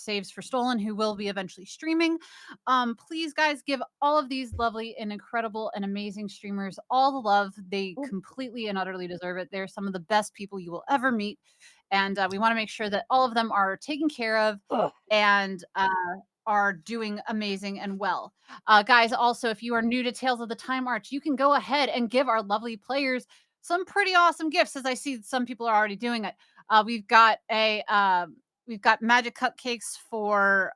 Saves for Stolen, who will be eventually streaming. Please, guys, give all of these lovely and incredible and amazing streamers all the love. They completely and utterly deserve it. They're some of the best people you will ever meet. And we want to make sure that all of them are taken care of and are doing amazing and well. Guys, also, if you are new to Tales of the Time Arch, you can go ahead and give our lovely players some pretty awesome gifts, as I see some people are already doing it. We've got magic cupcakes for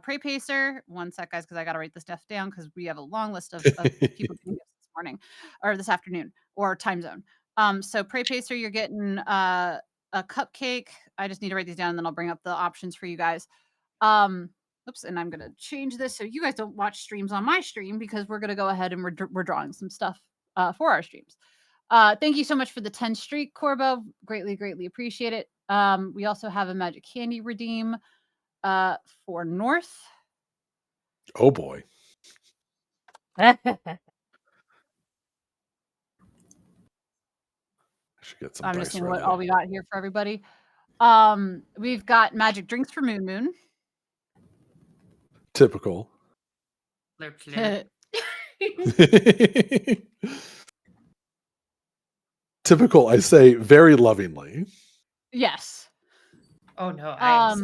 Prey Pacer. One sec, guys, because I got to write this stuff down because we have a long list of people getting gifts this morning or this afternoon or time zone. So Prey Pacer, you're getting a cupcake. I just need to write these down and then I'll bring up the options for you guys. Oops, and I'm gonna change this so you guys don't watch streams on my stream because we're gonna go ahead and we're drawing some stuff for our streams. Thank you so much for the 10 streak, Corbo. Greatly appreciate it. We also have a magic candy redeem for North. Oh boy. I should get some I'm dice just seeing ready. what all we got here for everybody. We've got magic drinks for Moon. Typical. Typical, I say very lovingly. Yes. Oh no, I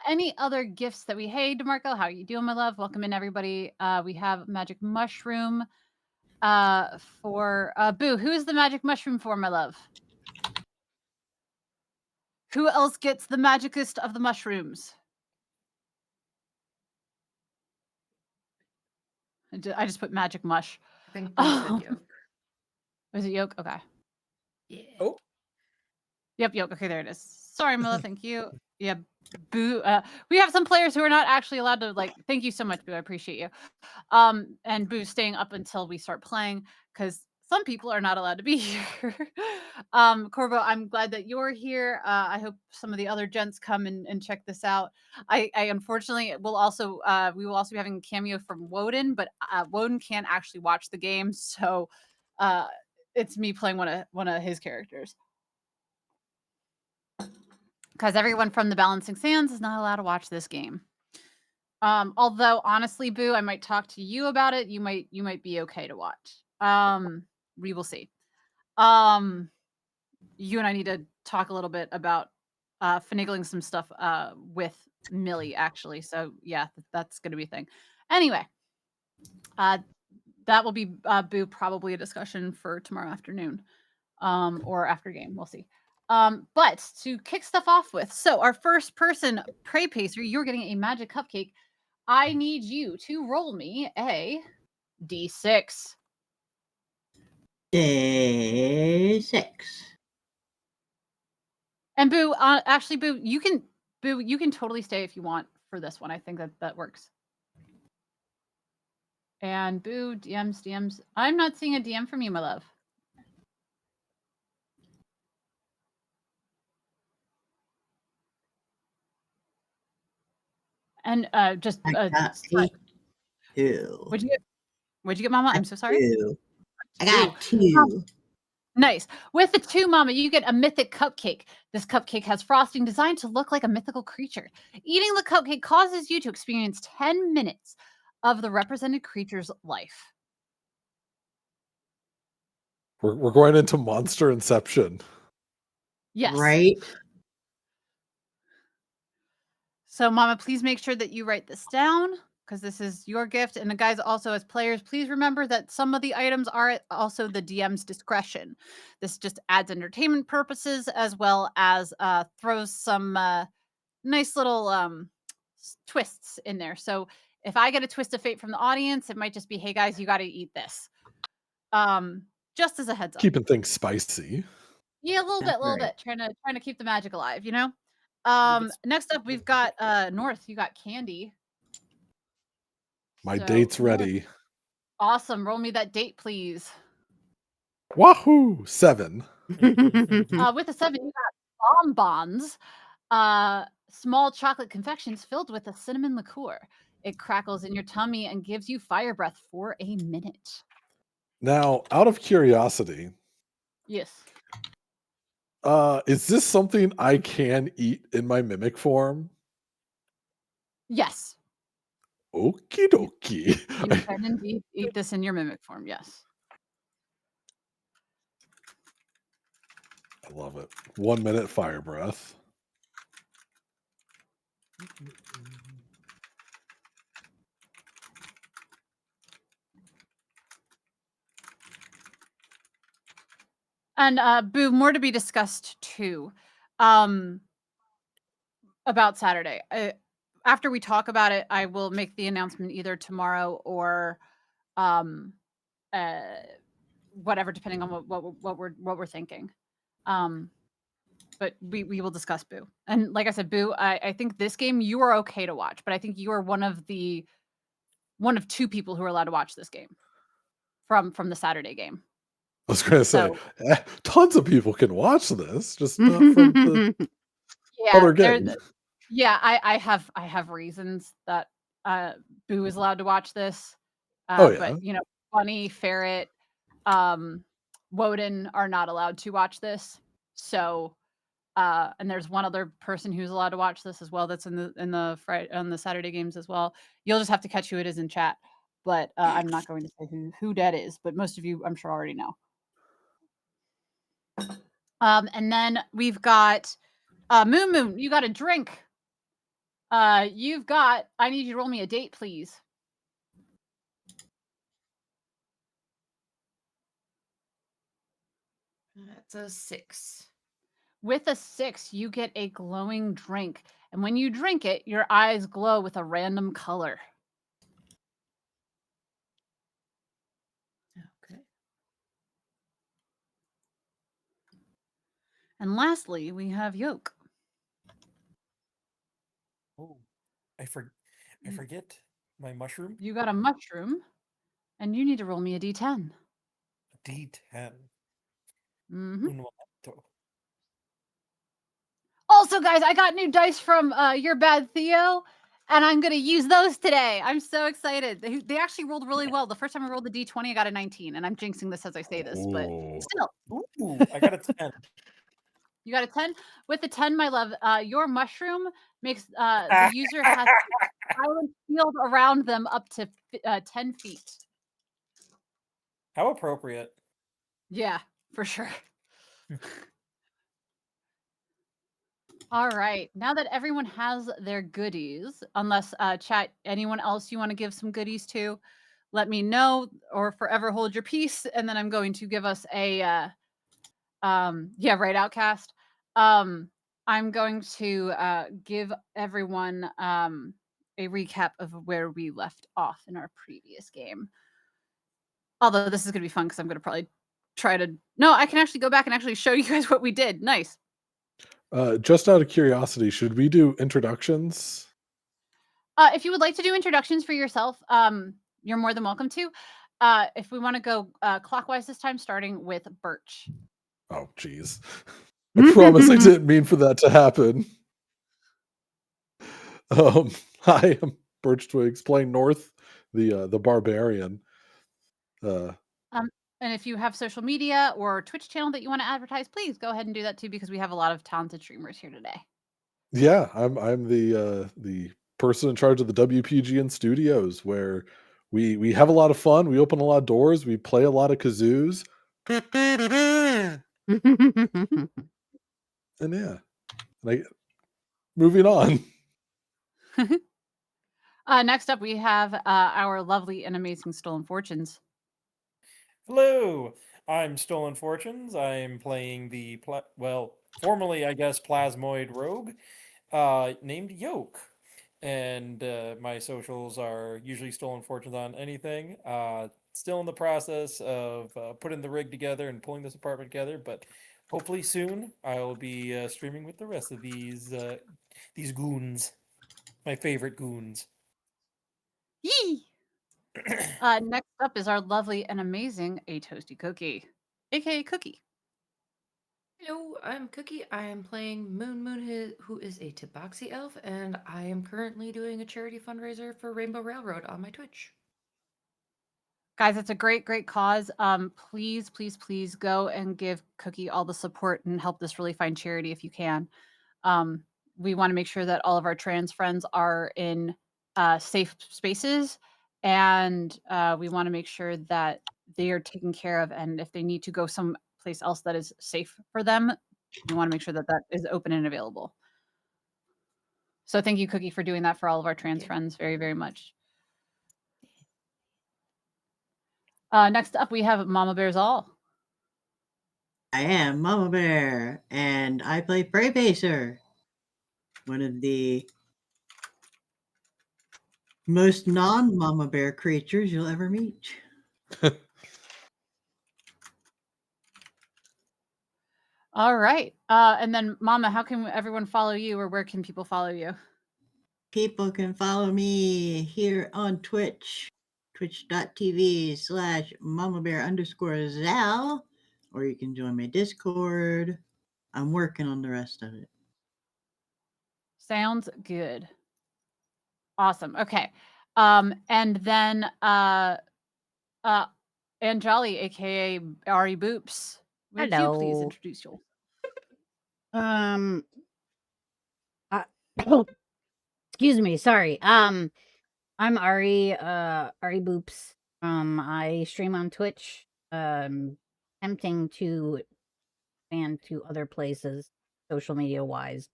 Any other gifts that we hey DeMarco, how are you doing, my love? Welcome in, everybody. We have magic mushroom for Boo. Who is the magic mushroom for, my love? Who else gets the magicest of the mushrooms? I just put magic mush. I think Boo said yolk. Was it yolk? Okay. Yeah. Oh. Yep, yolk. Okay, there it is. Sorry, Mila. Thank you. Yeah, Boo. We have some players who are not actually allowed to thank you so much, Boo. I appreciate you. And Boo staying up until we start playing because some people are not allowed to be here. Corvo, I'm glad that you're here. I hope some of the other gents come and check this out. I unfortunately will also we will also be having a cameo from Woden, but Woden can't actually watch the game, so it's me playing one of his characters. Because everyone from the Balancing Sands is not allowed to watch this game. Although honestly, Boo, I might talk to you about it. You might be okay to watch. We will see. You and I need to talk a little bit about finagling some stuff with Millie, actually. So yeah, that's gonna be a thing. Anyway, that will be Boo, probably a discussion for tomorrow afternoon. Or after game, we'll see. But to kick stuff off with, so our first person, Prey Pacer, you're getting a magic cupcake. I need you to roll me a D6. D6. And Boo, actually, Boo, you can totally stay if you want for this one. I think that works. And Boo, DMs. I'm not seeing a DM from you, my love. And just I got two. What'd you get, Mama? I'm so sorry. I got two. Nice. With the 2, Mama, you get a mythic cupcake. This cupcake has frosting designed to look like a mythical creature. Eating the cupcake causes you to experience 10 minutes of the represented creature's life. We're going into monster inception. Yes. Right. So, Mama, please make sure that you write this down because this is your gift. And the guys, also as players, please remember that some of the items are at also the DM's discretion. This just adds entertainment purposes as well as throws some nice little twists in there. So if I get a twist of fate from the audience, it might just be, hey guys, you got to eat this. Just as a heads up. Keeping things spicy. Yeah, a little bit. Trying to keep the magic alive, you know? Next up, we've got North. You got candy. My date's ready. Awesome. Roll me that date, please. Wahoo! 7. With a 7, you got bonbons. Small chocolate confections filled with a cinnamon liqueur. It crackles in your tummy and gives you fire breath for a minute. Now, out of curiosity. Yes. Is this something I can eat in my mimic form? Yes, Okie you dokie. you can indeed eat this in your mimic form, yes. I love it. 1 minute fire breath. And, Boo, more to be discussed too, um, about Saturday. After we talk about it, I will make the announcement either tomorrow or, um, uh, whatever, depending on what we're thinking. Um, but we will discuss Boo. And like I said, Boo, I think this game you are okay to watch, but I think you are one of 2 people who are allowed to watch this game from the Saturday game. I was gonna say, So, tons of people can watch this, just not from the yeah, other game. yeah, I have reasons that, uh, Boo is allowed to watch this, Oh, but, yeah. Bunny, Ferret, um, Woden are not allowed to watch this. So, and there's one other person who's allowed to watch this as well that's on the Saturday games as well. You'll just have to catch who it is in chat, but, I'm not going to say who that is, but most of you, I'm sure, already know. And then we've got, Moon, you got a drink. I need you to roll me a date, please. That's a 6. With a 6, you get a glowing drink, and when you drink it, your eyes glow with a random color. Okay. And lastly, we have Yoke. Oh, I You forget my mushroom. you got a mushroom, and you need to roll me a D10. D10. Mhm. Un momento. Also, guys, I got new dice from, Your Bad Theo, and I'm gonna use those today. I'm so excited. They actually rolled really well. The first time I rolled the D20, I got a 19, and I'm jinxing this as I say this, but Ooh. still. Ooh, I got a 10. You got a 10? With the 10, my love, your mushroom makes, the user has silent field around them up to 10 feet. How appropriate. Yeah, for sure. All right. Now that everyone has their goodies, unless chat, anyone else you want to give some goodies to, let me know or forever hold your peace. And then I'm going to give us a yeah, right, Outcast. Um, I'm going to give everyone a recap of where we left off in our previous game. Although this is gonna be fun because I'm gonna probably try to no, I can actually go back and actually show you guys what we did. Nice. Just out of curiosity, should we do introductions? If you would like to do introductions for yourself, you're more than welcome to. If we want to go clockwise this time, starting with Birch. Oh, geez. I promise I didn't mean for that to happen. Hi, I'm Birch Twigs, playing North, the barbarian. Uh, Um, and if you have social media or Twitch channel that you want to advertise, please go ahead and do that too, because we have a lot of talented streamers here today. yeah, I'm the person in charge of the WPGN studios, where we have a lot of fun. We open a lot of doors. We play a lot of kazoos. And yeah, like, moving on. Next up, we have our lovely and amazing Stolen Fortunes. Hello, I'm Stolen Fortunes. I'm playing the formerly I guess Plasmoid Rogue, named Yoke, and my socials are usually Stolen Fortunes on anything. Still in the process of putting the rig together and pulling this apartment together, but hopefully soon I will be streaming with the rest of these goons, my favorite goons. Yee! Next up is our lovely and amazing A Toasty Cookie, aka Cookie. Hello, I'm Cookie. I am playing who is a Tabaxi elf, and I am currently doing a charity fundraiser for Rainbow Railroad on my Twitch. Guys, it's a great, great cause. Please, please, please go and give Cookie all the support and help this really fine charity if you can. Um, we want to make sure that all of our trans friends are in safe spaces, and we want to make sure that they are taken care of. And if they need to go someplace else that is safe for them, we want to make sure that that is open and available. So thank you, Cookie, for doing that for all of our trans friends very, very much. Next up, we have Mama Bear's All. I am Mama Bear, and I play Prey Pacer, one of the most non-Mama Bear creatures you'll ever meet. All right. And then, Mama, how can everyone follow you, or where can people follow you? People can follow me here on Twitch, twitch.tv/mamabear_Zal, or you can join my Discord. I'm working on the rest of it. Sounds good. Awesome. Okay. And then Anjali, aka Ari Boops. Would you please Hello. introduce yourself? Uh, excuse me, sorry. I'm Ari, Ari Boops. I stream on Twitch. Tempting to expand to other places, social media wise.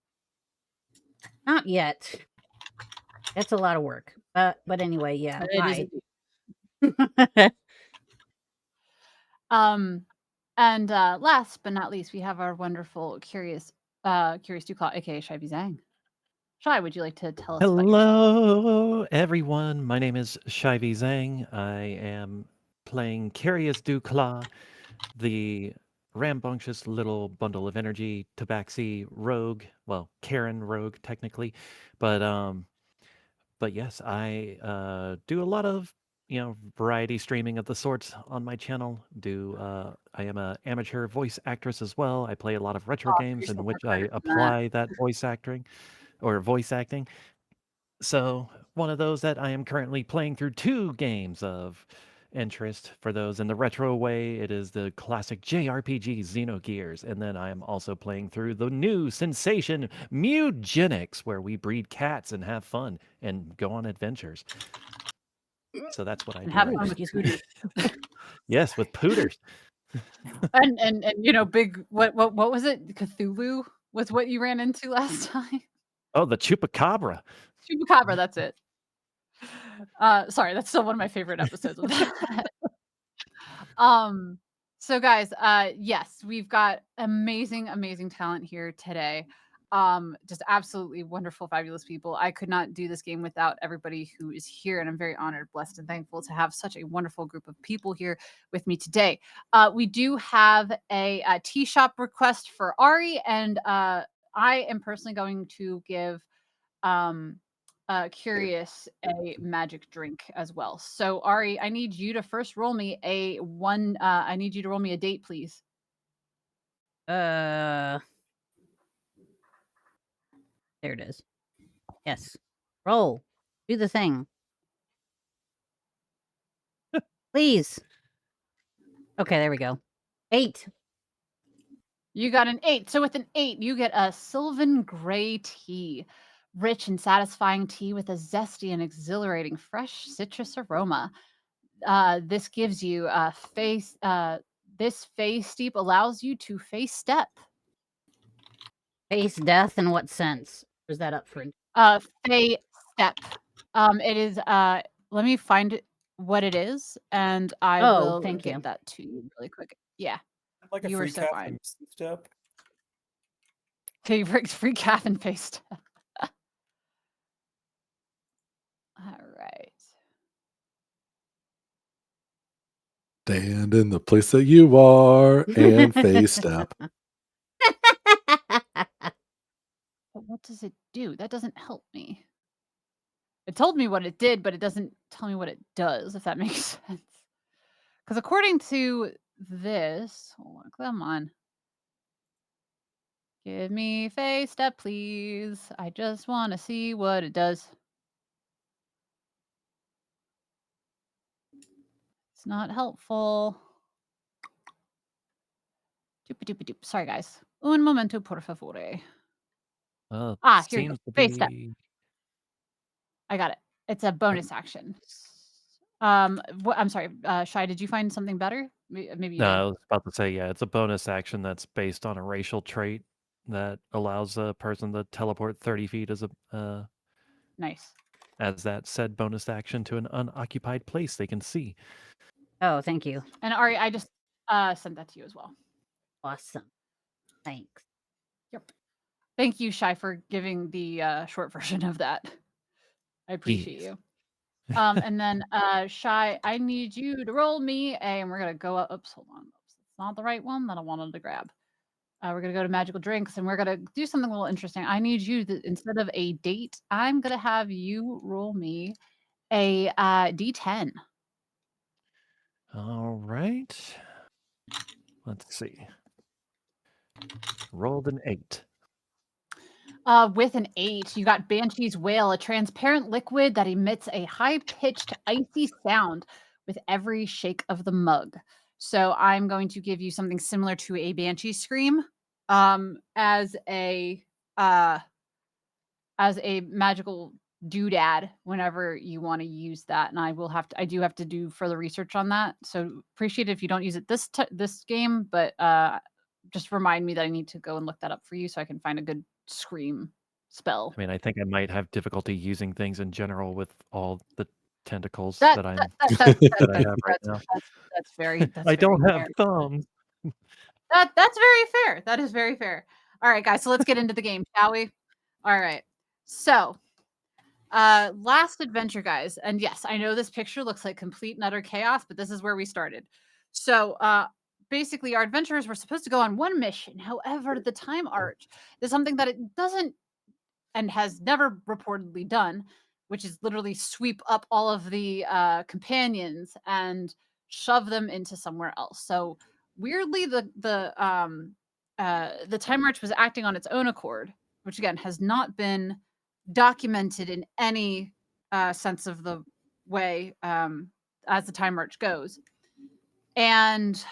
Not yet. That's a lot of work. But anyway, yeah. It is Hi. And last but not least, we have our wonderful Curious Duclaw, aka Shivy Zhang. Shai, would you like to tell us about yourself? Hello, everyone. My name is Shivy Zhang. I am playing Curious Duclaw, the rambunctious little bundle of energy tabaxi rogue. Well, Karen rogue technically, but yes, I do a lot of variety streaming of the sorts on my channel. I am a amateur voice actress as well. I play a lot of retro Oh, games you're so in much which better I than that. apply that voice acting or voice acting. So, one of those that I am currently playing through 2 games of interest. For those in the retro way, it is the classic JRPG Xenogears, and then I am also playing through the new sensation Mugenics, where we breed cats and have fun and go on adventures. So that's what I And do have right fun now. with pooters. Yes, with pooters. and big what was it? Cthulhu was what you ran into last time? Oh, the Chupacabra. Chupacabra, that's it. Sorry, that's still one of my favorite episodes of that. So guys, yes, we've got amazing, amazing talent here today. Just absolutely wonderful, fabulous people. I could not do this game without everybody who is here, and I'm very honored, blessed, and thankful to have such a wonderful group of people here with me today. We do have a tea shop request for Ari, and I am personally going to give um Curious a magic drink as well. So Ari, I need you to first roll me I need you to roll me a date, please. There it is. Yes. Roll. Do the thing. Please. Okay, there we go. 8. You got an 8. So with an 8, you get a Sylvan Gray tea. Rich and satisfying tea with a zesty and exhilarating fresh citrus aroma. This gives you a face this face steep allows you to face step. Face death in what sense? Or is that up for Face step. It is let me find what it is, and I Oh, will thank get you. that to you really quick. Yeah, Like a you were free so cap fine. and step. Favorite free calf and face step. All right. Stand in the place that you are and face step. But what does it do? That doesn't help me. It told me what it did, but it doesn't tell me what it does, if that makes sense. Because according to this, hold on, come on. Give me face step, please. I just want to see what it does. It's not helpful. Doop-a-doop-a-doop. Sorry, guys. Un momento, por favore. Here you go. Seems to Base step. be. I got it. It's a bonus action. I'm sorry, Shy, did you find something better? Maybe you No, I did. was about to say, yeah, it's a bonus action that's based on a racial trait that allows a person to teleport 30 feet Nice. as that said bonus action to an unoccupied place they can see. Oh, thank you. And Ari, I just sent that to you as well. Awesome. Thanks. Yep. Thank you, Shy, for giving the short version of that. I appreciate Yes. you. And then Shy, I need you to roll me and we're gonna go up. Oops, hold on. Oops, it's not the right one that I wanted to grab. We're gonna go to magical drinks and we're gonna do something a little interesting. I need you to, instead of a date, I'm gonna have you roll me a D10. All right. Let's see. Rolled an 8. With an 8, you got Banshee's Wail, a transparent liquid that emits a high-pitched, icy sound with every shake of the mug. So I'm going to give you something similar to a Banshee Scream, as a magical doodad whenever you want to use that. And I do have to do further research on that. So appreciate it if you don't use it this game, but just remind me that I need to go and look that up for you so I can find a good scream spell. I mean, I think I might have difficulty using things in general with all the tentacles That, that that, I'm that, that, that, that I that have right that's now. that's very I don't have fair. thumbs. That's very fair. That is very fair. All right, guys. So let's get into the game, shall we? All right. So last adventure, guys, and yes, I know this picture looks like complete and utter chaos, but this is where we started. So basically our adventurers were supposed to go on one mission. However, the time arch is something that it doesn't and has never reportedly done, which is literally sweep up all of the companions and shove them into somewhere else. So weirdly, the time march was acting on its own accord, which again has not been documented in any sense of the way as the time march goes. And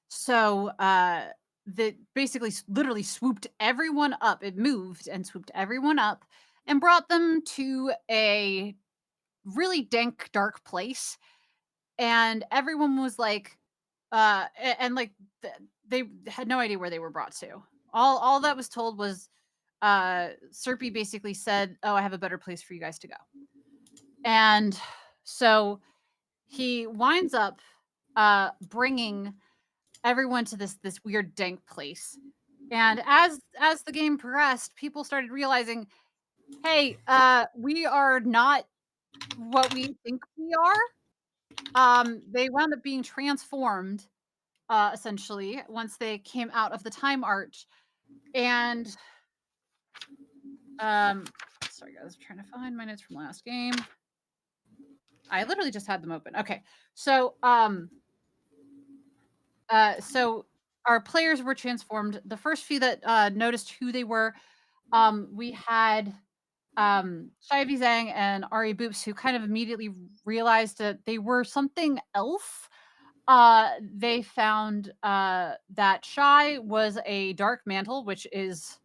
so that basically literally swooped everyone up. It moved and swooped everyone up and brought them to a really dank, dark place. And everyone was like, and like they had no idea where they were brought to. All that was told was Serpy basically said, "Oh, I have a better place for you guys to go." And so he winds up bringing everyone to this weird dank place. And as the game progressed, people started realizing, hey, we are not what we think we are. They wound up being transformed essentially once they came out of the time arch. And sorry guys, I'm trying to find my notes from last game. I literally just had them open. Okay. So so our players were transformed. The first few that noticed who they were, we had Shivy Zhang and Ari Boops, who kind of immediately realized that they were something else. They found that Shy was a dark mantle, which is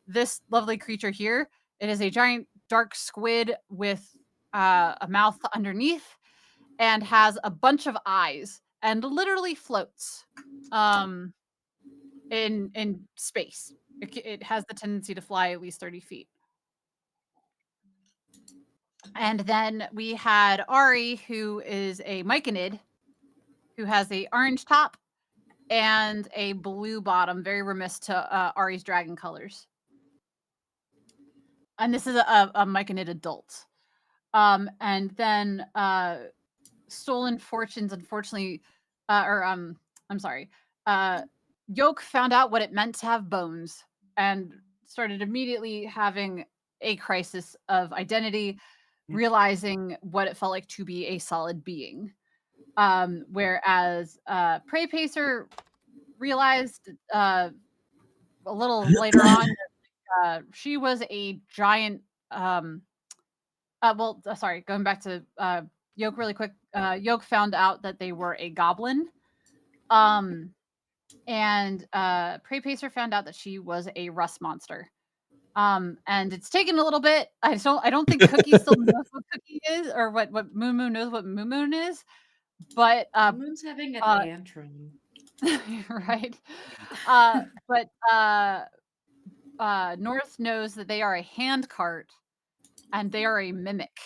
this lovely creature here. It is a giant dark squid with a mouth underneath and has a bunch of eyes and literally floats in space. It has the tendency to fly at least 30 feet. And then we had Ari, who is a myconid, who has a orange top and a blue bottom, very remiss to Ari's dragon colors. And this is a myconid adult. And then Stolen Fortunes, unfortunately, I'm sorry, Yoke found out what it meant to have bones and started immediately having a crisis of identity, realizing what it felt like to be a solid being. Whereas Prey Pacer realized a little later on that she was a giant. Sorry, going back to Yoke really quick. Yoke found out that they were a goblin. And Prey Pacer found out that she was a rust monster. And it's taken a little bit. I don't think Cookie still knows what Cookie is, or what Moon Moon knows what Moon Moon is. But Moon's having a uh, tantrum. right. But North knows that they are a hand cart and they are a mimic.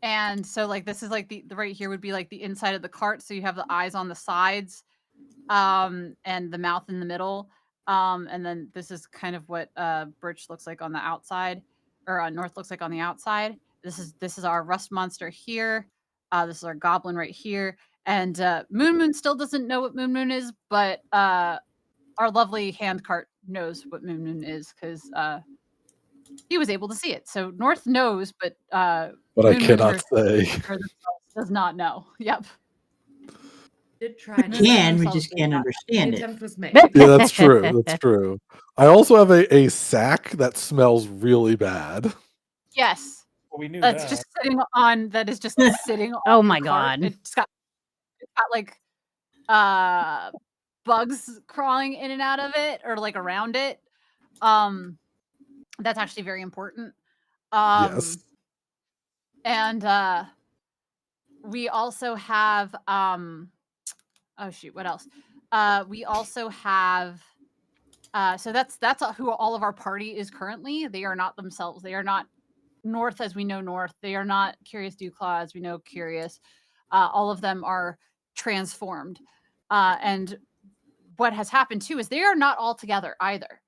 And so like this is like the right here would be like the inside of the cart. So you have the eyes on the sides, and the mouth in the middle. And then this is kind of what Birch looks like on the outside, or North looks like on the outside. This is our rust monster here. This is our goblin right here. And Moon Moon still doesn't know what Moon Moon is, but our lovely hand cart knows what Moon Moon is because he was able to see it. So North knows, but But I Moon Moon cannot herself say. or themselves does not know. Yep. Did try We and Moon Moon can, we themselves just does can't not. the understand it. attempt was made. Yeah, that's true. That's true. I also have a sack that smells really bad. Yes. Well, we knew That's that. just that is just sitting on Oh the my cart. god. It's got like bugs crawling in and out of it or like around it. That's actually very important. Yes. And we also have oh shoot, what else? We also have so that's who all of our party is currently. They are not themselves. They are not North as we know North. They are not Curious Dewclaw as we know Curious. All of them are transformed. And what has happened too is they are not all together either.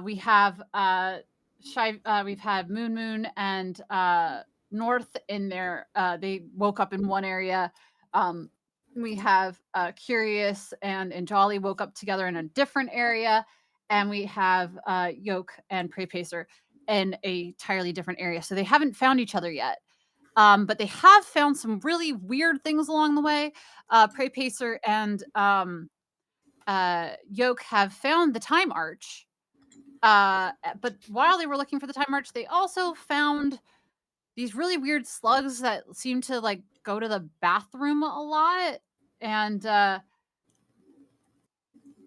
We have we've had Moon Moon and North in there. They woke up in one area. We have Curious and Jolly woke up together in a different area, and we have Yoke and Prey Pacer in a entirely different area. So they haven't found each other yet. But they have found some really weird things along the way. Prey Pacer and Yoke have found the Time Arch. But while they were looking for the Time Arch, they also found these really weird slugs that seem to like go to the bathroom a lot. And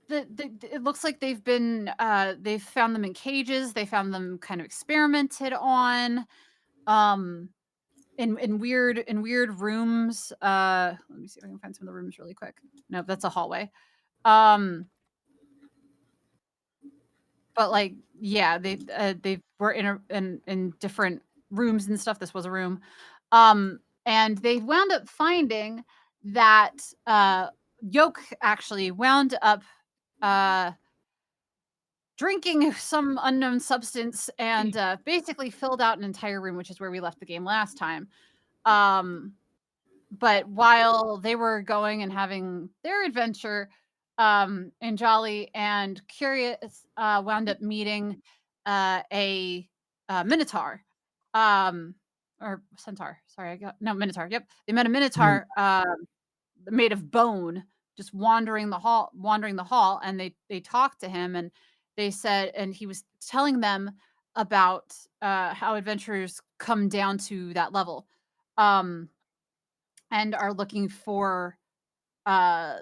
it looks like they've found them in cages. They found them kind of experimented on. In weird rooms. Let me see if I can find some of the rooms really quick. No, that's a hallway. But like, yeah, they were in different rooms and stuff. This was a room, and they wound up finding that Yoke actually wound up uh, drinking some unknown substance and basically filled out an entire room, which is where we left the game last time. But while they were going and having their adventure, and Jolly and Curious wound up meeting a Minotaur, or Centaur. Sorry, I got no Minotaur. Yep, they met a Mm. Minotaur made of bone, just wandering the hall, and they talked to him, and they said, and he was telling them about how adventurers come down to that level. Um, and are looking for uh,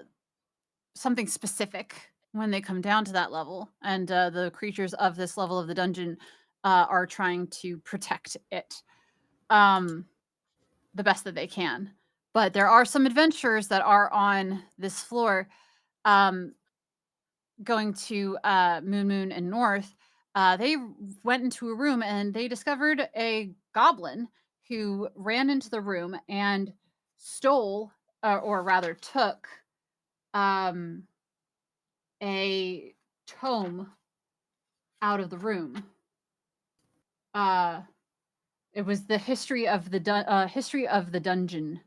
something specific when they come down to that level. And the creatures of this level of the dungeon are trying to protect it um, the best that they can. But there are some adventurers that are on this floor um, going to Moon Moon and North. They went into a room and they discovered a goblin who ran into the room and stole, or rather took, um, a tome out of the room. Uh, it was the history of the dungeon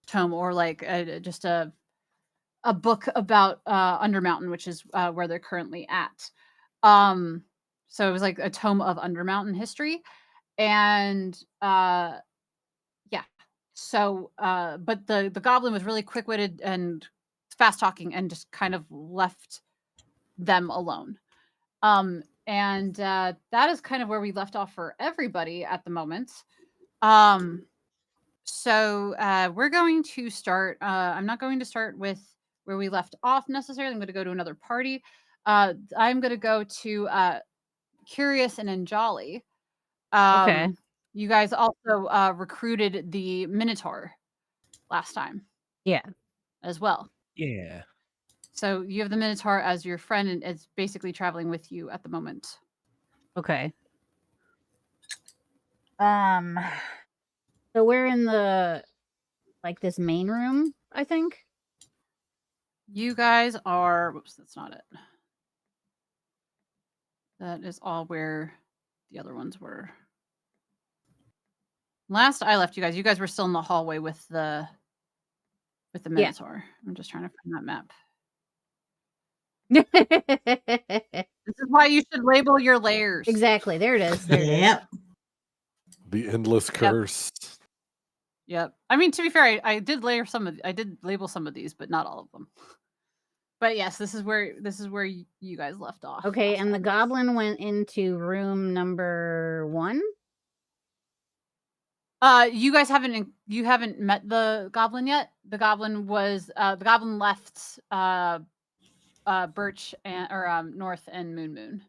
tome, or like just a book about Undermountain, which is where they're currently at. So it was like a tome of Undermountain history, and yeah. So, but the goblin was really quick witted and fast talking, and just kind of left them alone. And that is kind of where we left off for everybody at the moment. So we're going to start. I'm not going to start with where we left off necessarily. I'm going to go to another party. I'm going to go to Curious and Njali. Okay. You guys also recruited the Minotaur last time Yeah. as well. Yeah. So you have the Minotaur as your friend, and it's basically traveling with you at the moment. Okay. So we're in the this main room, I think. You guys are. Whoops, that's not it. That is all where the other ones were. Last I left you guys were still in the hallway with the Yeah. Minotaur. I'm just trying to find that map. This is why you should label your layers. Exactly. There it is. There it is. Yep. The endless curse. Yep. I mean, to be fair, I did label some of these, but not all of them. But yes, this is where you guys left off. Okay, last and the time. goblin went into room number 1? You guys haven't met the goblin yet. The goblin left Birch and North and Moon.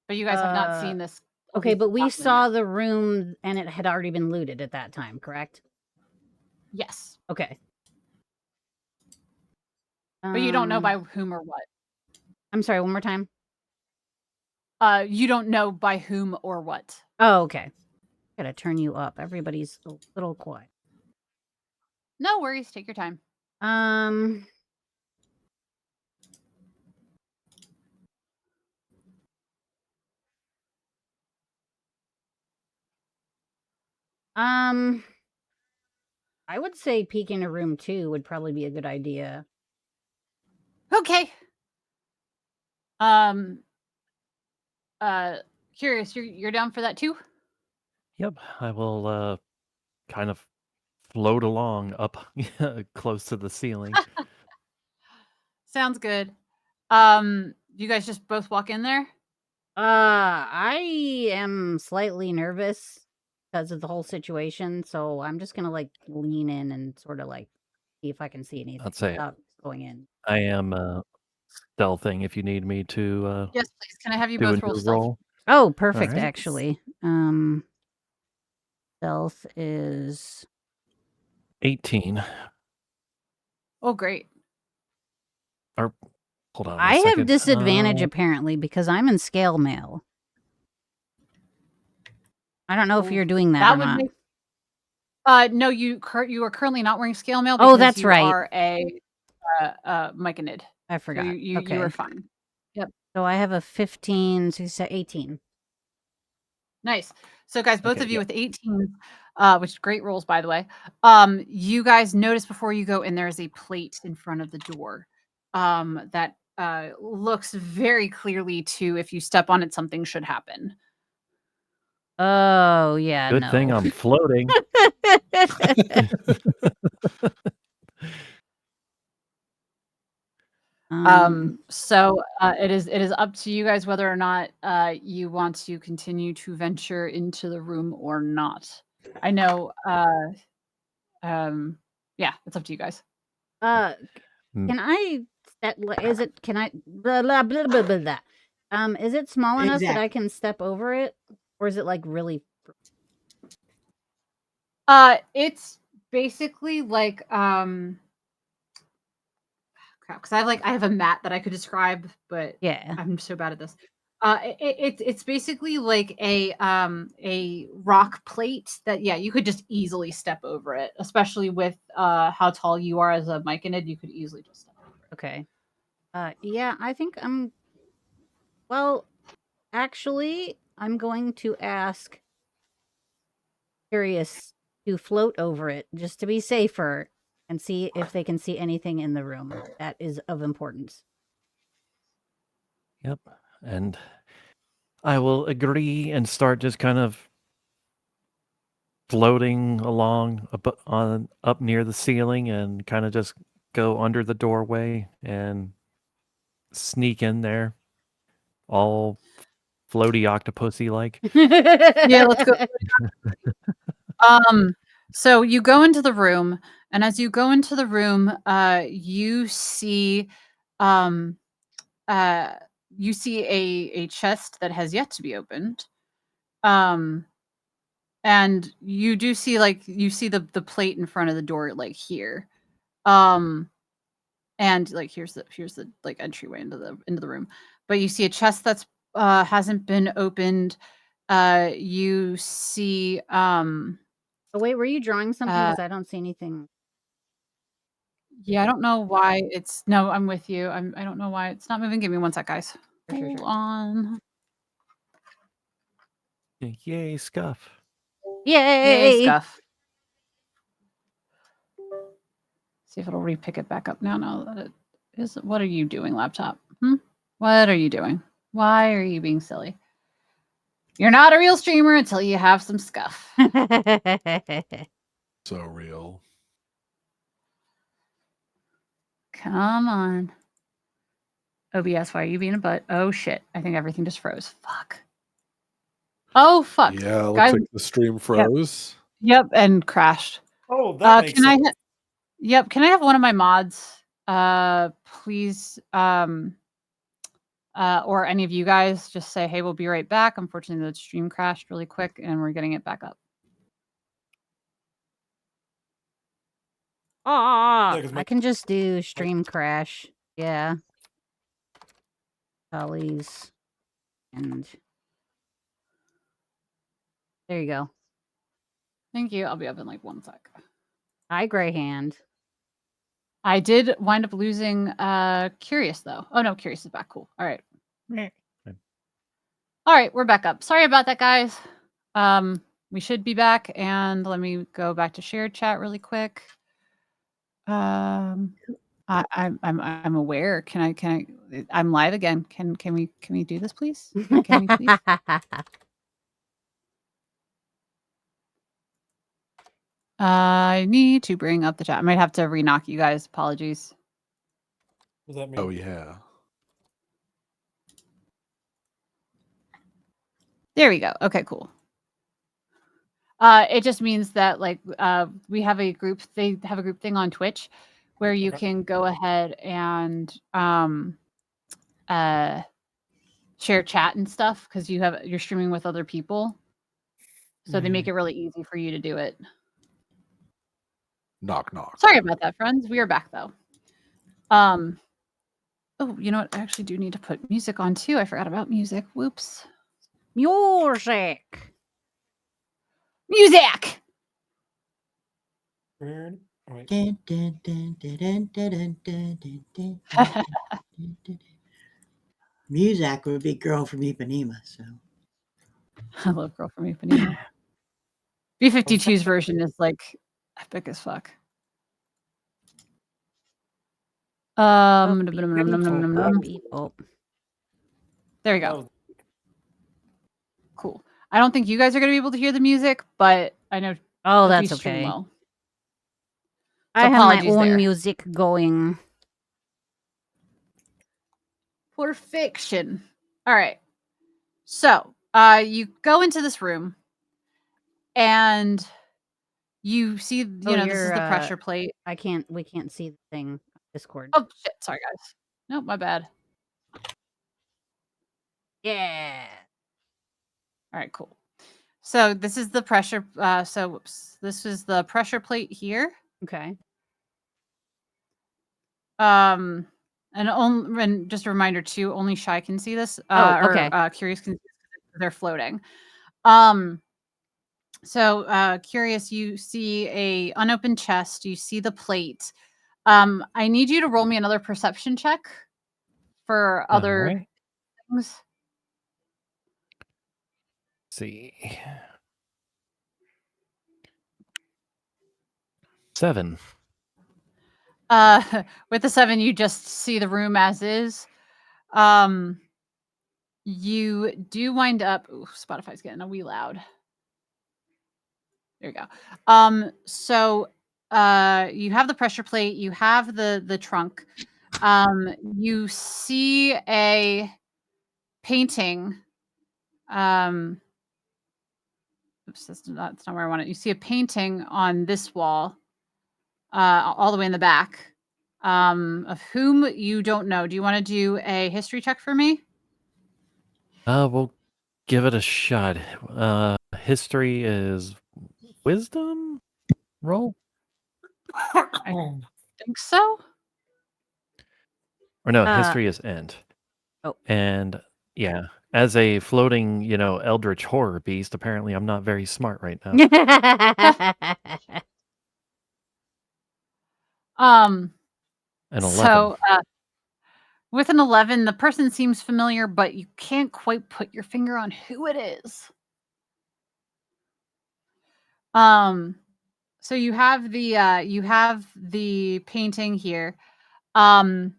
But you guys have not seen this. Okay, but we goblin saw yet. the room and it had already been looted at that time, correct? Yes. Okay. But you don't know by whom or what. I'm sorry, one more time. You don't know by whom or what. Oh, okay. Gotta turn you up. Everybody's a little quiet. No worries. Take your time. I would say peek into room 2 would probably be a good idea. Okay. Curious, you're down for that too? Yep. I will kind of float along up close to the ceiling. Sounds good. You guys just both walk in there? I am slightly nervous because of the whole situation, so I'm just gonna lean in and sort of see if I can see anything I'd say without going in. I am stealthing if you need me to Yes, please. Can I have you do a both roll new stealth? roll. Oh, perfect, right. actually. Stealth is 18. Oh, great. Or hold on I a second. have disadvantage apparently because I'm in scale mail. I don't know if you're doing that or would not. make no, you are currently not wearing scale mail Oh, because that's you right. are a myconid. I So forgot. you Okay. are fine. Yep. So I have a 15, so you said 18. Nice. So guys, both Okay, of you yeah. with 18, which great rolls by the way. You guys notice before you go in there is a plate in front of the door. That looks very clearly to if you step on it, something should happen. Oh, yeah, Good thing I'm floating. So it is up to you guys whether or not you want to continue to venture into the room or not. I know yeah, it's up to you guys. Can I is it can I blah blah blah blah blah, blah. Is it small enough that I Exactly. can step over it? Or is it really It's basically like crap, because I have a mat that I could describe, but Yeah. I'm so bad at this. It's basically like a rock plate that you could just easily step over it, especially with how tall you are as a myconid, you could easily just step over it. Okay. Yeah, I think well, actually, I'm going to ask Curious to float over it just to be safer and see if they can see anything in the room that is of importance. Yep. And I will agree and start just kind of floating along up near the ceiling and kind of just go under the doorway and sneak in there all floaty octopusy like. Yeah, let's go. So you go into the room, and as you go into the room, you see, um, uh, a chest that has yet to be opened. And you do see you see the plate in front of the door like here. And like here's the like entryway into the room. But you see a chest that's hasn't been opened. You see Oh, wait, were you drawing something? uh Because I don't see anything. yeah, I don't know why it's no, I'm with you. I don't know why it's not moving. Give me one sec, guys. Sure. Hold on. Yay, scuff. Yay, Yay! scuff. See if it'll re-pick it back up now that it is. What are you doing, laptop? What are you doing? Why are you being silly? You're not a real streamer until you have some scuff. So real. Come on. OBS, why are you being a butt? Oh shit. I think everything just froze. Fuck. Oh fuck. Yeah, looks Guys, like the stream froze. yep, and crashed. Oh, that makes Can I sense. Yep, can I have one of my mods please or any of you guys just say, "Hey, we'll be right back." Unfortunately, the stream crashed really quick and we're getting it back up. Ah, 'cause I my- can just do stream crash. Yeah. Dollies. And there you go. Thank you. I'll be up in like 1 sec. Hi, Gray Hand. I did wind up losing Curious though. Oh no, Curious is back. Cool. All right. All right, we're back up. Sorry about that, guys. We should be back, and let me go back to shared chat really quick. I'm aware. Can I? I'm live again. Can we do this, please? Can we please? I need to bring up the chat. I might have to re-knock you guys. Apologies. What does that mean? Oh yeah. There we go. Okay, cool. It just means that we have a group. They have a group thing on Twitch where you can go ahead and share chat and stuff because you're streaming with other people. So they make it really easy for you to do it. Knock knock. Sorry about that, friends. We are back though. Oh, you know what? I actually do need to put music on too. I forgot about music. Whoops. Music. Music. Weird. Oh, wait. Dun, dun, dun, dun, dun, dun, dun, dun, dun, dun, dun, dun, dun. Muzak would be Girl from Ipanema. So I love Girl from Ipanema. B52's version is like epic as fuck. Oh, beep, beep, beep. Oh. There we go. Cool. I don't think you guys are going to be able to hear the music, but I know Oh, that we that's stream okay. well. I So have my apologies own there. music going. Perfection. All right. So, you go into this room and you see, Oh, this is the pressure plate. We can't see the thing on Discord. Oh shit, sorry guys. Nope, my bad. Yeah. All right, cool. So this is the pressure this is the pressure plate here. Okay. And just a reminder too, only Shy can see this. Okay. Or Curious can see this because they're floating. So Curious, you see a unopened chest, you see the plate. I need you to roll me another perception check for other things. See. 7. With the 7, you just see the room as is. You do wind up. Ooh, Spotify's getting a wee loud. There you go. So you have the pressure plate, you have the trunk. You see a painting Oops, that's not where I want it. You see a painting on this wall, all the way in the back, of whom you don't know. Do you want to do a history check for me? We'll give it a shot. History is wisdom roll, I think so. or no? Uh, History is end. oh. And yeah, as a floating, eldritch horror beast, apparently I'm not very smart right now. Um, An 11. so with an 11, the person seems familiar, but you can't quite put your finger on who it is. So you have the painting here, and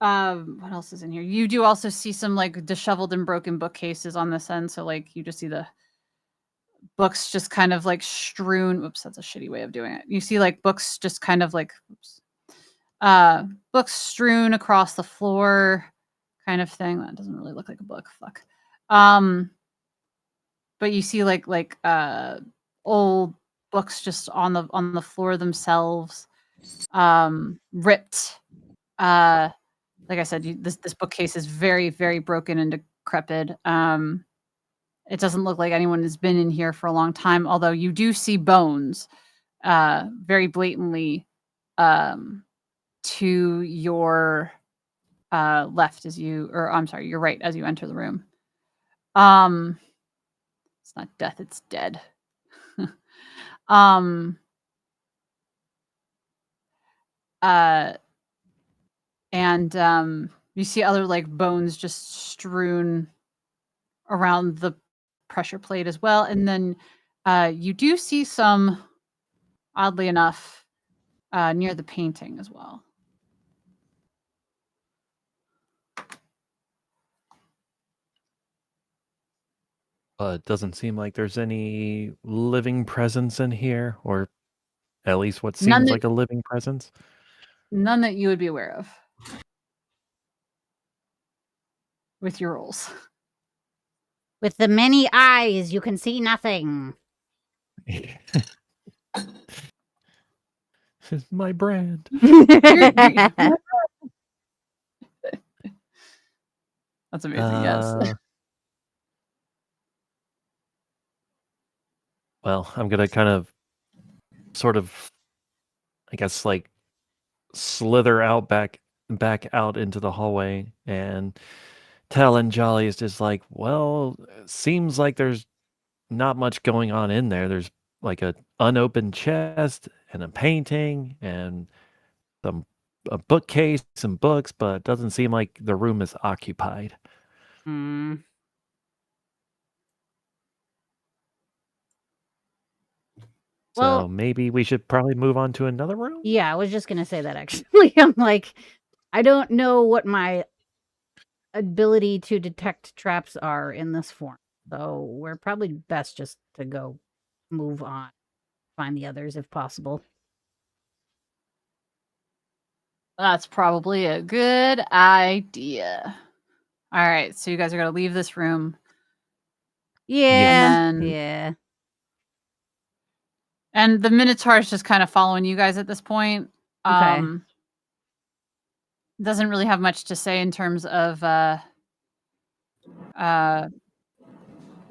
what else is in here? You do also see some like disheveled and broken bookcases on this end. So like you just see the books just kind of like strewn. Oops, that's a shitty way of doing it. You see like books just kind of like, books strewn across the floor, kind of thing. That doesn't really look like a book. Fuck. But you see like old books just on the floor themselves, ripped. Like I said, this bookcase is very, very broken and decrepit. It doesn't look like anyone has been in here for a long time, although you do see bones, very blatantly, to your left I'm sorry, your right as you enter the room. It's not death, it's dead. um, and you see other like bones just strewn around the pressure plate as well, and then you do see some, oddly enough, near the painting as well. It doesn't seem like there's any living presence in here, or at least what seems like a living presence. None that you would be aware of with your rolls. With the many eyes, you can see nothing. My brand. That's amazing, yes. Well, I'm gonna kind of, sort of, I guess, like slither out back out into the hallway, and Tal Jolly is just like, well, seems like there's not much going on in there. There's like a unopened chest and a painting and a bookcase and books, but it doesn't seem like the room is occupied. Hmm. So Well- maybe we should probably move on to another room? Yeah, I was just gonna say that actually. I'm like, I don't know what my ability to detect traps are in this form. So we're probably best just to go move on, find the others if possible. That's probably a good idea. All right, so you guys are gonna leave this room. Yeah. And then- yeah. And the Minotaur is just kind of following you guys at this point. Okay. Doesn't really have much to say in terms of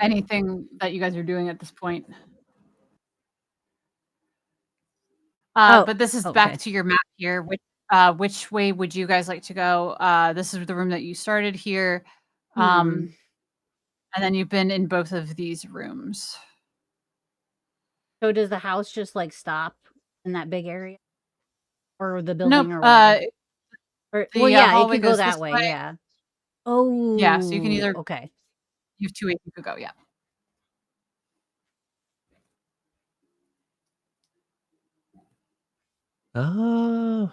anything that you guys are doing at this point. But this is back to your map here. Which way would you guys like to go? This is the room that you started here. And then you've been in both of these rooms. So does the house just like stop in that big area? Or the building Nope. or whatever? Well, yeah, it hallway could go goes that this way, way. yeah. Oh. Yeah, so you can either Okay. You have two ways you could go, yeah. Oh.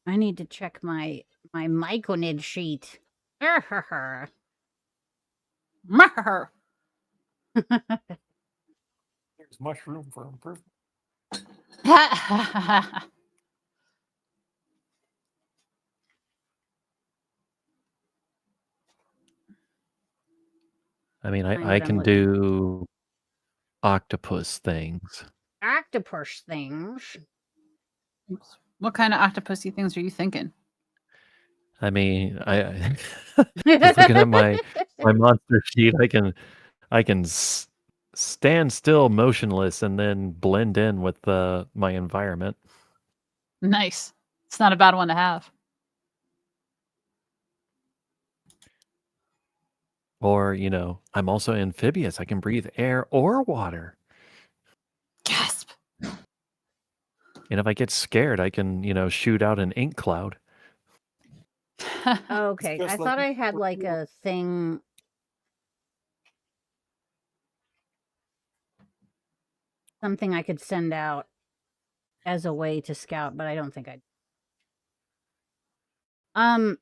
I need to check my Myconid sheet. There's much room for improvement. I mean, Find I what I'm can looking do octopus things. octopus things. Oops. What kind of octopusy things are you thinking? I mean, I just looking at my monster sheet, I can stand still motionless and then blend in with my environment. Nice. It's not a bad one to have. Or, I'm also amphibious. I can breathe air or water. Gasp. And if I get scared, I can, shoot out an ink cloud. Okay, just I like thought I had for like you. a thing, something I could send out as a way to scout, but I don't think I.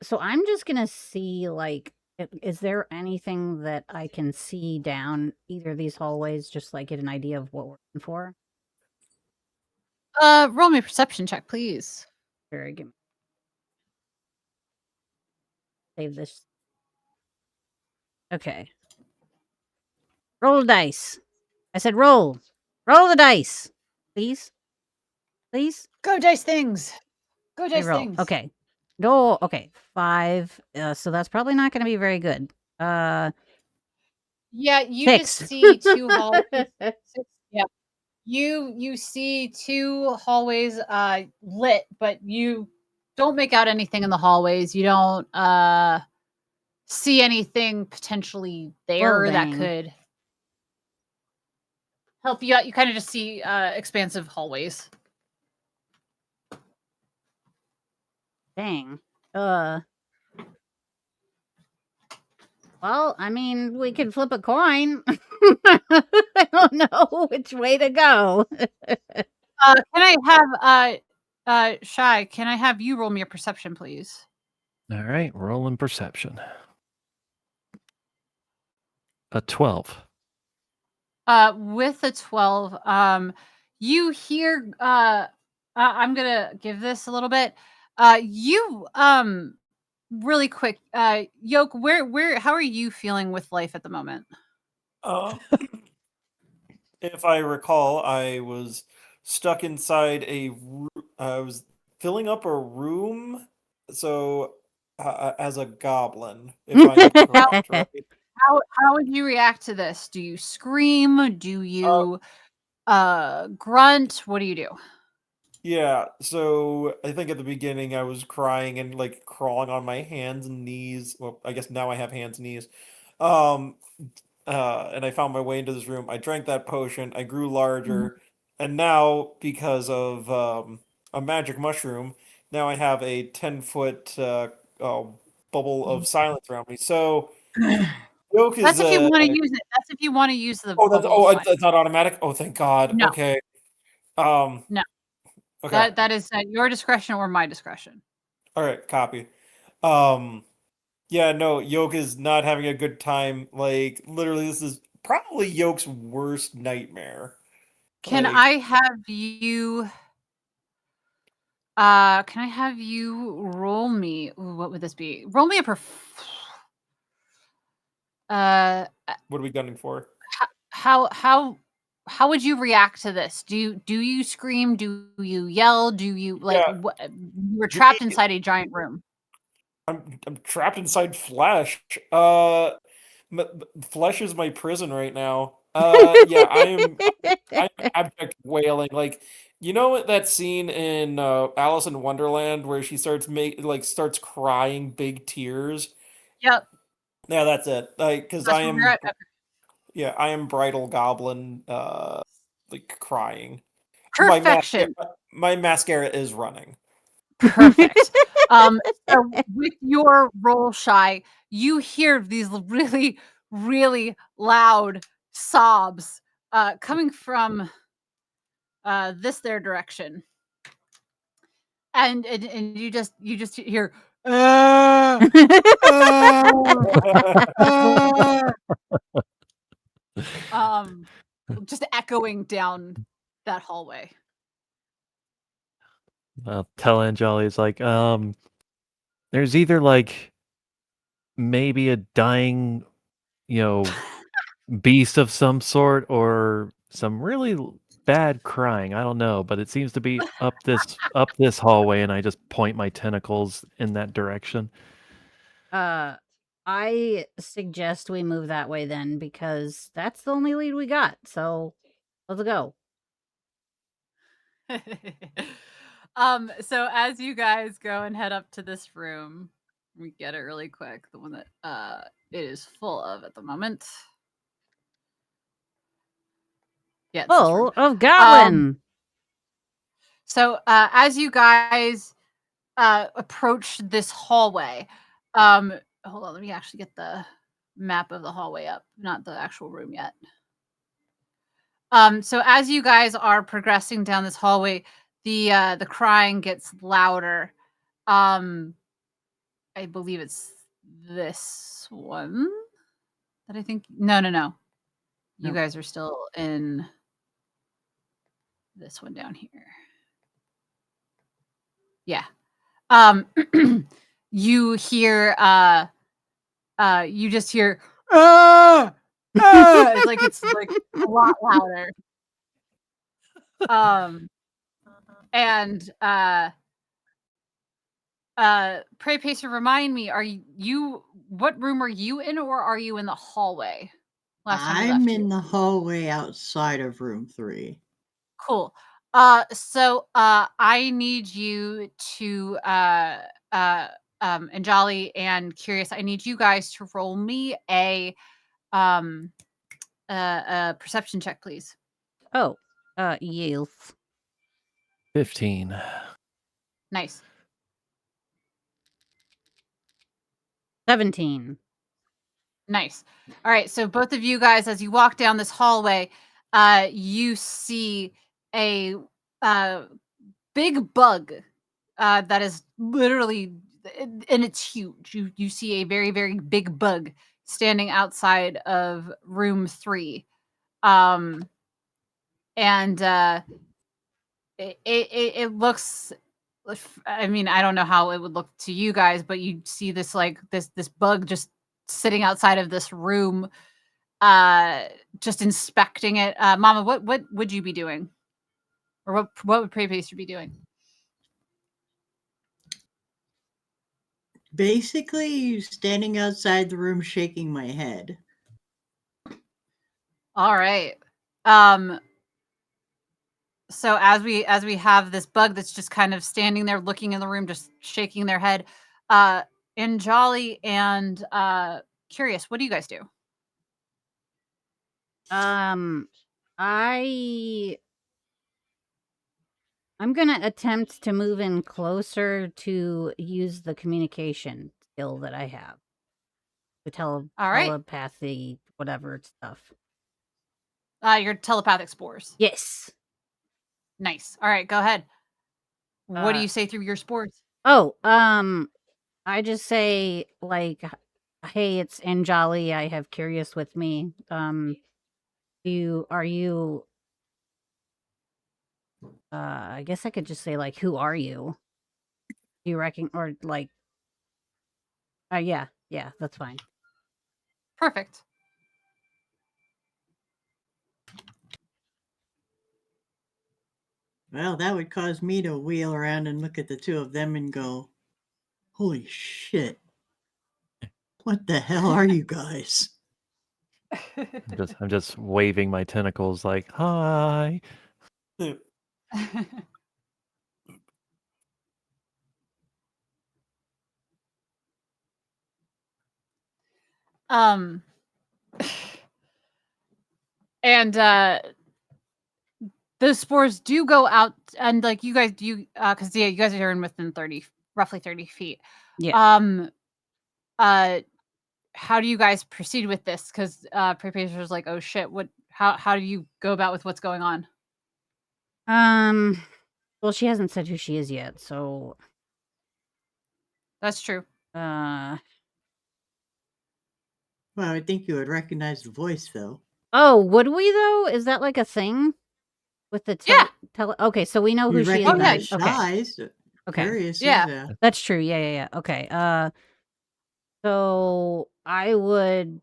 So I'm just gonna see like, is there anything that I can see down either of these hallways, just like get an idea of what we're looking for? Roll me a perception check, please. Very good. Save this. Okay. Roll the dice. I said roll. Roll the dice. Please. Please. Go dice things. Go dice Reroll. things. Okay. Go. Okay. 5. So that's probably not going to be very good. Yeah, you 6. just see two hallways. 6, yeah. You see two hallways lit, but you don't make out anything in the hallways. You don't see anything potentially Well, there that dang. could help you out. You kind of just see expansive hallways. Dang. Well, I mean, we could flip a coin. I don't know which way to go. Can I have Shy, can I have you roll me a perception, please? All right, rolling perception. A 12. With a 12, you hear I'm gonna give this a little bit. You really quick, Yoke, where how are you feeling with life at the moment? Uh, if I recall, I was stuck inside I was filling up a room, so as a goblin, if I'm correct, right? How would you react to this? Do you scream? Do Uh, you grunt? What do you do? yeah. So I think at the beginning I was crying and like crawling on my hands and knees. Well, I guess now I have hands and knees. Um, and I found my way into this room. I drank that potion. I grew Mhm. larger, and now because of a magic mushroom, now I have a 10-foot bubble of silence around me. So Yoke That's is if you want to use it. That's if you want to use the oh that's bubble of silence. it's not automatic. Oh, thank God. No, Okay. Um. no. Okay. That is at your discretion or my discretion. All right. Copy. Um. Yeah. No. Yoke is not having a good time. Like literally, this is probably Yoke's worst nightmare. Can Like. I have you can I have you roll me ooh, what would this be? Roll me a uh What are we gunning for? how would you react to this? Do you scream? Do you yell? Do you like Yeah. what you were Give me trapped inside a giant room. I'm trapped inside flesh. Flesh is my prison right now. Yeah, I'm abject wailing. Like, you know that scene in Alice in Wonderland where she starts crying big tears? Yep. Yeah, that's it. Like, because That's where we're at. yeah, I am bridal goblin like crying. My mascara Perfection. my mascara is running. Perfect. So with your roll shy, you hear these really, really loud sobs coming from this their direction. And you just hear "Ah, ah, ah," um just echoing down that hallway. I'll tell Anjali, like, there's either like maybe a dying, you know, beast of some sort or some really bad crying. I don't know, but it seems to be up this hallway, and I just point my tentacles in that direction. I suggest we move that way then because that's the only lead we got. So let's go. So as you guys go and head up to this room, let me get it really quick. The one that it is full of at the moment. Yeah, it's this room. Full of goblin. So as you guys approach this hallway, hold on, let me actually get the map of the hallway up, not the actual room yet. So as you guys are progressing down this hallway, the crying gets louder. I believe it's this one that I think. No. You No. guys are still in this one down here. Yeah. You hear you just hear ah! Ah! It's like a lot louder. And Pray Pacer, remind me, are you what room are you in, or are you in the hallway? Last time we I'm left you. in the hallway outside of room 3. Cool. So I need you to and Jolly and Curious, I need you guys to roll me um a perception check, please. Oh, yes. 15. Nice. 17. Nice. All right, so both of you guys, as you walk down this hallway, you see a big bug that is literally, and it's huge. You see a very, very big bug standing outside of room 3, and it looks. I mean, I don't know how it would look to you guys, but you see this this bug just sitting outside of this room, just inspecting it. Mama, what would you be doing, or what would Prey Pacer be doing? Basically, standing outside the room shaking my head. All right. So as we have this bug that's just kind of standing there looking in the room, just shaking their head, and Jolly and Curious, what do you guys do? I'm gonna attempt to move in closer to use the communication skill that I have. The All right. telepathy, whatever stuff. Your telepathic spores. Yes. Nice. All right, go ahead. What do you say through your spores? Oh, I just say like, "Hey, it's Anjali. I have Curious with me. Are you?" I guess I could just say like, "Who are you? Do you reckon?" Or like, yeah, that's fine. Perfect. Well, that would cause me to wheel around and look at the two of them and go, "Holy shit. What the hell are you guys?" I'm just waving my tentacles like, "Hi." um, and those spores do go out, and like you guys do, because yeah, you guys are in within roughly 30 feet. Yeah. How do you guys proceed with this? Because Prepacer's like, oh shit, how do you go about with what's going on? Well, she hasn't said who she is yet, so That's true. Well, I would think you would recognize the voice, though. Oh, would we though? Is that like a thing with the Yeah. Okay, so we know You who she is. recognize Okay. Shy's. Okay. Curious, Yeah. yeah. That's true. Yeah. Okay. So I would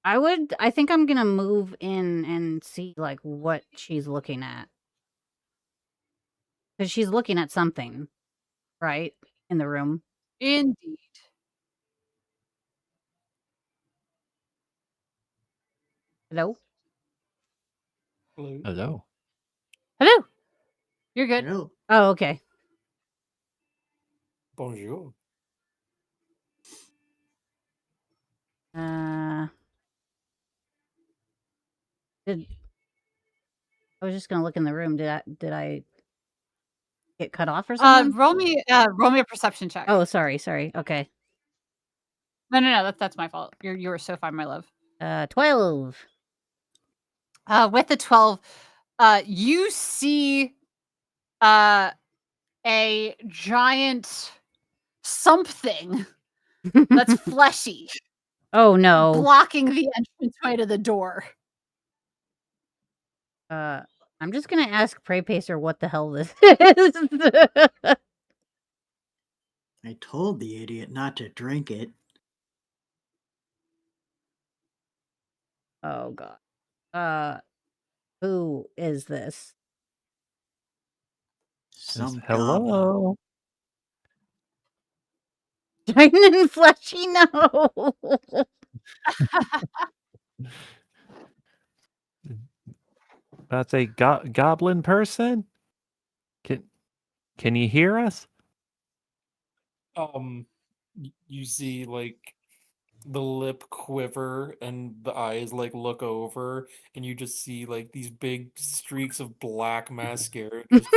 I think I'm gonna move in and see like what she's looking at. Because she's looking at something, right? In the room. Indeed. Hello? Hello. Hello. Hello. You're good. No. Oh, okay. Bonjour. Did I was just gonna look in the room. Did I get cut off or something? Roll me a perception check. Oh, sorry. Okay. No, that's my fault. You were so fine, my love. 12. With the 12, you see a giant something that's fleshy Oh no. blocking the entranceway to the door. I'm just gonna ask Prey Pacer what the hell this is. I told the idiot not to drink it. Oh god. Who is this? Says Some goblin. hello. Giant and fleshy? No. That's a goblin person. Can you hear us? You see like the lip quiver and the eyes like look over, and you just see like these big streaks of black mascara just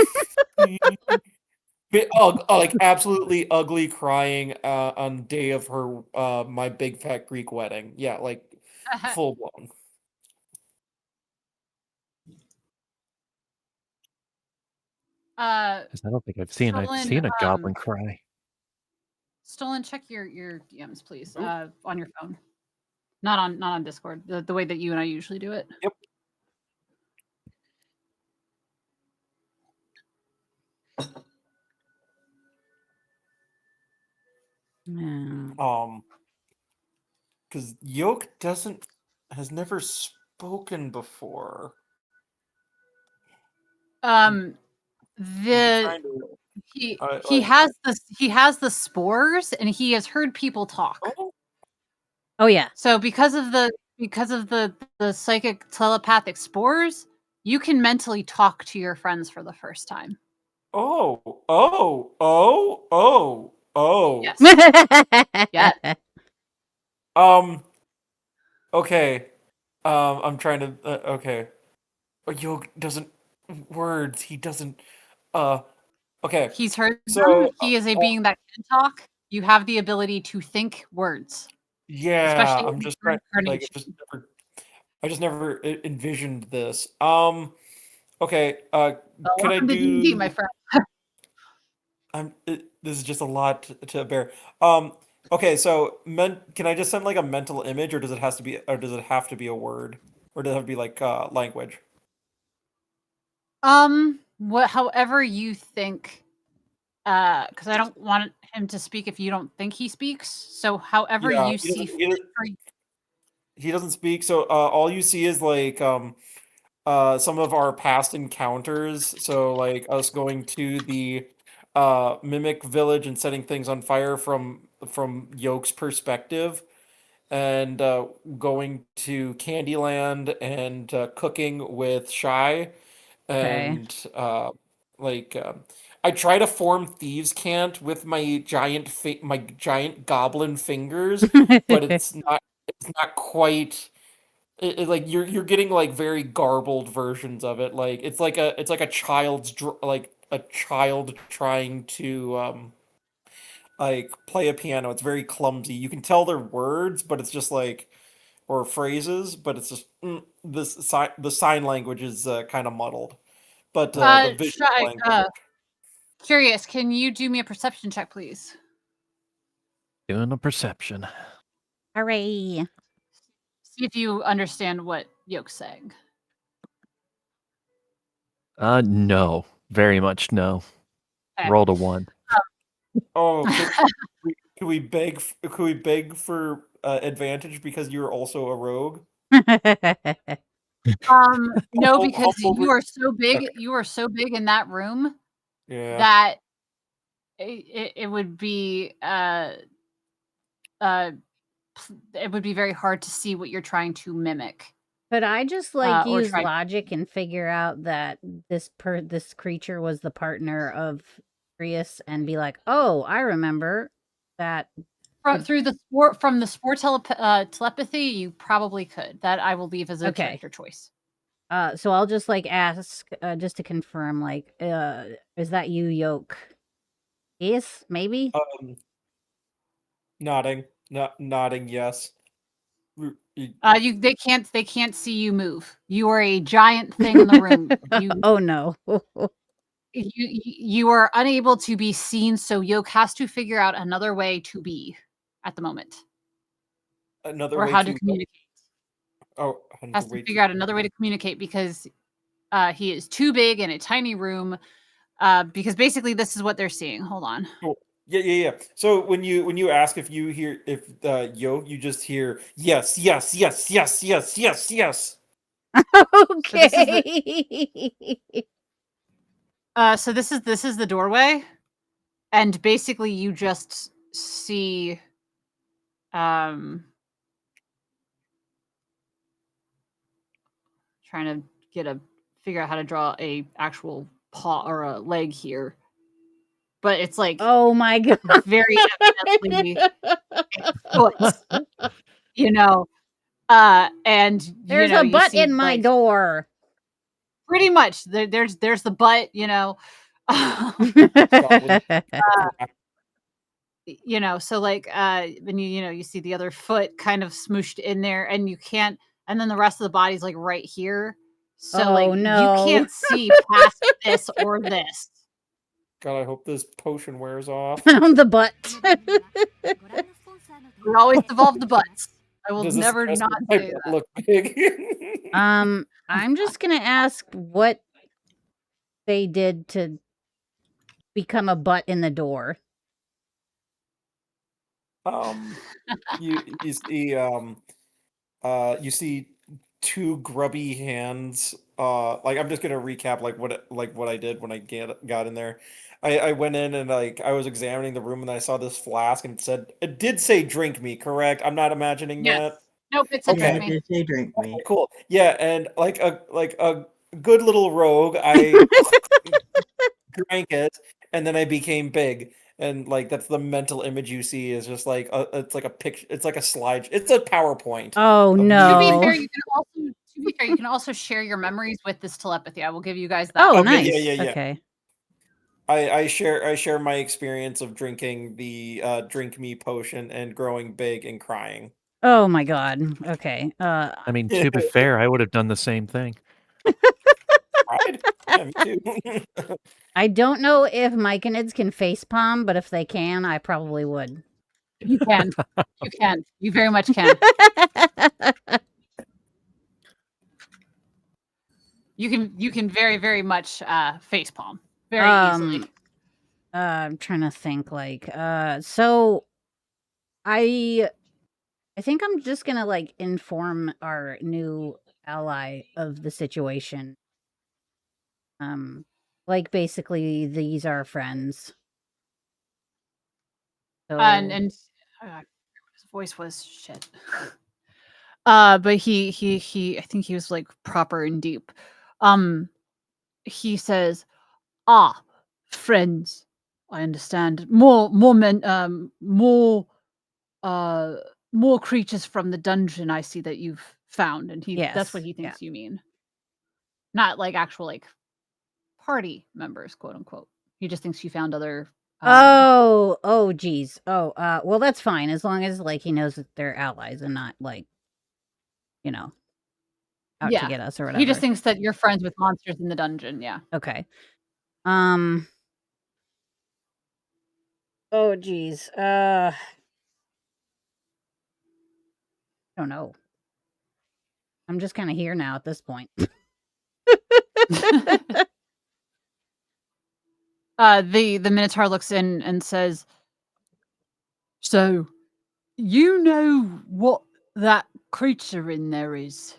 like absolutely ugly crying on day of her my big fat Greek wedding. Yeah, like full blown. Uh, 'Cause I don't think I've Stolen, seen a goblin cry. Stolen, check your DMs, please, Ooh. on your phone. Not on Discord, the way that you and I usually do it. Yep. No. Because Yoke has never spoken before. The Trying to he like he has the spores, and he has heard people talk. Oh yeah. So because of the psychic telepathic spores, you can mentally talk to your friends for the first time. Oh. Yes. Yeah. Okay. I'm trying to. Okay. Yoke doesn't words. He doesn't. Okay. He's heard them. So, He is a being that can talk. You have the ability to think words, yeah, especially I'm in just your trying. Like, incarnation. I just never envisioned this. Okay. Could I Welcome to D&D, my do? friend. This is just a lot to bear. Okay. So, can I just send like a mental image, or does it have to be a word, or does it have to be like language? However you think, because I don't want him to speak if you don't think he speaks. So however Yeah, you see fit for he doesn't speak. So, all you see is like some of our past encounters. So like us going to the mimic village and setting things on fire from Yoke's perspective, and going to Candyland and cooking with Shy, Okay. and like I try to form thieves' cant with my giant goblin fingers, but it's not quite like you're getting like very garbled versions of it. Like it's like a like a child trying to like play a piano. It's very clumsy. You can tell they're words, but it's just like or phrases, but it's just the sign language is kind of muddled. But the visual Shy, language. curious, can you do me a perception check, please? Doing a perception. Hooray. See if you understand what Yoke's saying. No. Very much no. Okay. Rolled a 1. Oh, could we beg for advantage because you're also a rogue? No, because Humbled you re- are so big. Okay. You are so big in that room Yeah. that it would be uh it would be very hard to see what you're trying to mimic Could I just like or use try. logic and figure out that this creature was the partner of Prius and be like, oh, I remember that. Through the sport telepathy, you probably could. That I will leave as a Okay. character choice. So I'll just like ask just to confirm, like, is that you, Yoke? Yes, maybe. Nodding, nodding, yes. They can't see you move. You are a giant thing in the room. Oh no. You are unable to be seen, so Yoke has to figure out another way to be at the moment, Another or way how to to communicate. another Has to way figure out another way to communicate because he is too big in a tiny room. Because basically this is what they're seeing. Hold on. Cool. Yeah. So when you ask if you hear if you just hear yes, yes, yes, yes, yes, yes, yes. So this is the Okay. so this is the doorway, and basically you just see trying to figure out how to draw a actual paw or a leg here, but it's like Oh my god. very evidently foot, you know, and There's a you butt see in my like door. pretty much there's the butt, Goblin crap. so like when you see the other foot kind of smooshed in there, and you can't, and then the rest of the body's like right here, so like Oh you no. can't see past this or this. God, I hope this potion wears off. The butt. We always evolve the butts. I will Does this never address not my say butt that. look big? I'm just gonna ask what they did to become a butt in the door. You see you see two grubby hands. Like I'm just gonna recap what I did when I got in there. I went in and like I was examining the room and I saw this flask and it did say drink me, correct? I'm not imagining Yes. that. Nope, it's a Okay. Yeah, drink it me. did say drink me. Okay, cool. Yeah, and like a good little rogue, I drank it and then I became big. And like that's the mental image you see is just like it's like a picture, it's like a slide, it's a PowerPoint Oh of To be no. fair, you can also share your memories with this telepathy. I will give you guys that. Oh, Okay, nice. yeah. Okay. I share my experience of drinking the drink me potion and growing big and crying. Oh my god. Okay. I mean, to be fair, I would have done the same thing. Cried? Yeah, me too. I don't know if myconids can facepalm, but if they can, I probably would. You can. You can. You very much can. You can very, very much facepalm very easily. I'm trying to think like so I think I'm just gonna like inform our new ally of the situation. Like basically these are friends. So And his voice was shit. But he I think he was like proper and deep. He says, "Ah, friends, I understand. More men, uh, more creatures from the dungeon. I see that you've found." And that's what yes, he yeah. thinks you mean, not like actual like party members, quote unquote. He just thinks you found other. Oh geez. Oh, well that's fine as long as like he knows that they're allies and not like, you know, out to Yeah, get us or he just whatever. thinks that you're friends with monsters in the dungeon. Yeah. Okay. Um Oh geez. Don't know. I'm just kind of here now at this point. The Minotaur looks in and says, "So, You know what that creature in there is?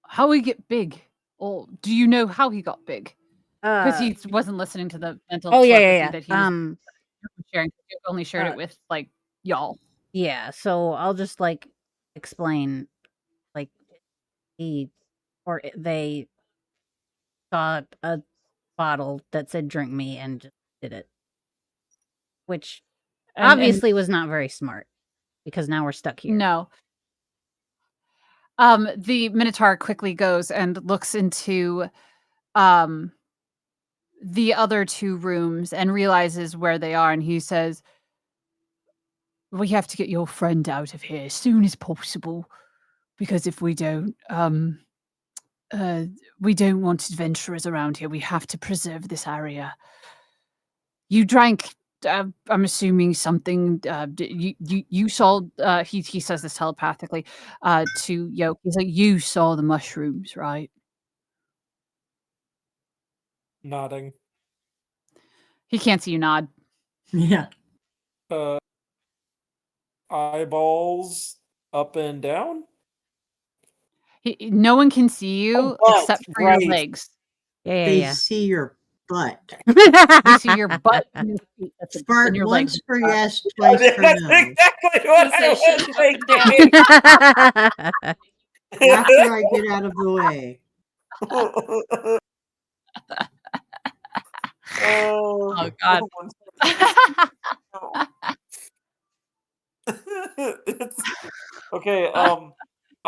How he get big? Or do you know how he got big? Because Uh, he wasn't listening to the mental oh yeah, telepathy yeah, that he yeah. was sharing. He only shared Uh, it with like y'all. yeah. So I'll just like explain, like they saw a bottle that said "drink me" and just did it, which And obviously was not very smart because now we're stuck here. no. The Minotaur quickly goes and looks into um the other two rooms and realizes where they are, and he says, "We have to get your friend out of here as soon as possible, because if uh, we don't want adventurers around here. We have to preserve this area. You drank, I'm assuming something, you saw," he says this telepathically, to Yoke. He's like, "You saw the mushrooms, right?" Nodding. He can't see you nod. Yeah. Uh, eyeballs up and down. No one can see Oh, you butt. except for your Right. legs. Yeah, They yeah, see your butt. They see your butt and your feet. That's it, and Fart your legs. once for yes, Yeah, twice for that's no. exactly what I Say shit was up and thinking. yeah. After I get out of the way. Oh, Oh god. it's okay. A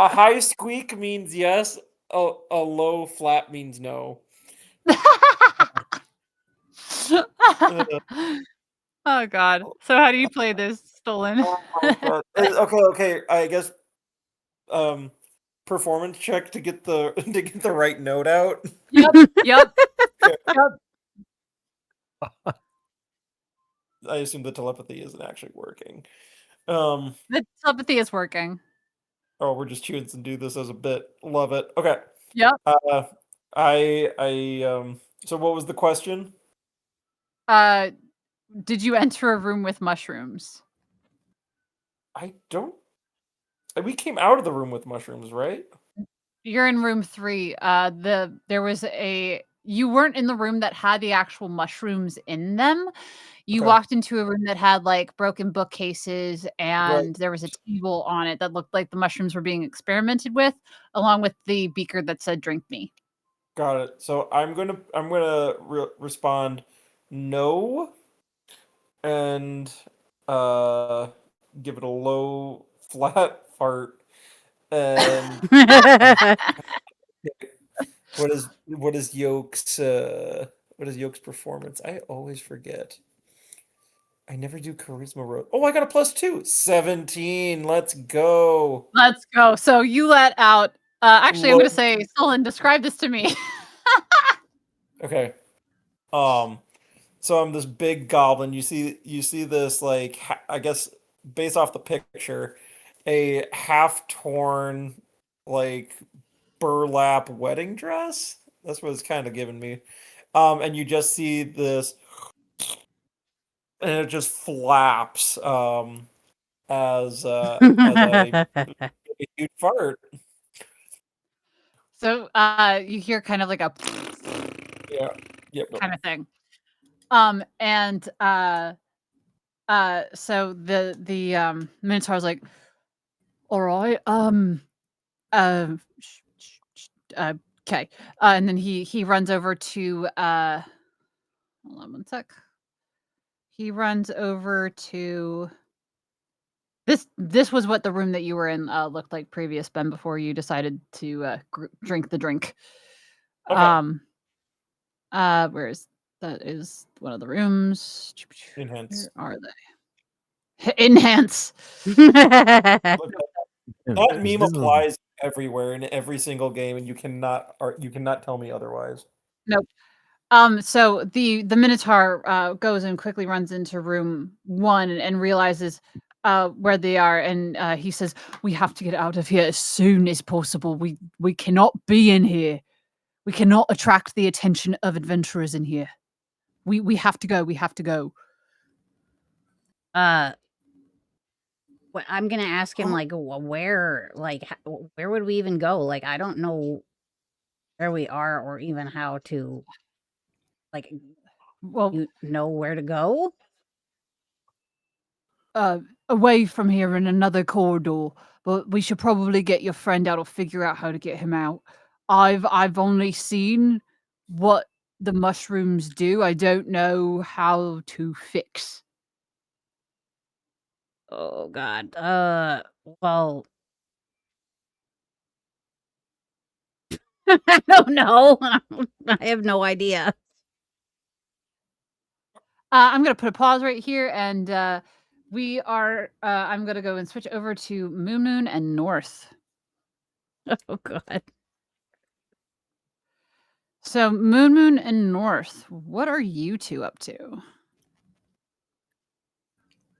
high squeak means yes. A low flap means no. Uh, Oh god. So how do you play this, Stolen? oh my god. Okay, okay. I guess um performance check to get the to get the right note out. Yep, yep, Okay. yep. I assume the telepathy isn't actually working. Um The telepathy is working. oh, we're just choosing to do this as a bit. Love it. Okay. Yep. Uh so what was the question? Uh, did you enter a room with mushrooms? I don't we came out of the room with mushrooms, right? You're in room 3. There was a you weren't in the room that had the actual mushrooms in them. You Okay. walked into a room that had, like, broken bookcases, Right. and there was a table on it that looked like the mushrooms were being experimented with, along with the beaker that said, "Drink me." Got it. So I'm gonna respond no and uh give it a low flat fart and what is Yoke's performance? I always forget. I never do charisma roll. Oh, I got a +2. 17. Let's go. Let's go. So you let out actually, I'm gonna Look. say, Solon, describe this to me. Okay. Um So I'm this big goblin. You see this like I guess based off the picture, a half torn like burlap wedding dress. That's what it's kind of giving me. And you just see this, and it just flaps. As I take a huge fart. So, you hear kind of like a Yeah. Yep. Yep. kind of thing. And, so the Minotaur's like, "Alright, okay." And then he runs over to, hold on one sec. He runs over to this was what the room that you were in, looked like previous, Ben, before you decided to, drink the drink. Okay. Um, where is that is one of the rooms. Enhance. Where are they? Enhance. Look, that meme This is applies everywhere in every single game, and you cannot tell me otherwise. Nope. So the Minotaur goes and quickly runs into room 1 and realizes where they are, and he says, "We have to get out of here as soon as possible. We cannot be in here. We cannot attract the attention of adventurers in here. We have to go. We have to go." uh I'm gonna ask him, Oh. like, where, like, where would we even go? Like, I don't know where we are or even how to, like, Well, you know where to go? away from here in another corridor, but we should probably get your friend out or figure out how to get him out. I've only seen what the mushrooms do. I don't know how to fix. Oh god. Well, I don't know. I have no idea. I'm gonna put a pause right here, and we are. I'm gonna go and switch over to Moon Moon and North. Oh god. So Moon Moon and North, what are you two up to?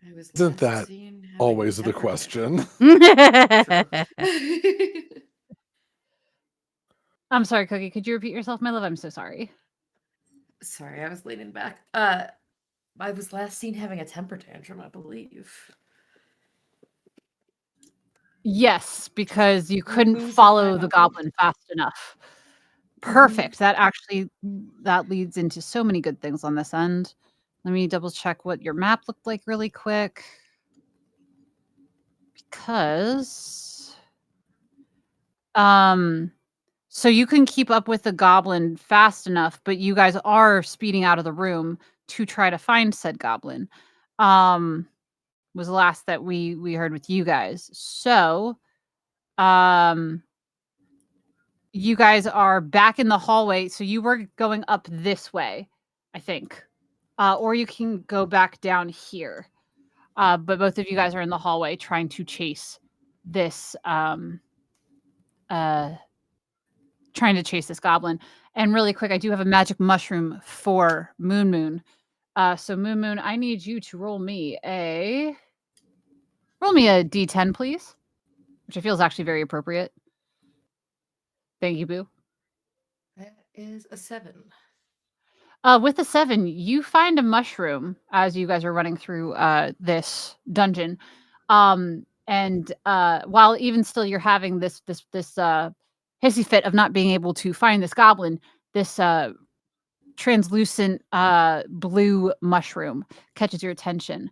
I was Isn't last that seen having a always the temper tantrum. question? True. I'm sorry, Cookie. Could you repeat yourself, my love? I'm so sorry. Sorry, I was leaning back. I was last seen having a temper tantrum, I believe. Yes, because you couldn't Losing my follow the mind. goblin fast enough. Mhm. Perfect. That actually that leads into so many good things on this end. Let me double check what your map looked like really quick. Because so you can keep up with the goblin fast enough, but you guys are speeding out of the room to try to find said goblin. Was the last that we heard with you guys. So, um you guys are back in the hallway, so you were going up this way, I think. Or you can go back down here. But both of you guys are in the hallway trying to chase this uh trying to chase this goblin. And really quick, I do have a magic mushroom for Moon Moon. So Moon Moon, I need you to roll me a D10, please, which I feel is actually very appropriate. Thank you, Boo. That is a 7. With a 7, you find a mushroom as you guys are running through this dungeon. And while even still you're having this hissy fit of not being able to find this goblin, this translucent blue mushroom catches your attention.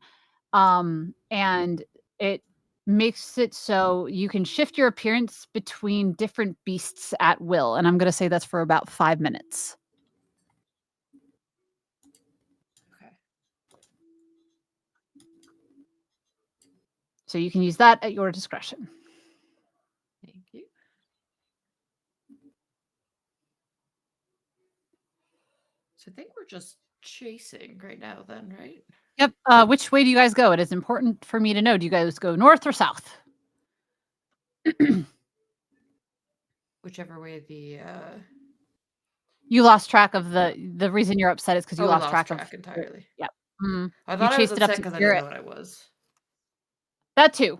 And it makes it so you can shift your appearance between different beasts at will. And I'm going to say that's for about 5 minutes. Okay. So you can use that at your discretion. Thank you. So I think we're just chasing right now then, right? Yep. Which way do you guys go? It is important for me to know. Do you guys go north or south? Whichever way the You lost track of the reason you're upset is because you we lost lost track of. track entirely. Yep. I You thought I was chased it up upset to because I didn't here. know what I was. That too.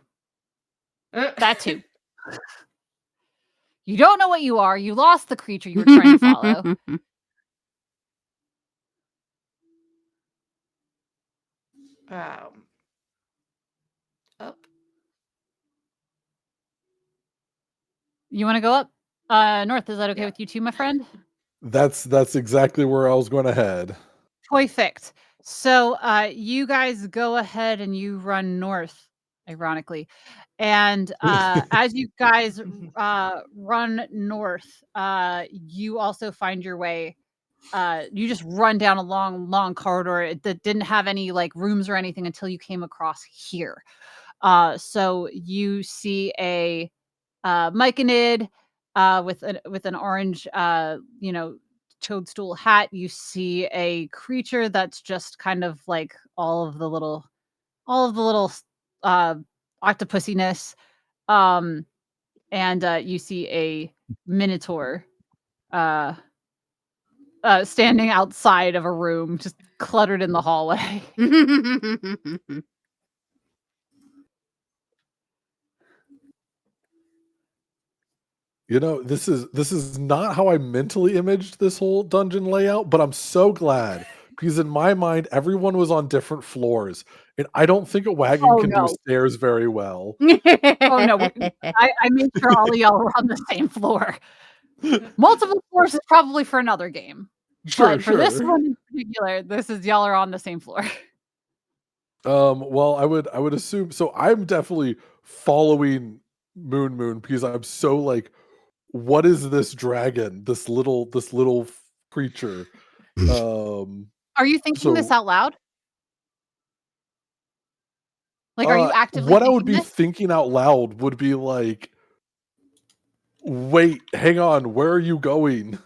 That too. You don't know what you are. You lost the creature you were trying to follow. Up. You want to go up? North. Is that okay Yeah. with you too, my friend? That's exactly where I was going to head. Perfect. So you guys go ahead and you run north, ironically. And as you guys run north, you also find your way. You just run down a long corridor that didn't have any like rooms or anything until you came across here. So you see a myconid with an orange toadstool hat. You see a creature that's just kind of like all of the little uh octopussiness. um and you see a minotaur uh standing outside of a room just cluttered in the hallway. You know, this is not how I mentally imaged this whole dungeon layout, but I'm so glad because in my mind, everyone was on different floors, and I don't think a wagon Oh can do no. stairs very well. Oh no. I made sure all of y'all were on the same floor. Multiple floors is probably for another game. Sure, But for this sure. one in particular, this is y'all are on the same floor. Well, I would assume so. I'm definitely following Moon because I'm so like, what is this dragon? This little creature. Um, Are you thinking this so out loud? Like, are you actively what I would thinking be this? thinking out loud would be like, wait, hang on, where are you going?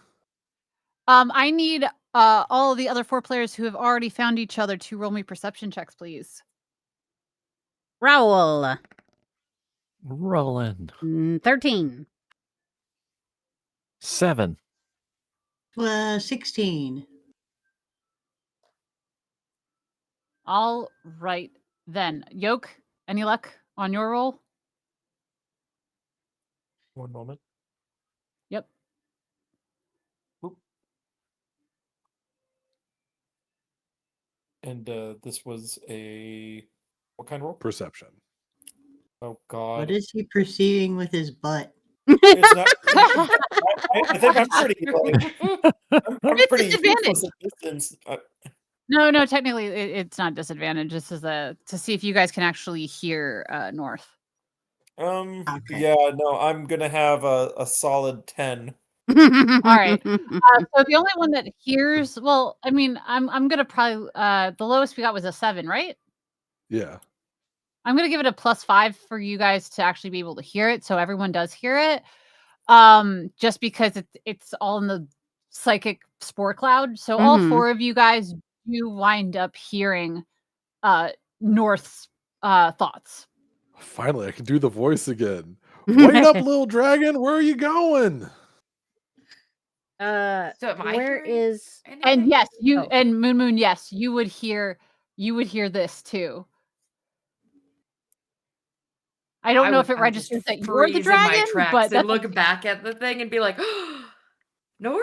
I need all of the other 4 players who have already found each other to roll me perception checks, please. Roll. Rolling. 13. 7. 16. All right then. Yoke, any luck on your roll? One moment. Yep. Oop. And this was a what kind of roll? Perception. Oh God. What is he perceiving with his butt? It's not. I think I'm pretty like I'm It's pretty disadvantage. useless at distance. No, technically it's not disadvantage. This is to see if you guys can actually hear North. Okay. Yeah, no, I'm gonna have a solid 10. All right. So the only one that hears, well, I mean, I'm gonna probably the lowest we got was a 7, right? Yeah. I'm gonna give it a +5 for you guys to actually be able to hear it, so everyone does hear it. Just because it's all in the psychic spore cloud. So all Mhm. 4 of you guys do wind up hearing North's thoughts. Finally, I can do the voice again. Wait up, little dragon. Where are you going? So am I Where hearing is And anything? yes, you Oh. and Moon, yes, you would hear this too. I don't know if it I would just registers that you're the freeze in my dragon, tracks but and that's look back at the thing and be like, North? North,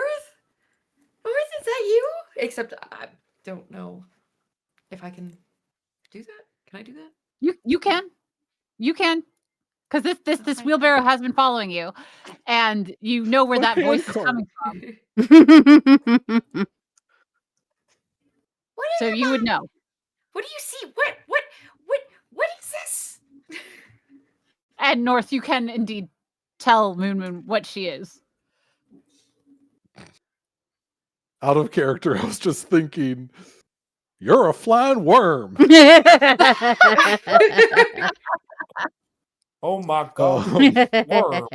is that you? Except I don't know if I can do that. Can I do that? you can, because this my wheelbarrow has been following you, and you know where My that voice is handcart. coming from, What so is you would know. What do you see? What is this? And North, you can indeed tell Moon what she is. Out of character, I was just thinking, you're a flying worm. Oh my God, Um, worm.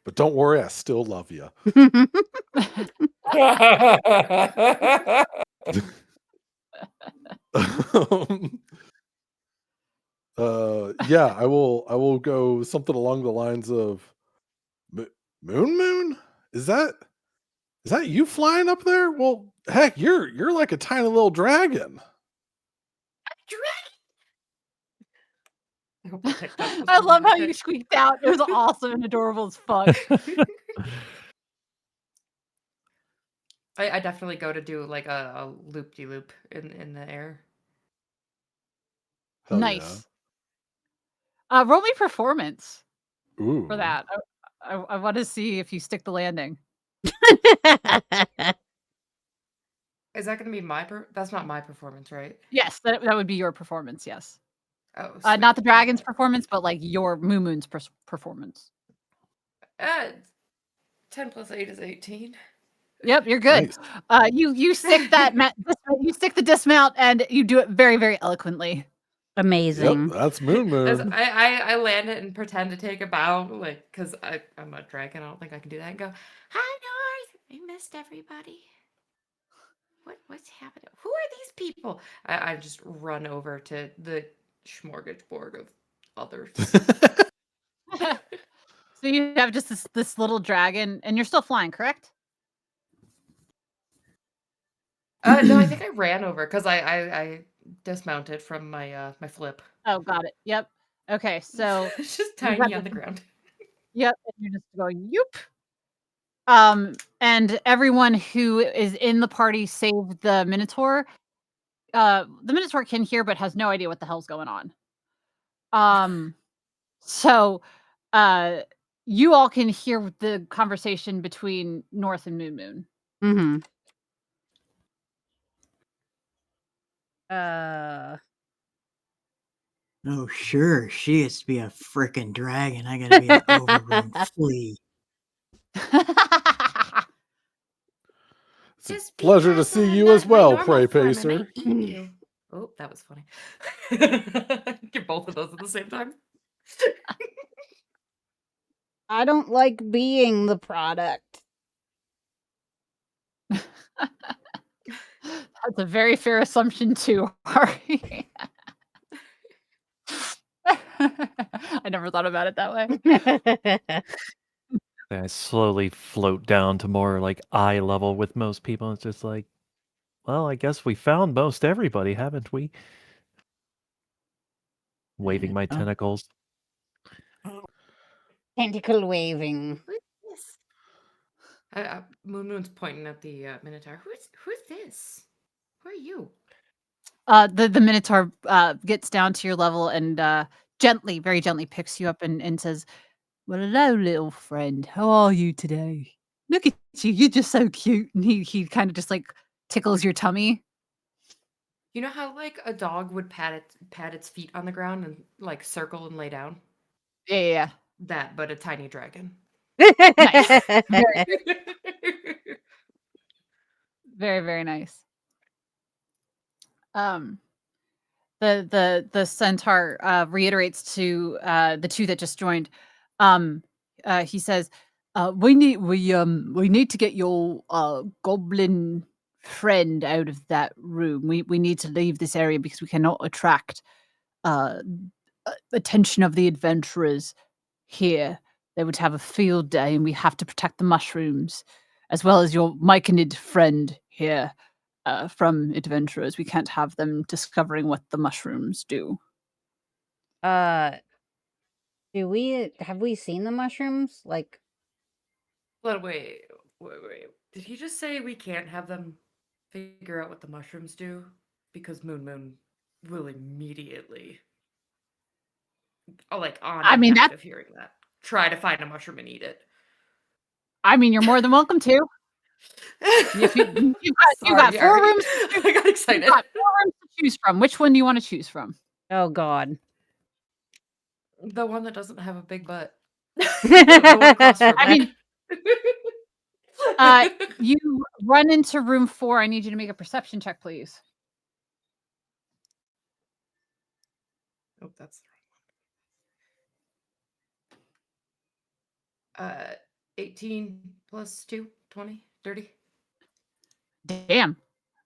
but don't worry, I still love you. Yeah, I will go something along the lines of Moon? Is that you flying up there? Well, heck, you're like a tiny little dragon. I hope I picked up I before love that how you hit. squeaked out. It was awesome and adorable as fuck. I definitely go to do like a loop-de-loop in the air. Hell Nice. Roll me performance yeah. Ooh. for that. I want to see if you stick the landing. Is that going to be that's not my performance, right? Yes, that would be your performance. Yes, Oh, not the sweet. dragon's performance, but like your Moon's performance. 10 plus 8 is 18. Yep, you're good. Nice. You stick that you stick the dismount, and you do it very, very eloquently. Yep, Amazing. that's Moon. I land it and pretend to take a bow, like, because I'm a dragon. I don't think I can do that and go, hi, North. I missed everybody. What's happening? Who are these people? I just run over to the smorgasbord of others. So you have just this little dragon, and you're still flying, correct? No, I think I ran over because I dismounted from my my flip. Oh, got it. Yep. Okay, so It's just you tiny got on the ground. Yep, and you're just going, "Yoop." And everyone who is in the party save the Minotaur. The Minotaur can hear but has no idea what the hell's going on. So you all can hear the conversation between North and Moon Moon. Mm-hmm. Uh, Oh, sure. She gets to be a frickin' dragon. I gotta be an overgrown flea. It's a Just be pleasure to nice see in you as my well, normal Prey form. I might Pacer. eat you. Oh, that was funny. Get both of those at the same time. I don't like being the product. That's a very fair assumption too, Ari. I never thought about it that way. I slowly float down to more like eye level with most people. It's just like, well, I guess we found most everybody, haven't we? Waving my Oh, tentacles. Tentacle waving. Who's this? Moon Moon's pointing at the Minotaur. Who's this? Who are you? The Minotaur gets down to your level and gently, very gently picks you up and says, "Well, hello, little friend. How are you today? Look at you. You're just so cute." And he kind of just like tickles your tummy. You know how like a dog would pat its feet on the ground and like circle and lay down? Yeah. That, but a tiny dragon. Nice. Very, very, very nice. The centaur reiterates to the two that just joined. He says, we need to get your goblin friend out of that room. We need to leave this area because we cannot attract uh, attention of the adventurers here. They would have a field day, and we have to protect the mushrooms, as well as your myconid friend here from adventurers. We can't have them discovering what the mushrooms do. uh, have we seen the mushrooms? Like, But wait. Did he just say we can't have them figure out what the mushrooms do? Because Moon Moon will immediately, like on I mean, impact that. of hearing that, try to find a mushroom and eat it. I mean, you're more than welcome to. If you got Sorry, 4 Ari. rooms to choose, I got you excited. got 4 rooms to choose from. Which one do you want to choose from? oh god. The one that doesn't have a big butt. The one across from I me. mean, you run into room 4. I need you to make a perception check, please. Oh, that's the wrong one. 18 plus 2, 20, 30. Damn.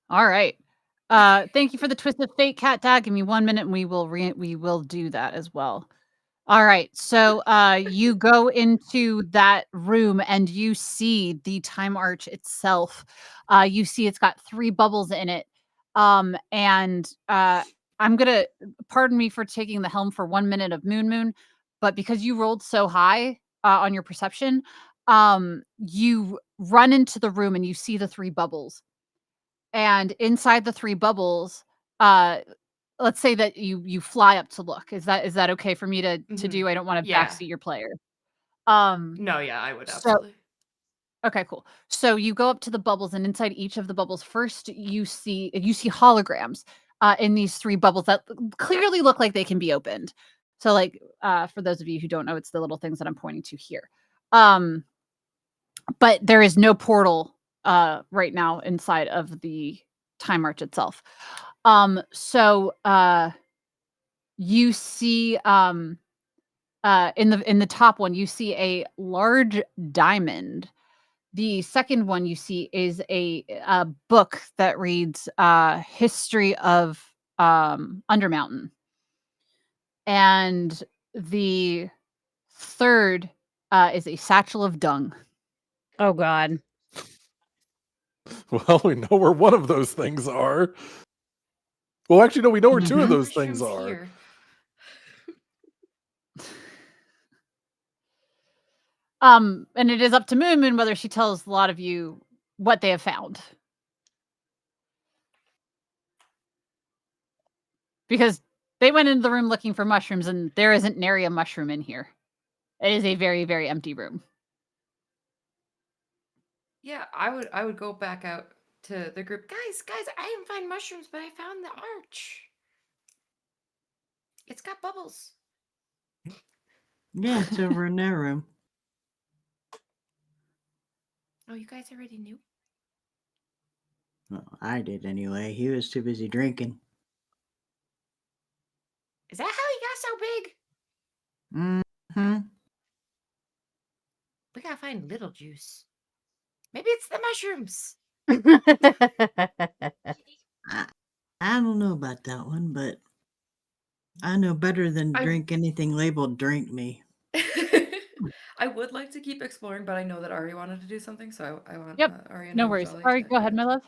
All right. Thank you for the twist of fate, Cat Dad. Give me 1 minute, and we will do that as well. All right. So you go into that room and you see the time arch itself. You see it's got 3 bubbles in it. And I'm gonna pardon me for taking the helm for 1 minute of Moon Moon, but because you rolled so high on your perception, you run into the room and you see the 3 bubbles. And inside the 3 bubbles, uh, let's say that you fly up to look. Is that okay for me to do? I don't wanna Yeah. backseat your player. Um, No, yeah, I would so absolutely. okay, cool. So you go up to the bubbles, and inside each of the bubbles, first you see holograms, in these 3 bubbles that clearly look like they can be opened. So, like, for those of you who don't know, it's the little things that I'm pointing to here. But there is no portal, right now inside of the time arch itself. So, you see, in the top one, you see a large diamond. The second one you see is a book that reads, History of, Undermountain. And the third, is a satchel of dung. Oh god. Well, we know where one of those things are. Well, actually, no, we know where 2 of Mhm. those things Mushrooms are. here. And it is up to Moon Moon whether she tells a lot of you what they have found. Because they went into the room looking for mushrooms, and there isn't nary a mushroom in here. It is a very, very empty room. Yeah, I would go back out to the group. Guys, I didn't find mushrooms, but I found the arch. It's got bubbles. Yeah, it's over in their room. Oh, you guys already knew? Well, I did anyway. He was too busy drinking. Is that how he got so big? Mm-hmm. We gotta find little juice. Maybe it's the mushrooms. I don't know about that one, but I know better than I- drink anything labeled "drink me." I would like to keep exploring, but I know that Ari wanted to do something, so I want Yep. Ari and No worries. Jolly Ari, to go ahead, my love.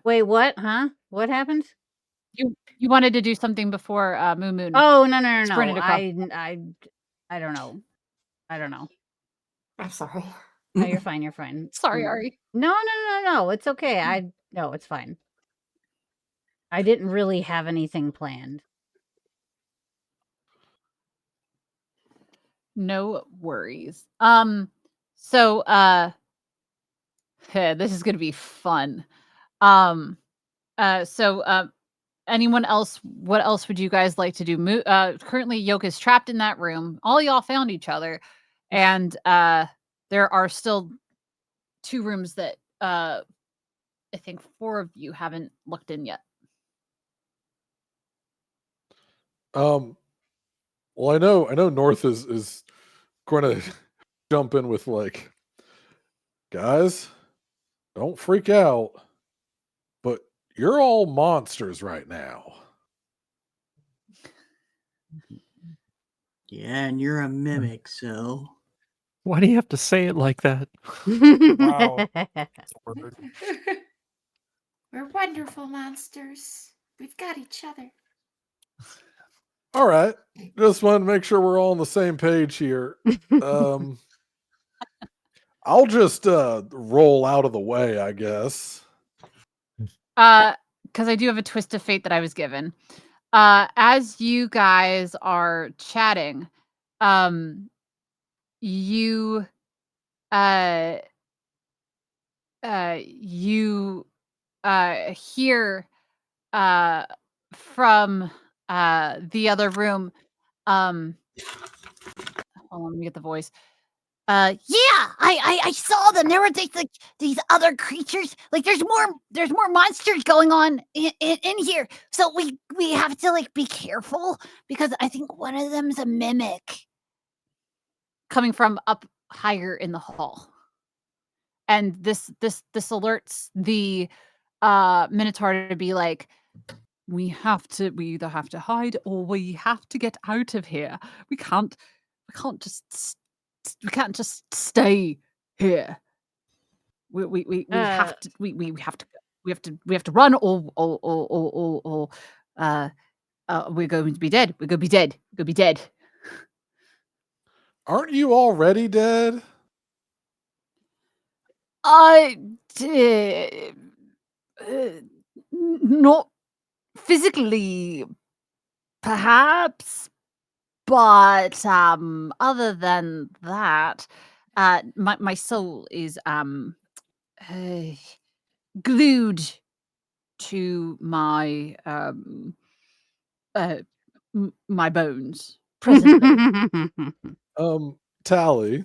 Wait, what? Huh? What happened? You wanted to do something before Moon Moon. Oh, no. Sprinted across. I don't know. I don't know. I'm sorry. No, you're fine. You're fine. Sorry, Ari. No. It's okay. No, it's fine. I didn't really have anything planned. No worries. So this is gonna be fun. So anyone else, what else would you guys like to do? Currently Yoke is trapped in that room. All y'all found each other, and there are still 2 rooms that I think 4 of you haven't looked in yet. Well, I know North is gonna jump in with like, guys, don't freak out, but you're all monsters right now. Yeah, and you're a mimic, so Why do you have to say it like that? Wow. That's a word. We're wonderful monsters. We've got each other. All right, just wanted to make sure we're all on the same page here. I'll just roll out of the way, I guess. Because I do have a twist of fate that I was given. As you guys are chatting, you hear from the other room. Hold on, let me get the voice. Yeah, I saw them. There were these other creatures. Like there's more monsters going on in here. So we have to like be careful because I think one of them's a mimic. Coming from up higher in the hall. And this alerts the Minotaur to be like, we either have to hide or we have to get out of here. We can't just stay here. We have to we have to run or we're going to be dead. We're going to be dead. We're going to be dead. Aren't you already dead? Not physically, perhaps, but other than that, my soul is glued to my my bones presently. Tally,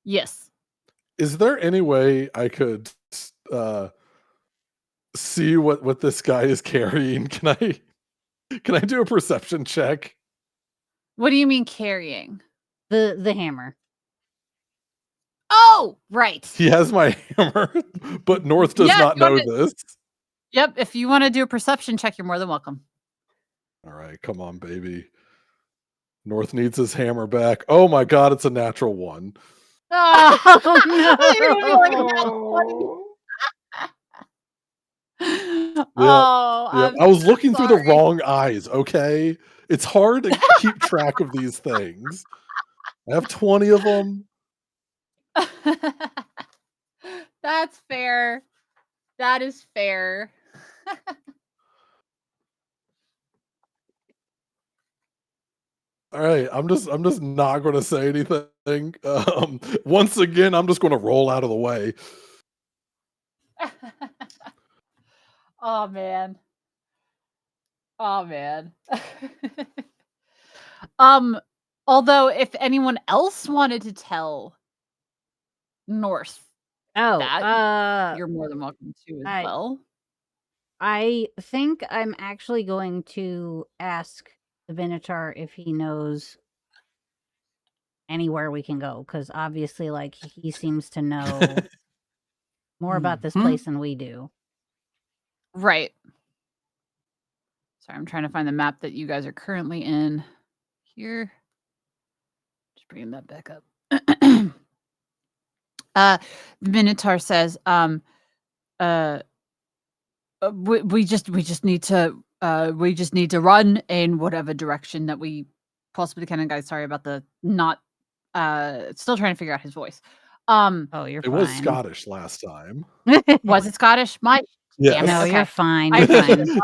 Yes. is there any way I could see what this guy is carrying? Can I do a perception check? What do you mean carrying? The hammer. Oh, right. He has my hammer, but North does Yeah, not you want know to- this. Yep. If you want to do a perception check, you're more than welcome. All right, come on, baby. North needs his hammer back. Oh my god, it's a natural 1. Oh You're gonna be like, Oh. oh, Yeah, I'm I was looking through the sorry. wrong eyes, okay? It's hard to keep track of these things. I have 20 of them. That's fair. That is fair. All right, I'm just not gonna say anything. Once again, I'm just gonna roll out of the way. Oh man. Oh man. um, although if anyone else wanted to tell North Oh, that, you're more than welcome to as I well. I think I'm actually going to ask the Minotaur if he knows anywhere we can go, because obviously, like, he seems to know more about this Mhm. place than we do. Right. Sorry, I'm trying to find the map that you guys are currently in here. Just bringing that back up. The Minotaur says, we just need to run in whatever direction that we possibly can. And guys, sorry about the not still trying to figure out his voice. Oh, you're It was fine. Scottish last time. Was it Scottish? My damn it. No, you're Okay. fine. I You're appreciate fine. it.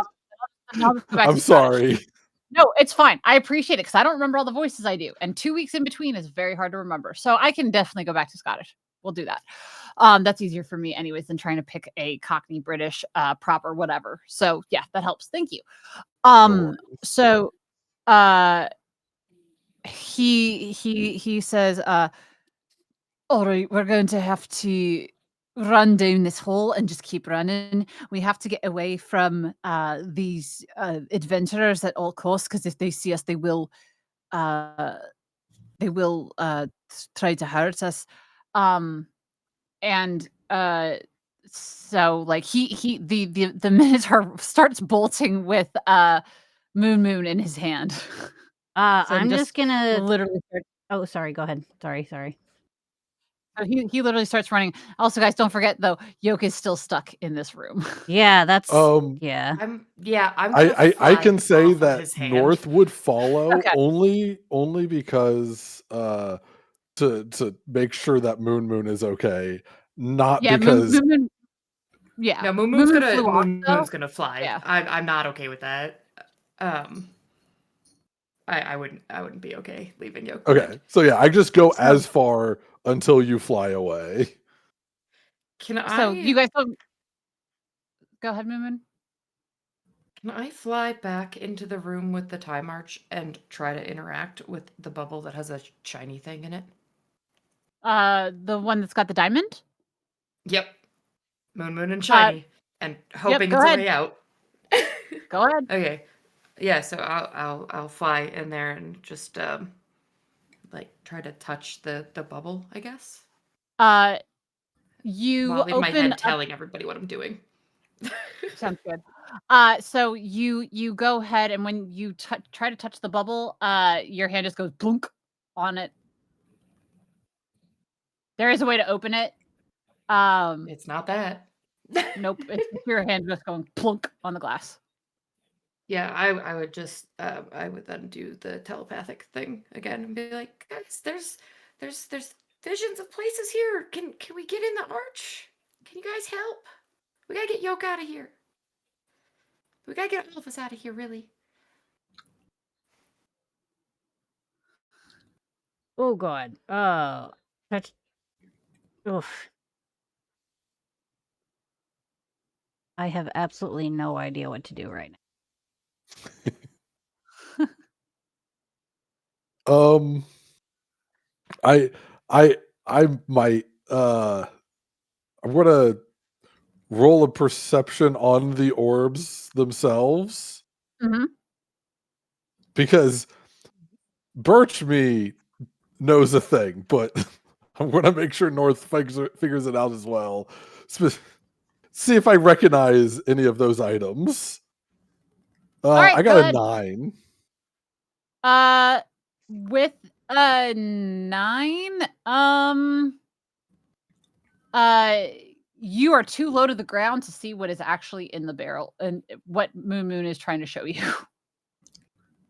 I'll just go back I'm to Scottish. sorry. No, it's fine. I appreciate it because I don't remember all the voices I do, and 2 weeks in between is very hard to remember. So I can definitely go back to Scottish. We'll do that. That's easier for me, anyways, than trying to pick a Cockney British proper whatever. So yeah, that helps. Thank you. No worries. So uh, he says, all right, we're going to have to run down this hole and just keep running. We have to get away from these adventurers at all costs because if they see us, uh, try to hurt us. Um, and so like the Minotaur starts bolting with Moon in his hand. So I'm just gonna. literally starts Oh, sorry. Go ahead. Sorry. so he literally starts running. Also, guys, don't forget though, Yoke is still stuck in this room. Yeah, that's yeah. I'm gonna I fly can say off of that his hand. North would follow Okay. only because to make sure that Moon is okay, not Yeah, because Moon yeah. No, Moon's flew off, though. Moon's gonna fly. Yeah. I'm not okay with that. I wouldn't be okay leaving Yoke okay. behind. So yeah, I just go So as far until you fly away. Can so you I guys don't go ahead, Moon. can I fly back into the room with the time march and try to interact with the bubble that has a shiny thing in it? The one that's got the diamond? Yep. Moon and shiny. And hoping go it's a ahead. way out. Go ahead. Okay. Yeah, so I'll fly in there and just like try to touch the bubble, I guess. You While in my open head up telling everybody what I'm doing. sounds good. So you go ahead and when you try to touch the bubble, your hand just goes plunk on it. There is a way to open it. It's not that. Nope, it's just your hand just going plunk on the glass. Yeah, I would just I would then do the telepathic thing again and be like, guys, there's visions of places here. Can we get in the arch? Can you guys help? We gotta get Yoke out of here. We gotta get all of us out of here, really. Oh god. That's oof. I have absolutely no idea what to do right now. I I might I'm gonna roll a perception on the orbs themselves Mm-hmm. because Birchme knows a thing, but I'm gonna make sure North figures it out as well. See if I recognize any of those items. All right, I go got a ahead. 9. With a 9, you are too low to the ground to see what is actually in the barrel and what Moon is trying to show you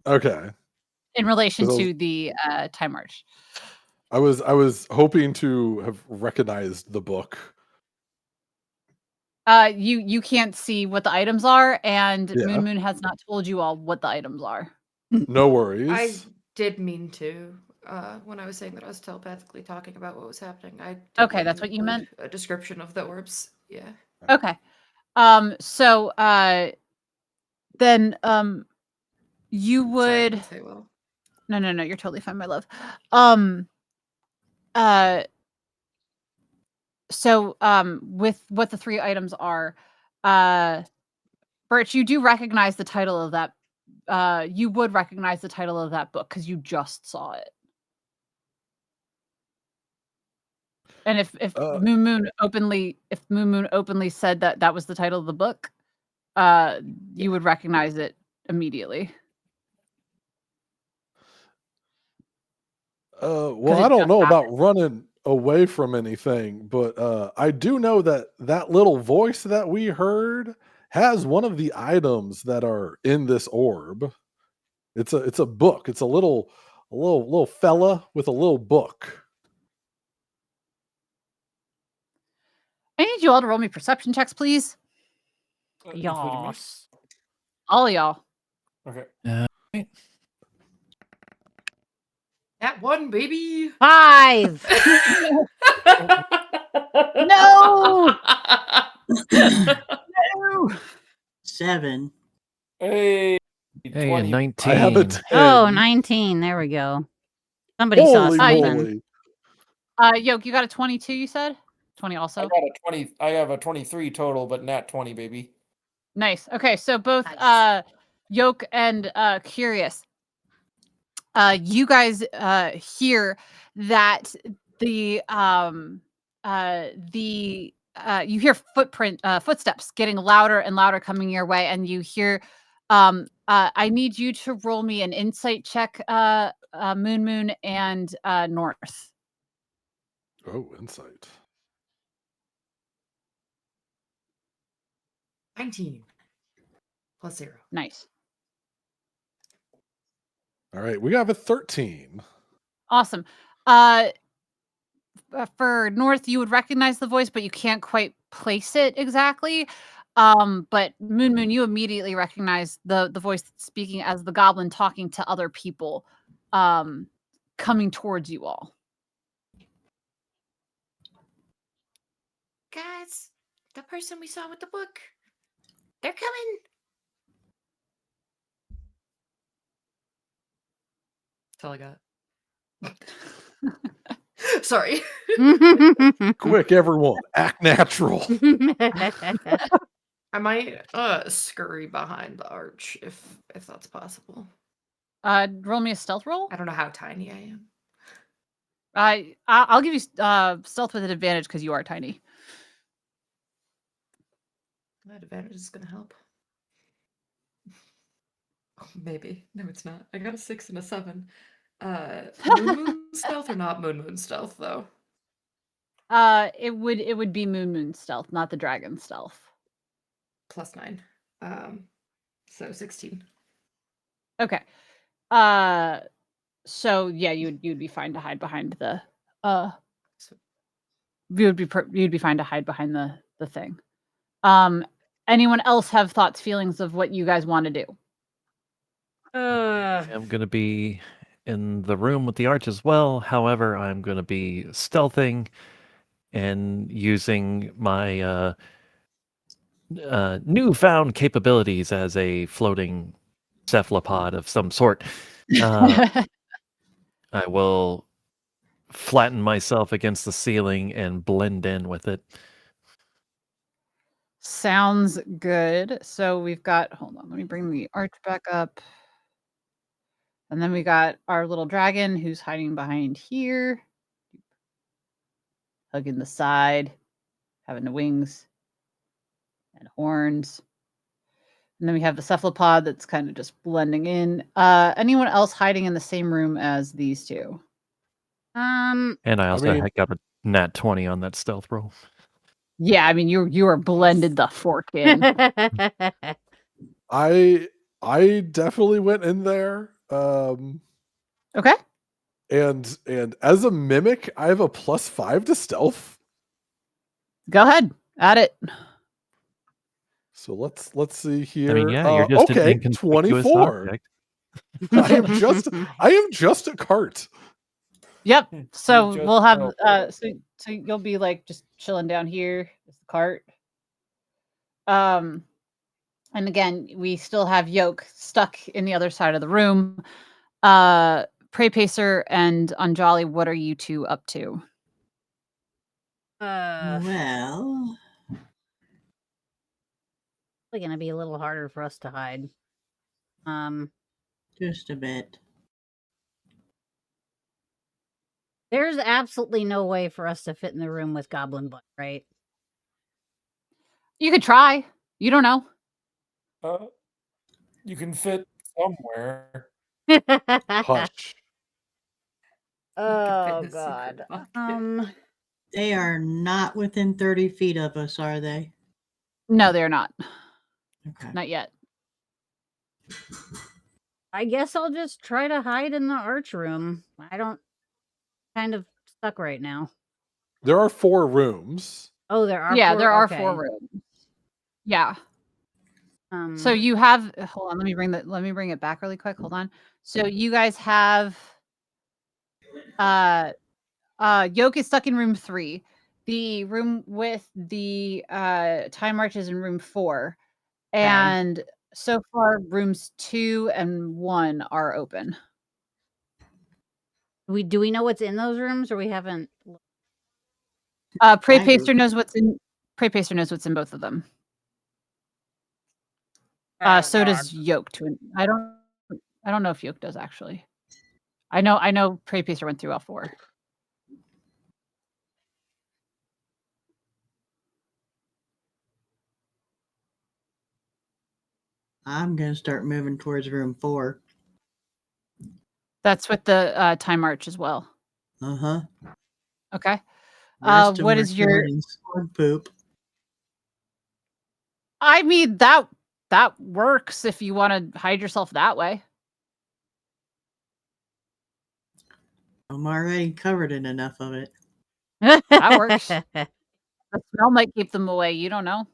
Okay. in relation 'Cause I was to the time march. I was hoping to have recognized the book. You can't see what the items are, and Yeah. Moon has not told you all what the items are. No I worries. did mean to, when I was saying that I was telepathically talking about what was happening. I did Okay, want that's to what you include meant? a description of the orbs. Yeah. Okay. So, then, you Sorry, I would didn't say well. No, you're totally fine, my love. Uh, so, with what the 3 items are, uh, Birch, you do recognize the title of that you would recognize the title of that book because you just saw it. And if Uh, Moon openly said that that was the title of the book, you would recognize it immediately. well, 'Cause I it don't just know about happened. running away from anything, but I do know that that little voice that we heard has one of the items that are in this orb. It's a book. It's a little fella with a little book. I need you all to roll me perception checks, please. Including me? Yas. All of y'all. Okay. Right. That one, baby. 5. No! No! 7. Hey, Hey, a 20. I have a 19. 10. Oh, 19. There we go. Somebody saw Holy something. moly. Yoke, you got a 22, you said? 20 I also? got a 20. I have a 23 total, but nat 20, baby. Nice. Okay, so both Nice. Yoke and Curious, you guys hear that the you hear footsteps getting louder and louder coming your way, and you hear I need you to roll me an insight check, Moon and North. Oh, insight. 19 plus 0. Nice. All right, we have a 13. Awesome. For North, you would recognize the voice, but you can't quite place it exactly. But Moon, you immediately recognize the voice speaking as the goblin talking to other people, coming towards you all. Guys, the person we saw with the book, they're coming. That's all I got. Sorry. Quick, everyone, act natural. I might scurry behind the arch if that's possible. Roll me a stealth roll. I don't know how tiny I am. I'll give you stealth with an advantage because you are tiny. That advantage is gonna help. Oh, maybe. No, it's not. I got a 6 and a 7. Moon stealth or not moon stealth though? It would be Moon stealth, not the dragon stealth. Plus 9. So 16. Okay. So yeah, you'd be fine to hide behind the So you'd be fine to hide behind the thing. Anyone else have thoughts, feelings of what you guys want to do? I'm going to be in the room with the arch as well. However, I'm going to be stealthing and using my newfound capabilities as a floating cephalopod of some sort. I will flatten myself against the ceiling and blend in with it. Sounds good. So we've got, hold on, let me bring the arch back up. And then we got our little dragon who's hiding behind here, hugging the side, having the wings and horns. And then we have the cephalopod that's kind of just blending in. Anyone else hiding in the same room as these two? And I also mean- got a nat 20 on that stealth roll. Yeah, I mean you are blended the fork in. I definitely went in there. Okay. and as a mimic, I have a +5 to stealth. Go ahead, add it. So let's see I mean, here. yeah, you're just an Okay, inconspicuous 24. object. I am just a cart. Yep. You're So just we'll have so you'll be like just chilling down here. Is the cart. And again, we still have Yoke stuck in the other side of the room. Prey Pacer and Anjali, what are you two up to? Well, Probably gonna be a little harder for us to hide. just a bit. There's absolutely no way for us to fit in the room with Goblin Butt, right? You could try. You don't know. you can fit somewhere. Hush. You could fit Oh in a secret God. bucket. They are not within 30 feet of us, are they? No, they're not. Okay. Not yet. I guess I'll just try to hide in the arch room. I don't kind of stuck right now. There are 4 rooms. Oh, there are Yeah, four? there are Okay. 4 rooms. Yeah. So Um, you have hold on, let me bring it back really quick. Hold on. So you guys have Yoke is stuck in room 3. The room with the time march is in room 4. okay. And so far rooms 2 and 1 are open. Do we know what's in those rooms, or we haven't? Prey I do. Pacer knows what's in both of them. So does Yoke to I don't know if Yoke does actually. I know Prey Pacer went through all 4. I'm going to start moving towards room 4. That's with the time march as well. Uh-huh. Okay. Rest of What them are is your covered in slug poop. I mean that works if you want to hide yourself that way. I'm already covered in enough of it. That works. The smell might keep them away, you don't know.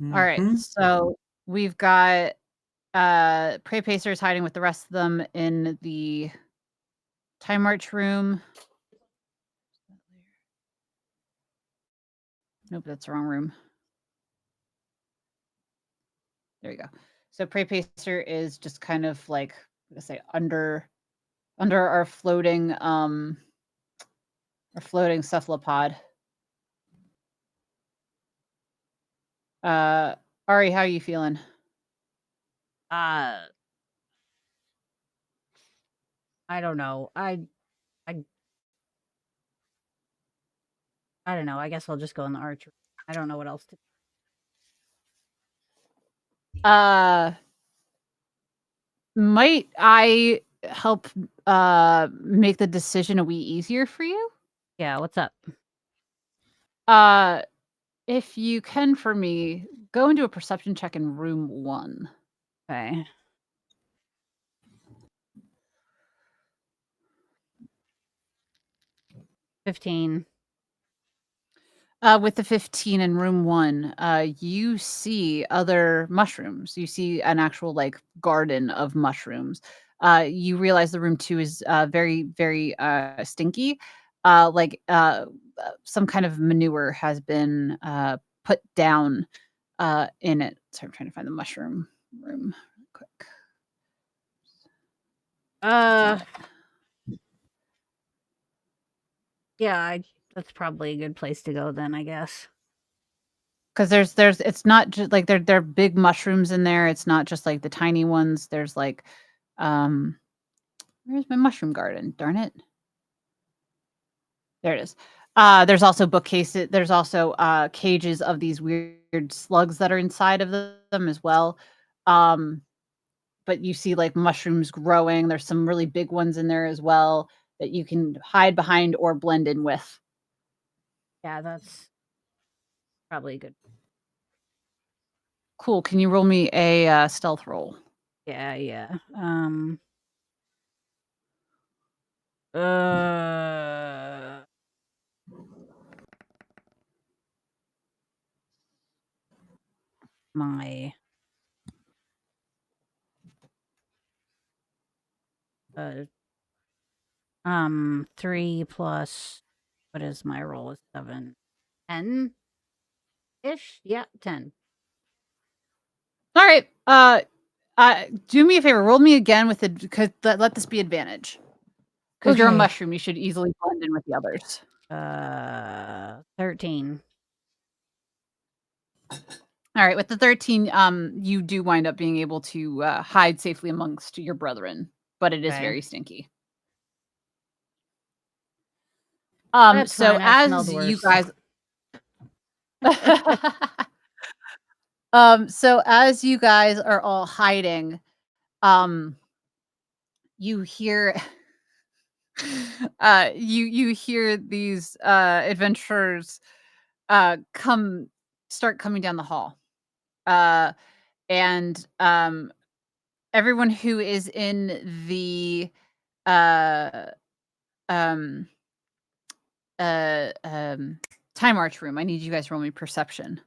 All right. Mhm. So we've got Prey Pacer is hiding with the rest of them in the time march room. Nope, that's the wrong room. There you go. So Prey Pacer is just kind of like let's say under our floating cephalopod. Ari, how are you feeling? I don't know. I don't know. I guess I'll just go in the arch room. I don't know what else to. Might I help make the decision a wee easier for you? Yeah, what's up? If you can for me, go and do a perception check in room 1. Okay. 15. With the 15 in room 1, you see other mushrooms. You see an actual like garden of mushrooms. You realize the room 2 is very, very stinky. Some kind of manure has been put down in it. So I'm trying to find the mushroom room really quick. Yeah, that's probably a good place to go then, I guess. Because there's it's not just like they're big mushrooms in there. It's not just like the tiny ones. There's like, where's my mushroom garden? Darn it! There it is. There's also bookcases. There's also cages of these weird slugs that are inside of them as well. But you see like mushrooms growing. There's some really big ones in there as well that you can hide behind or blend in with. Yeah, that's probably good. Cool. Can you roll me a stealth roll? Yeah. My 3 plus what is my roll? Is 7. 10 ish? Yeah, 10. All right. Do me a favor. Roll me again with it because let this be advantage. Because you're a Okay. mushroom, you should easily blend in with the others. 13. All right, with the 13, you do wind up being able to hide safely amongst your brethren, but it is Okay. very stinky. That's So fine. I've smelled as you worse. guys, so as you guys are all hiding, you hear, you hear these adventurers start coming down the hall, and everyone who is in the uh um uh um time arch room, I need you guys to roll me perception.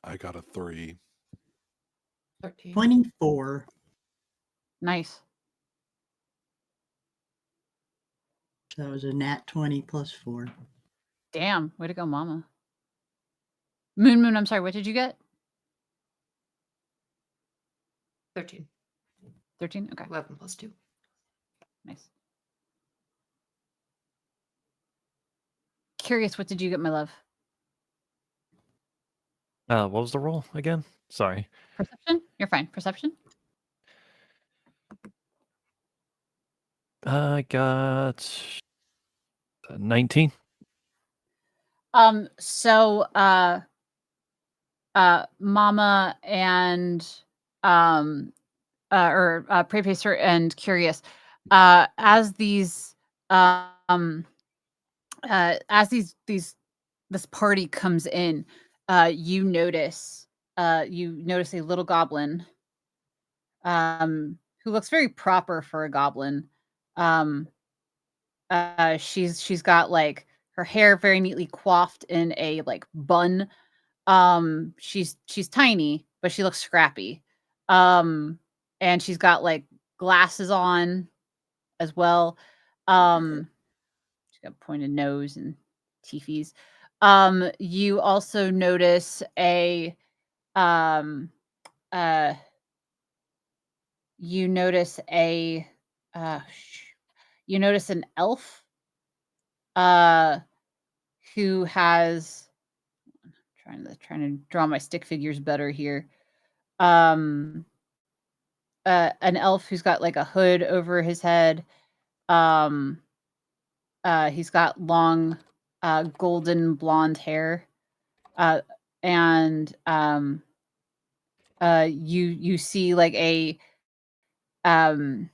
I got a 3. 13. 24. Nice. So that was a nat 20 plus 4. Damn, way to go, mama. Moon, I'm sorry, what did you get? 13. 13? Okay, 11 plus 2. nice. Curious, what did you get, my love? What was the roll again? Sorry. Perception? You're fine. Perception? I got 19. So Mama and Prepacer and Curious, as these as these this party comes in, you notice a little goblin who looks very proper for a goblin. Um she's got like her hair very neatly coiffed in a like bun. She's tiny, but she looks scrappy. And she's got like glasses on as well. She's got a pointed nose and teefies. You also notice a um uh you notice a you notice an elf uh who has trying to draw my stick figures better here. Um an elf who's got like a hood over his head. Um he's got long golden blonde hair. Uh and you see like a um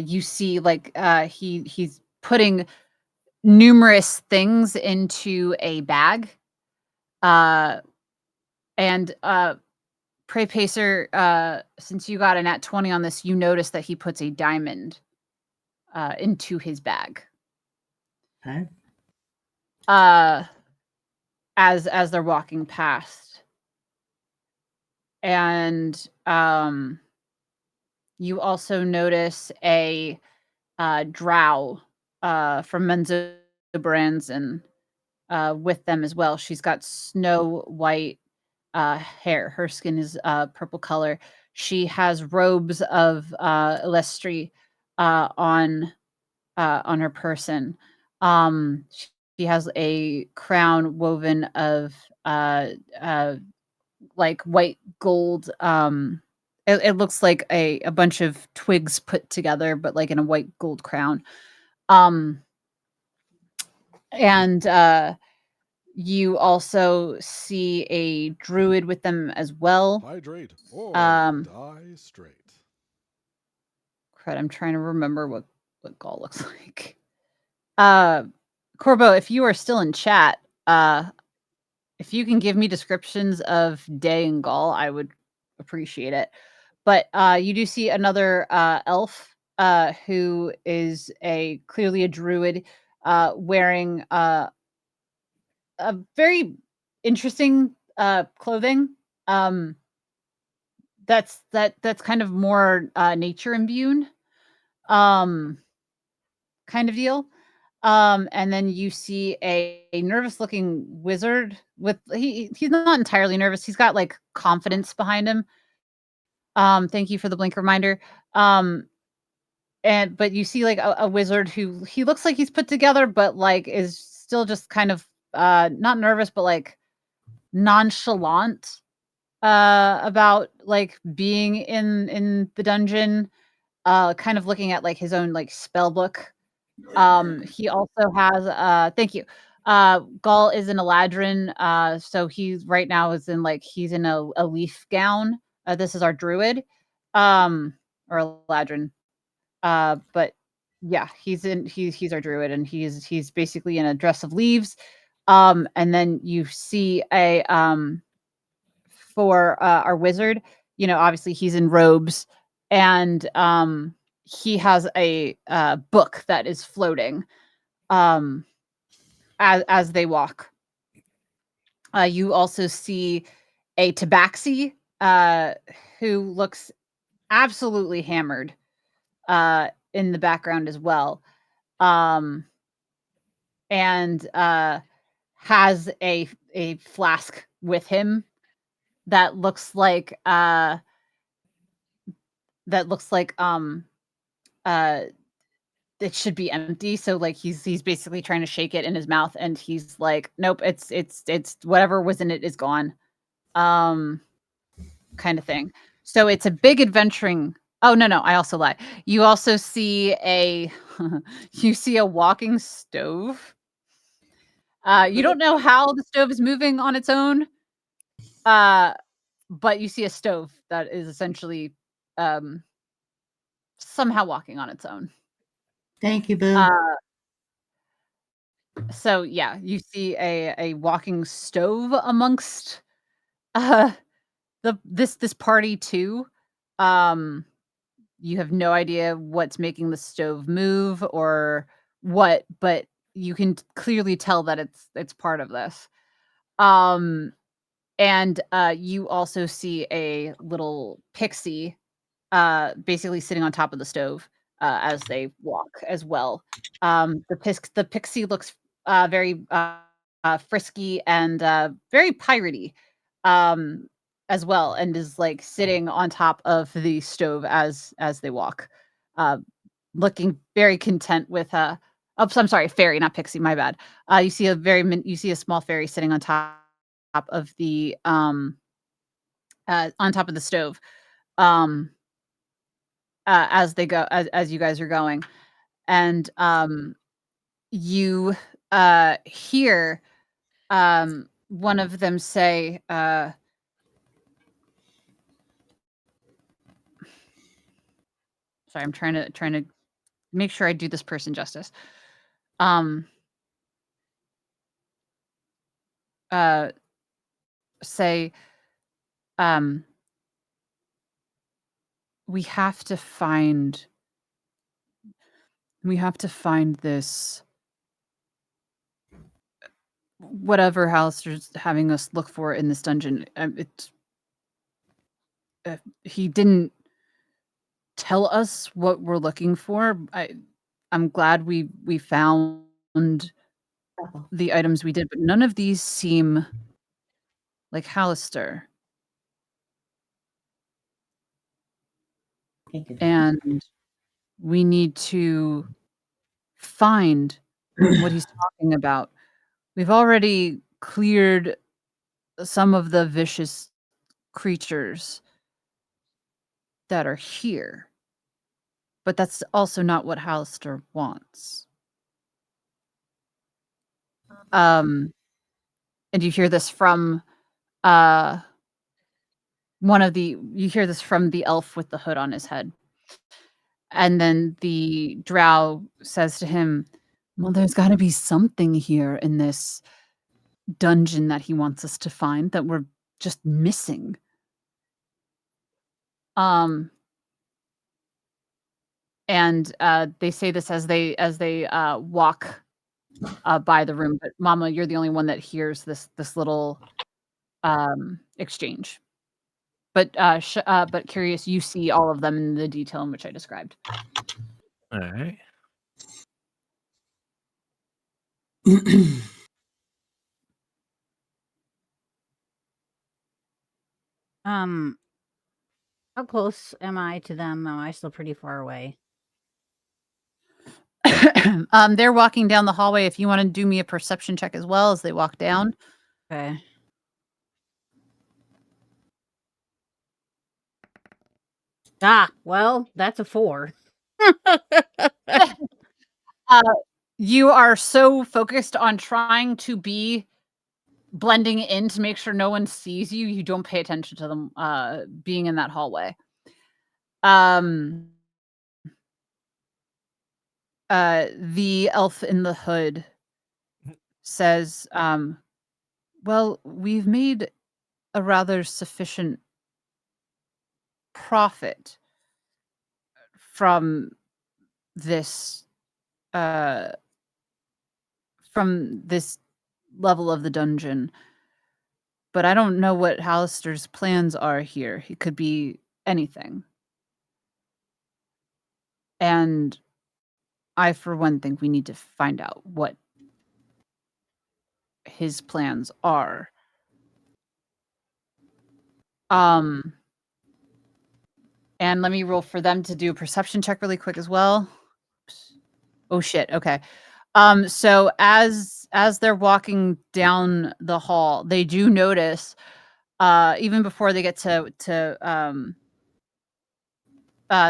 you see like he's putting numerous things into a bag. Uh and Prey Pacer, since you got a nat 20 on this, you notice that he puts a diamond into his bag. Okay. As they're walking past. And you also notice a drow from Menzo Branson with them as well. She's got snow white hair. Her skin is purple color. She has robes of Elestri on her person. She has a crown woven of like white gold. It looks like a bunch of twigs put together, but like in a white gold crown. Um, and you also see a druid with them as well. Hydrate or die straight. Crud, I'm trying to remember what Gaul looks like. Corbo, if you are still in chat, if you can give me descriptions of Day and Gall, I would appreciate it. But you do see another elf who is clearly a druid wearing a very interesting clothing. Um, that's kind of more nature imbued, kind of deal. And then you see a nervous looking wizard with he's not entirely nervous. He's got like confidence behind him. Thank you for the blink reminder. Um, but you see like a wizard who he looks like he's put together, but like is still just kind of not nervous, but like nonchalant about like being in the dungeon, kind of looking at like his own like spell book. He also has thank you. Gaul is an Eladrin, so he's right now is in like he's in a leaf gown. This is our druid. Or Eladrin. But yeah, he's our druid and he's basically in a dress of leaves. And then you see a for our wizard, you know, obviously he's in robes and he has a book that is floating um as they walk. You also see a tabaxi who looks absolutely hammered in the background as well. Um and has a flask with him that looks like uh it should be empty. So like he's basically trying to shake it in his mouth and he's like, nope, it's whatever was in it is gone. Um kind of thing. So it's a big adventuring. Oh no, I also lie. You also see a you see a walking stove. You don't know how the stove is moving on its own. Uh but you see a stove that is essentially um somehow walking on its own. Thank you, Boo. Uh so yeah, you see a walking stove amongst uh this party too. Um you have no idea what's making the stove move or what, but you can clearly tell that it's part of this. Um and you also see a little pixie basically sitting on top of the stove as they walk as well. The pixie looks very frisky and very piratey um, as well, and is like sitting on top of the stove as they walk, uh, looking very content with. I'm sorry, fairy, not pixie. My bad. You see a small fairy sitting of the on top of the stove. Um, as they go as you guys are going and you hear one of them say sorry, I'm trying to make sure I do this person justice. um uh Say um we have to find this whatever Hallister's having us look for in this dungeon. It's he didn't tell us what we're looking for. I'm glad we found the items we did, but none of these seem like Hallister. Thank you. And we need to find what he's talking about. We've already cleared some of the vicious creatures that are here, but that's also not what Hallister wants. Um, and you hear this from uh you hear this from the elf with the hood on his head. And then the drow says to him, well, there's got to be something here in this dungeon that he wants us to find that we're just missing. Um, and they say this as they walk by the room, but Mama, you're the only one that hears this little exchange. But but curious, you see all of them in the detail in which I described. All right. How close am I to them? Am I still pretty far away? They're walking down the hallway. If you want to do me a perception check as well as they walk down. Okay. Well, that's a 4. You are so focused on trying to be blending in to make sure no one sees you, you don't pay attention to them being in that hallway. The elf in the hood says, well, we've made a rather sufficient profit from this uh from this level of the dungeon. But I don't know what Hallister's plans are here. He could be anything. And I, for one, think we need to find out what his plans are. And let me roll for them to do a perception check really quick as well. Oops. Oh shit. Okay. So as they're walking down the hall, they do notice, even before they get to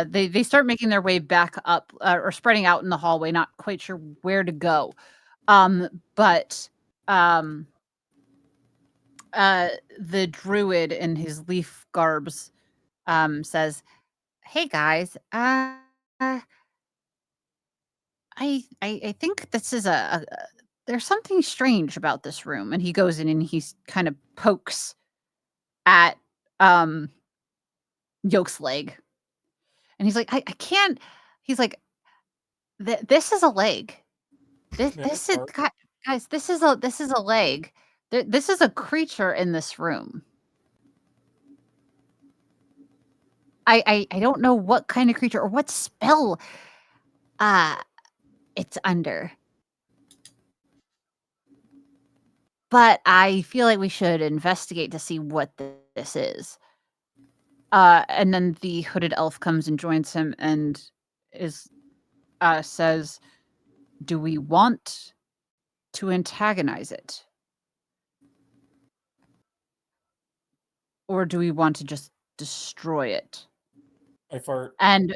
they start making their way back up or spreading out in the hallway, not quite sure where to go. But the druid in his leaf garbs says, "Hey guys, I think this is a there's something strange about this room." And he goes in and he's kind of pokes at Yoke's leg, and he's like, I can't. He's like, this is a leg. This is guys. This is a leg. This is a creature in this room. I don't know what kind of creature or what spell it's under. But I feel like we should investigate to see what this is. And then the hooded elf comes and joins him and says, "Do we want to antagonize it? Or do we want to just destroy it?" I fart. And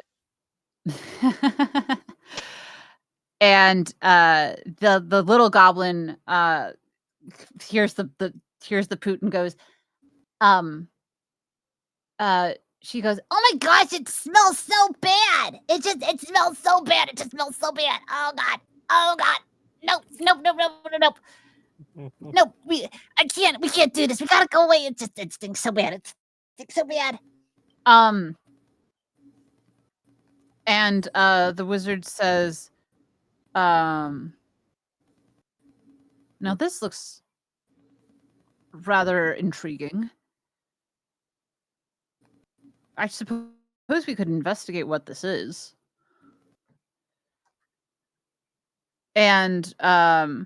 and the little goblin hears the poot and goes, she goes, Oh my gosh, it smells so bad. It smells so bad. It just smells so bad. Oh god. Oh god. Nope. Nope. We can't do this. We gotta go away. It stinks so bad. It stinks so bad. and the wizard says, now this looks rather intriguing. I suppose we could investigate what this is. And the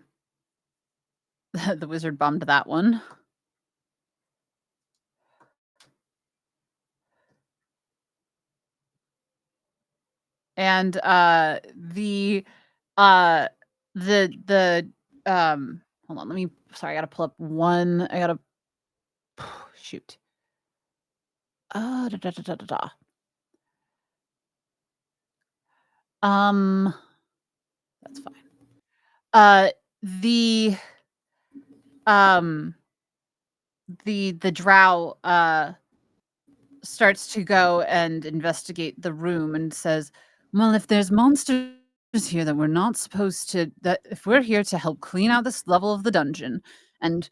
wizard bummed that one. And the hold on, sorry, I gotta pull up one. I gotta shoot. Da, da, da, da, da, da. That's fine. The drow starts to go and investigate the room and says, well, if there's monsters here that we're not supposed to, that if we're here to help clean out this level of the dungeon and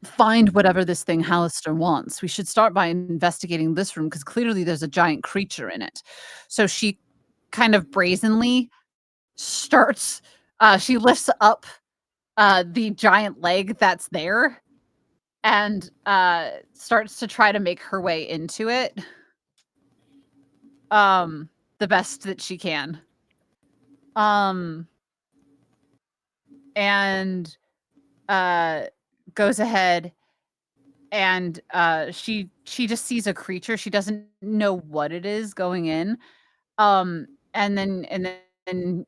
find whatever this thing Hallister wants. We should start by investigating this room because clearly there's a giant creature in it. So she kind of brazenly starts, she lifts up the giant leg that's there and starts to try to make her way into it the best that she can. And goes ahead and she just sees a creature. She doesn't know what it is going in. And then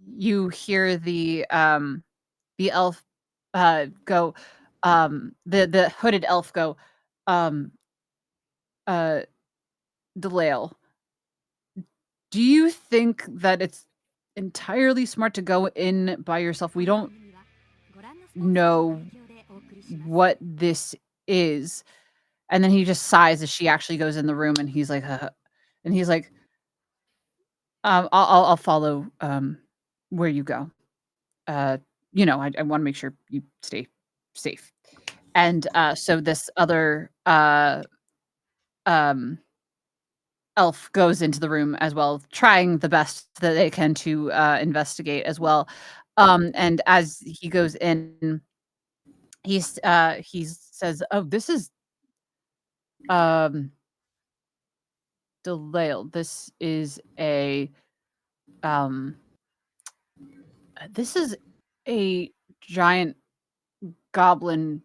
you hear the elf go, the hooded elf go, um uh Delisle, do you think that it's entirely smart to go in by yourself? We don't know what this is. And then he just sighs as she actually goes in the room, and he's like, and he's like, I'll follow where you go. You know, I want to make sure you stay safe. And so this other um elf goes into the room as well, trying the best that they can to investigate as well. And as he goes in, he says, "Oh, this is um Delisle. Um this is a giant goblin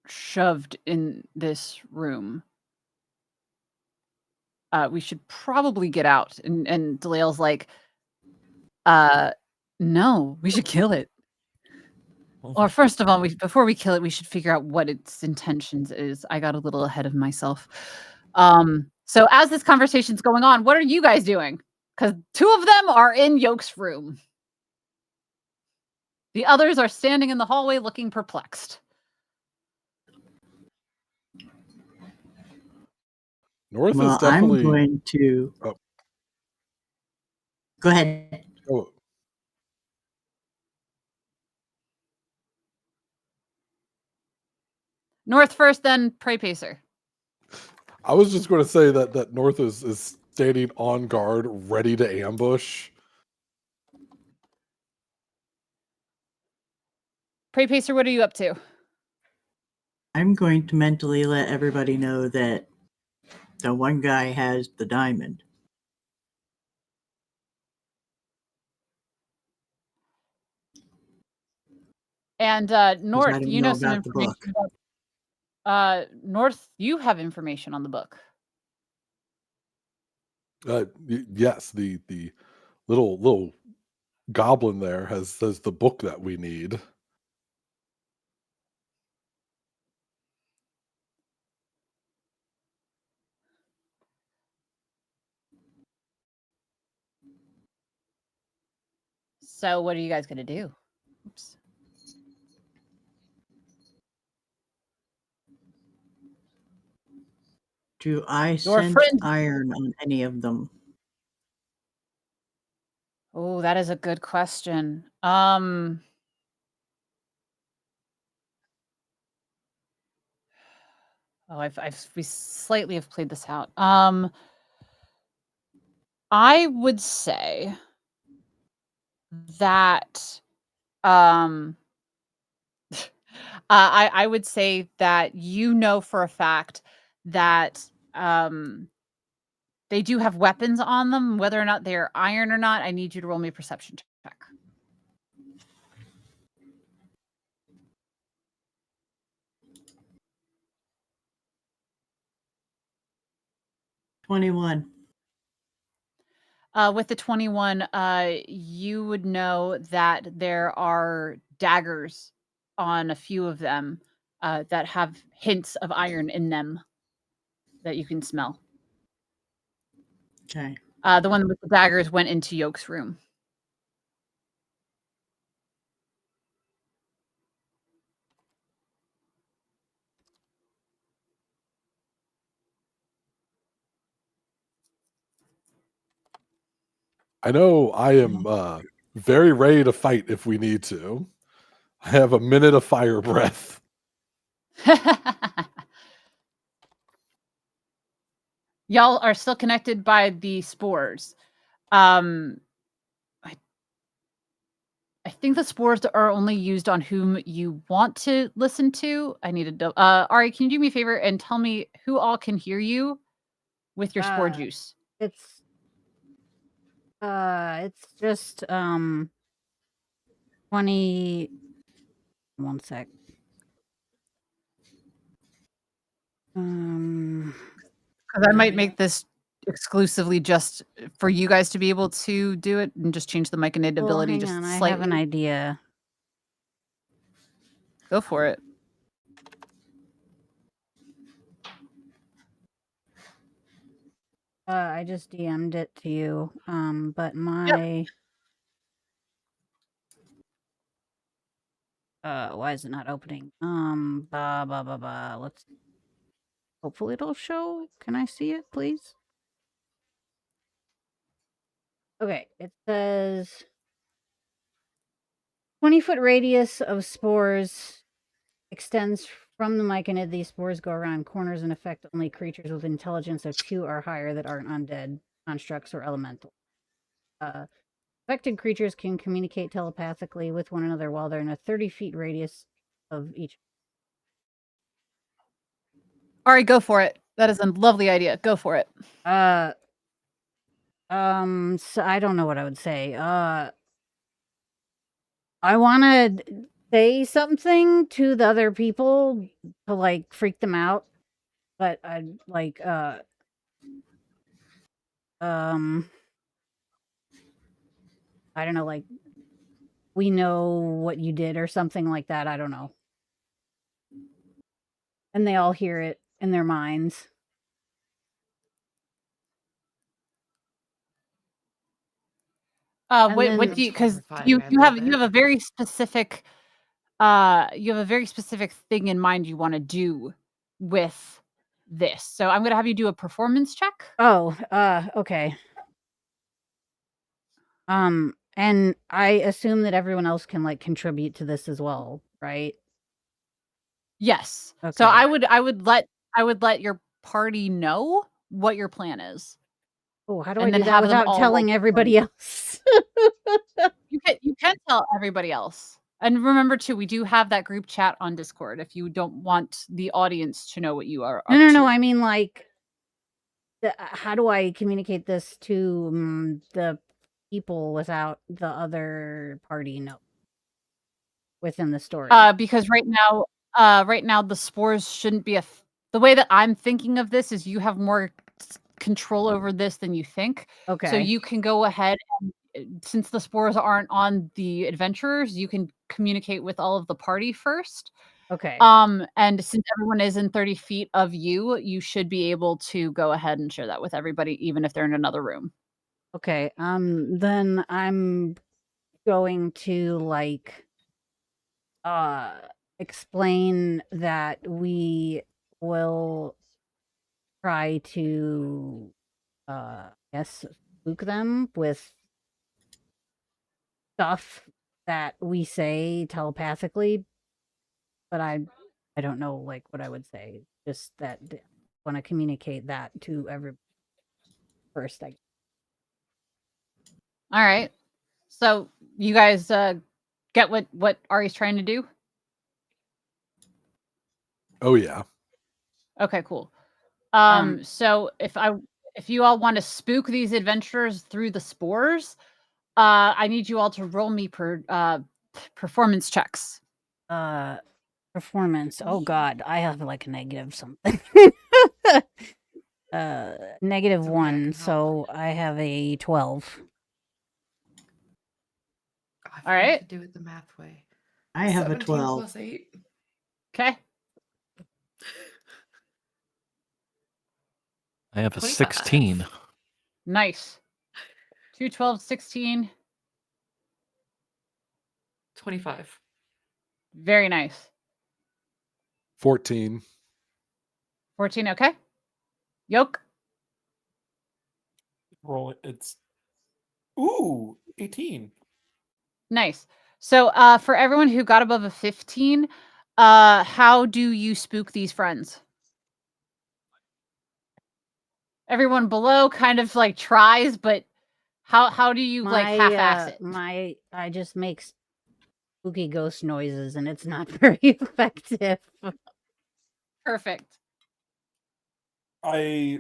shoved in this room. We should probably get out." And Delisle's like, uh no, we should kill it. Or first of all, before we kill it, we should figure out what its intentions is. I got a little ahead of myself. So as this conversation's going on, what are you guys doing? Because two of them are in Yoke's room. The others are standing in the hallway looking perplexed. North is Well, I'm definitely. going to Oh, go ahead. oh, North first, then Prey Pacer. I was just going to say that North is standing on guard, ready to ambush. Prey Pacer, what are you up to? I'm going to mentally let everybody know that the one guy has the diamond. And 'Cause I North, don't you know know some about the book. information about North, you have information on the book. Yes, the little goblin there has the book that we need. So what are you guys gonna do? Oops. Do I Your sense friend. iron on any of them? Oh, that is a good question. We slightly have played this out. I would say that um I would say that you know for a fact that they do have weapons on them. Whether or not they're iron or not, I need you to roll me a perception check. 21. With the 21, you would know that there are daggers on a few of them that have hints of iron in them that you can smell. Okay. The one with the daggers went into Yoke's room. I know I am very ready to fight if we need to. I have a minute of fire breath. Y'all are still connected by the spores. I think the spores are only used on whom you want to listen to. I need to. Ari, can you do me a favor and tell me who all can hear you with your spore juice? It's just 20. One sec. Because I might make this exclusively just for you guys to be able to do it, and just change the mic and Well, ability hang just on. I have slightly. an idea. Go for it. I just DM'd it to you. But my why is it not opening? Let's hopefully it'll show. Can I see it, please? Okay, it says 20-foot radius of spores extends from the myconid. These spores go around corners and affect only creatures with intelligence of 2 or higher that aren't undead, constructs, or elemental. Affected creatures can communicate telepathically with one another while they're in a 30-feet radius of each. Ari, go for it. That is a lovely idea. Go for it. So I don't know what I would say. I want to say something to the other people to like freak them out, but I like I don't know, like we know what you did or something like that. I don't know. And they all hear it in their minds. What then- do you, because Horrifying, I you love have it. a very specific thing in mind you want to do with this. So I'm gonna have you do a performance check. Oh, okay. And I assume that everyone else can like contribute to this as well, right? Yes. Okay. So I would let your party know what your plan is. Oh, how do And I then do that have them without all telling roll everybody else? You can tell everybody else. And remember too, we do have that group chat on Discord if you don't want the audience to know what you are up No. to. I mean, like, how do I communicate this to the people without the other party know within the story? Because right now the spores shouldn't be the way that I'm thinking of this is you have more control over this than you think. Okay. So you can go ahead and since the spores aren't on the adventurers, you can communicate with all of the party first. Okay. And since everyone is in 30 feet of you, you should be able to go ahead and share that with everybody, even if they're in another room. Okay. Then I'm going to like explain that we will try to yes, spook them with stuff that we say telepathically, but I don't know like what I would say. Just that I want to communicate that to every first. All right. So you guys get what Ari's trying to do? Oh yeah. Okay, cool. So if you all want to spook these adventurers through the spores, I need you all to roll me performance checks. Performance. Oh God, I have like a negative something. Negative It's okay, I 1, can so I have a 12. I All right. forgot to do it the math way. I have a 17 12. plus 8. Okay. I have a 25. 16. Nice. 2, 12, 16. 25. Very nice. 14. 14, okay. Yoke. Roll it. It's ooh, 18. Nice. So, for everyone who got above a 15, how do you spook these friends? Everyone below kind of like tries, but how do you like half-ass it? I just make spooky ghost noises, and it's not very effective. Perfect. I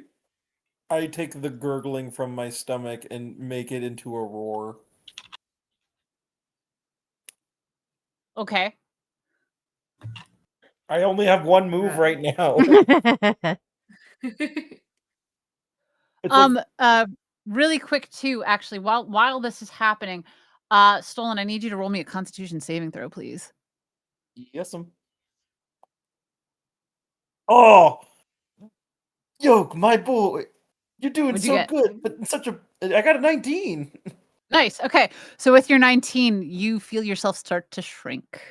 take the gurgling from my stomach and make it into a roar. Okay. I only have one move right now. It's like Really quick too, actually, while this is happening, Stolen, I need you to roll me a Constitution saving throw, please. yes, oh, Yoke, my boy, you're doing What'd you so get? good, but I got a 19. Nice. Okay. So with your 19, you feel yourself start to shrink.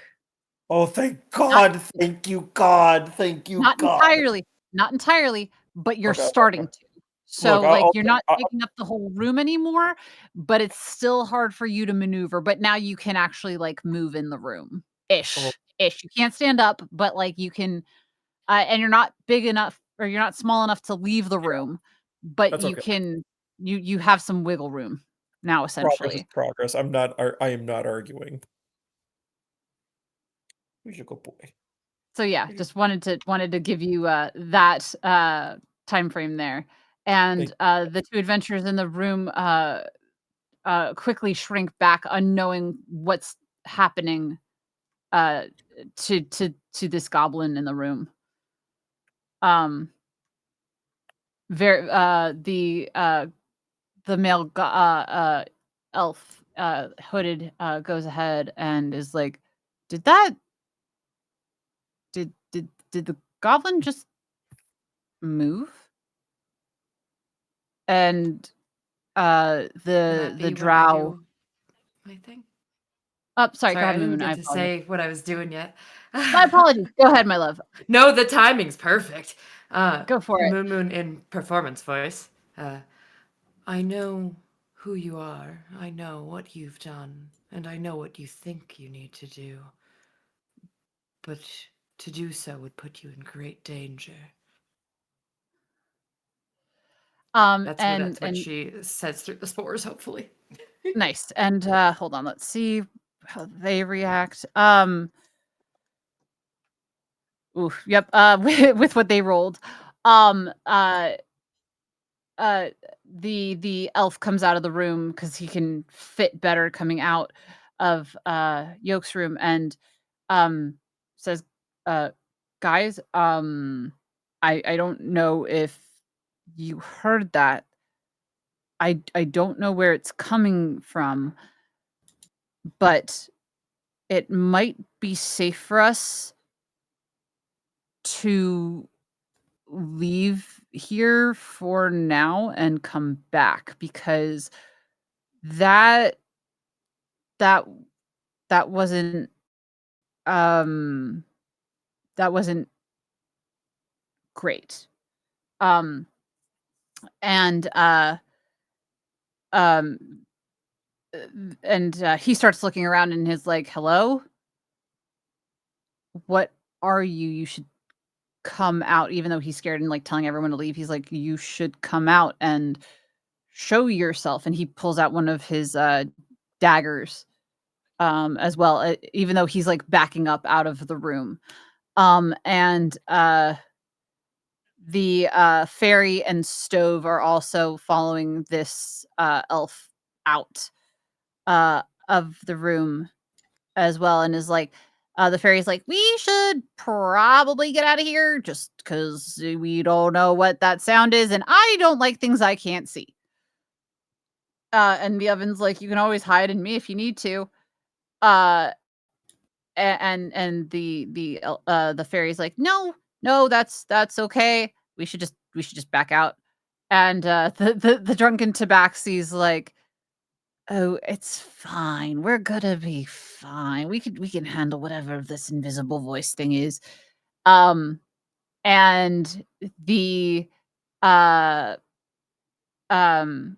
Oh, thank Not God! Thank you, God! Thank you, not God! entirely, not entirely, but you're Okay, starting okay. to. Look, So like you're not taking up the whole room anymore, but it's still hard for you to maneuver, but now you can actually like move in the room. oh, Ish. You can't stand up, but like you can and you're not big enough or you're not small enough to leave the room, but that's you okay. can you have some wiggle room now Progress is essentially. progress. I am not arguing. Who's your good boy? So yeah, just wanted to give you that time frame there. Thank And the two adventurers in the room quickly shrink back, unknowing what's happening uh, to this goblin in the room. Very the male elf hooded goes ahead and is like, did that did the goblin just move? And Can that the be when I drow. do my thing? Oh, sorry, go Sorry, ahead, I didn't Moon. I get to apologize. say what I was doing yet. My apologies. Go ahead, my love. No, the timing's perfect. Go for it. Moon in performance voice. I know who you are. I know what you've done, and I know what you think you need to do. But to do so would put you in great danger. That's what And she says through the spores, hopefully. nice. And hold on, let's see how they react. Oof, yep. With what they rolled. Um, uh, uh, the elf comes out of the room because he can fit better coming out of Yoke's room and um says, guys, I don't know if you heard that. I don't know where it's coming from, but it might be safe for us to leave here for now and come back because that that that wasn't um that wasn't great. Um and um he starts looking around and is like, "Hello? What are you? You should come out," even though he's scared and like telling everyone to leave. He's like, "You should come out and show yourself." And he pulls out one of his daggers as well, even though he's like backing up out of the room. And the fairy and stove are also following this elf out of the room as well, and is like, the fairy's like, we should probably get out of here just because we don't know what that sound is, and I don't like things I can't see. And the oven's like, you can always hide in me if you need to. Uh, and the fairy's like, no, no, that's okay. We should just back out. And the drunken tabaxi's like, oh, it's fine. We're gonna be fine. We can handle whatever this invisible voice thing is. Um, and the uh um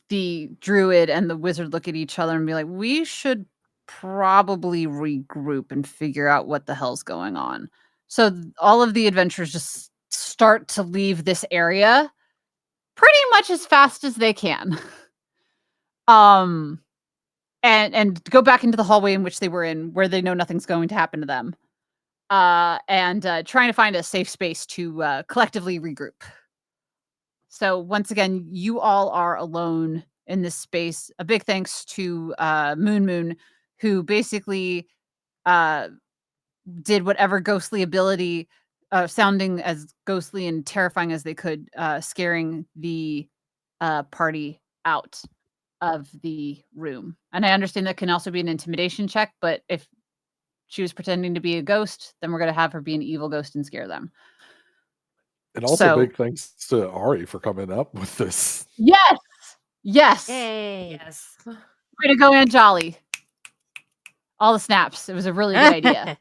the druid and the wizard look at each other and be like, we should probably regroup and figure out what the hell's going on. So all of the adventurers just start to leave this area pretty much as fast as they can. And go back into the hallway in which they were in, where they know nothing's going to happen to them. And trying to find a safe space to collectively regroup. So once again, you all are alone in this space. A big thanks to Moon Moon, who basically did whatever ghostly ability, sounding as ghostly and terrifying as they could, scaring the party out of the room. And I understand that can also be an intimidation check, but if she was pretending to be a ghost, then we're going to have her be an evil ghost and scare them. And also So, big thanks to Ari for coming up with this. yes, yes. Yay. Yes. Way to go, Aunt Jolly. All the snaps. It was a really good idea.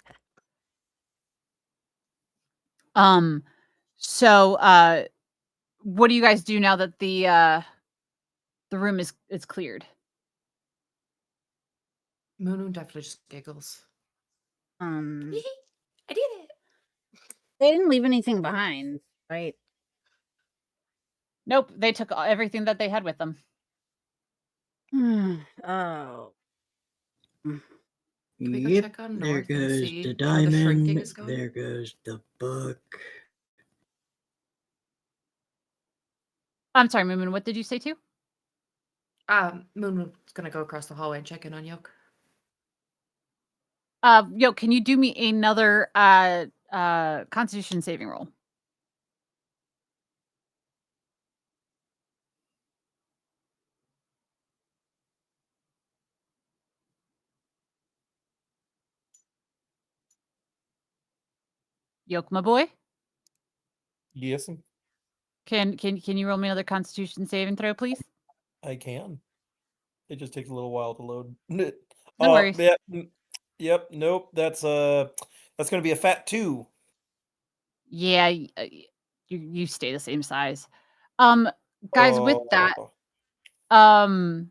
So what do you guys do now that the room is cleared? Moon definitely just giggles. I I did it. They didn't leave anything behind, right? Nope, they took everything that they had with them. Oh. Can we go Yep, check on there North and goes see the how the shrinking diamond. is going? There goes the book. I'm sorry, Moon. What did you say too? Moon's gonna go across the hallway and check in on Yoke. Yo, can you do me another Constitution saving roll? Yoke, my boy. Yes, Can you roll me another Constitution saving throw, please? I can. It just takes a little while to load. No worries. Yeah, yep, nope. That's gonna be a fat 2. Yeah, you stay the same size. Guys, with that, Oh,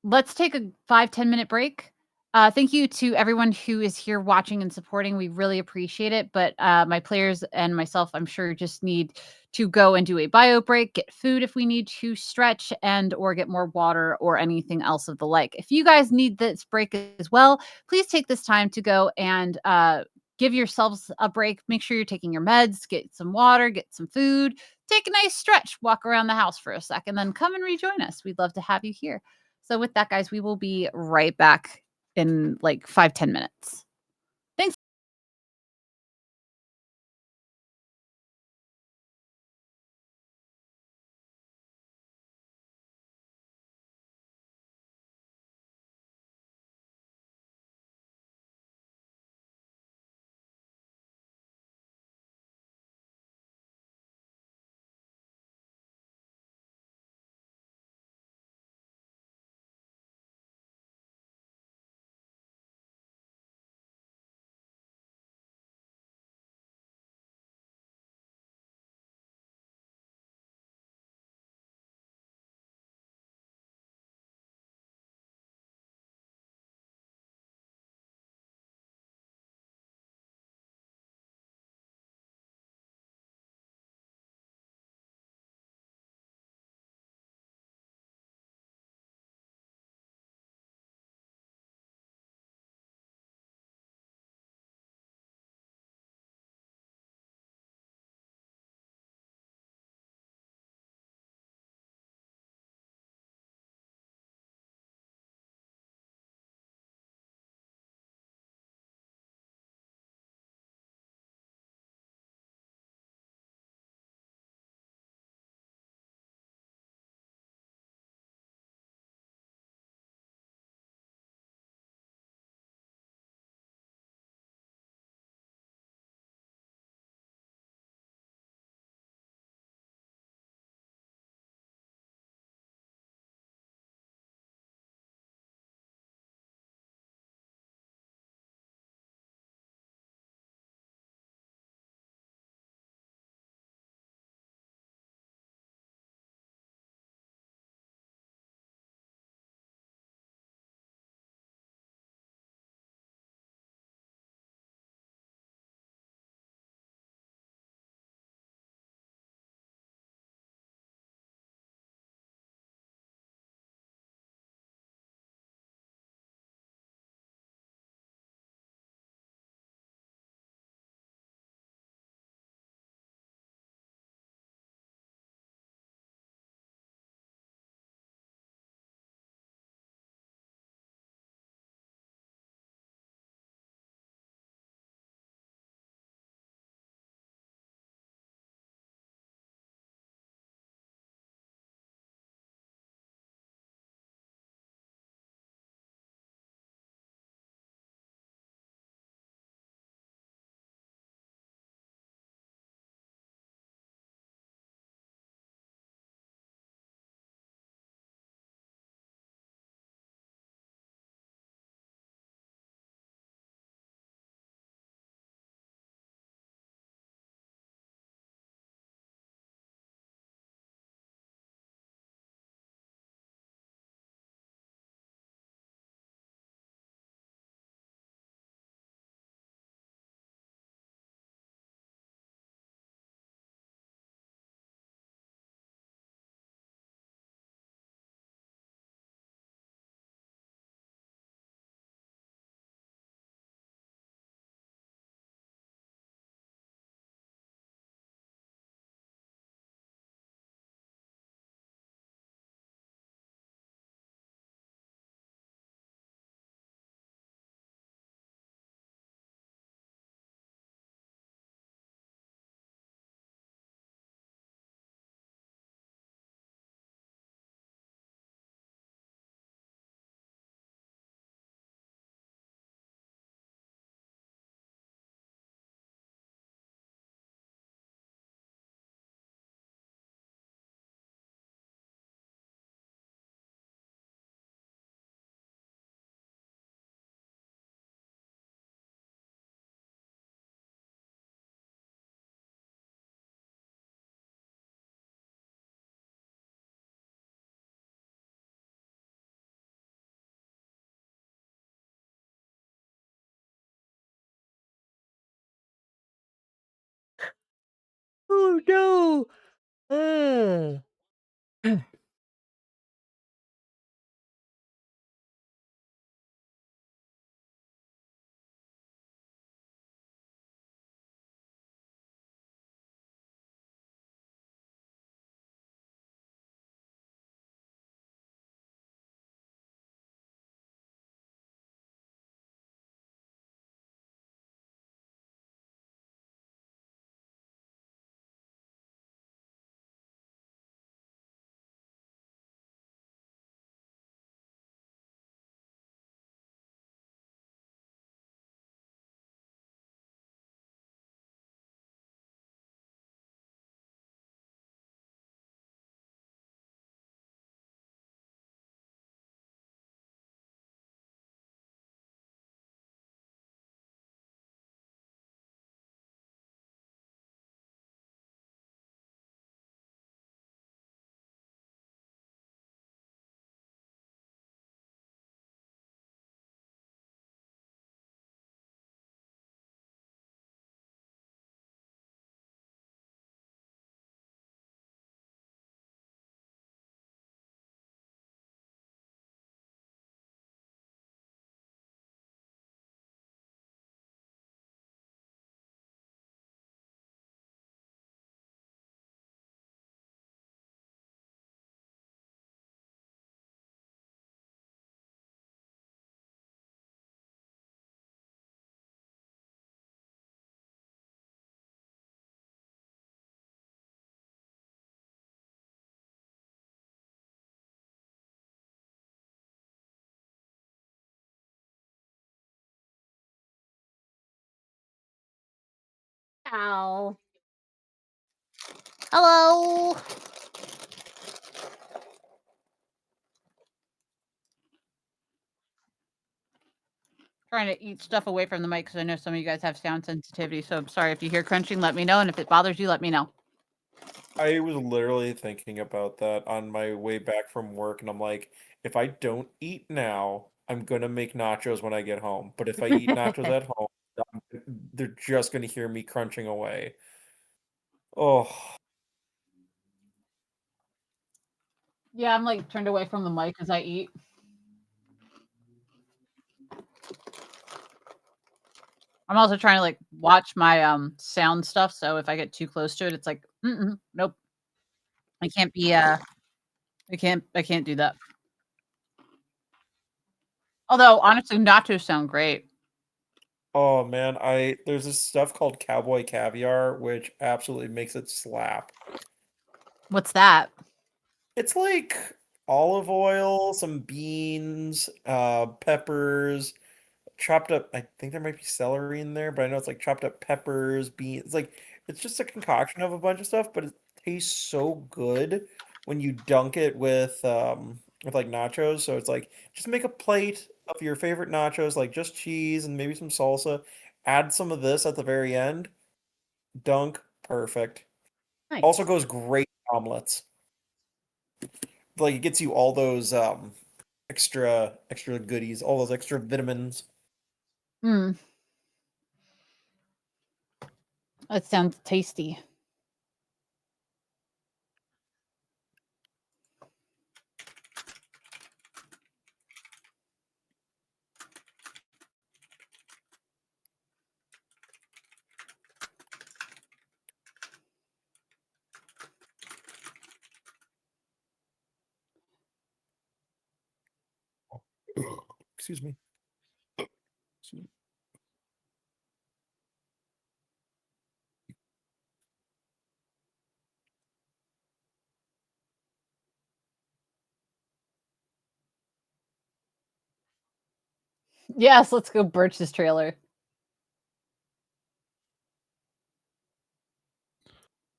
let's take a 5-10 minute break. Thank you to everyone who is here watching and supporting. We really appreciate it. But my players and myself, I'm sure, just need to go and do a bio break, get food if we need to, stretch, and or get more water or anything else of the like. If you guys need this break as well, please take this time to go and give yourselves a break. Make sure you're taking your meds, get some water, get some food, take a nice stretch, walk around the house for a second, then come and rejoin us. We'd love to have you here. So with that, guys, we will be right back in like 5-10 minutes. Oh no. Ugh. Ow. Hello. Trying to eat stuff away from the mic because I know some of you guys have sound sensitivity. So I'm sorry if you hear crunching, let me know. And if it bothers you, let me know. I was literally thinking about that on my way back from work, and I'm like, if I don't eat now, I'm gonna make nachos when I get home. But if I eat nachos at home, they're just gonna hear me crunching away. Oh, Yeah, I'm like turned away from the mic as I eat. I'm also trying to like watch my sound stuff. So if I get too close to it, it's like, nope. I can't be I can't do that. Although honestly, nachos sound great. oh man, there's this stuff called cowboy caviar, which absolutely makes it slap. What's that? It's like olive oil, some beans, peppers, chopped up. I think there might be celery in there, but I know it's like chopped up peppers, beans. It's just a concoction of a bunch of stuff, but it tastes so good when you dunk it with like nachos. So it's like just make a plate of your favorite nachos, like just cheese and maybe some salsa. Add some of this at the very end. Dunk, perfect. Also Nice. goes great in omelets. Like it gets you all those extra goodies, all those extra vitamins. Mm, that sounds tasty. Excuse me. Yes, let's go Birch's trailer.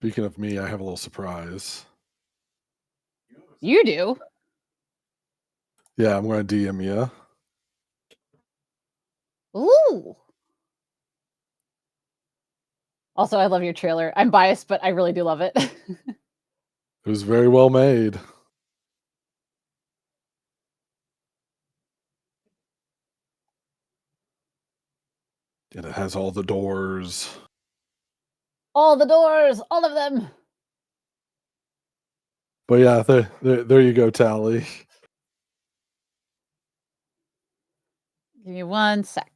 Speaking of me, I have a little surprise. You do? Yeah, I'm going to DM you. Ooh. Also, I love your trailer. I'm biased, but I really do love it. It was very well made. And it has all the doors. All the doors, all of them. But yeah, there you go, Tally. Give me 1 sec.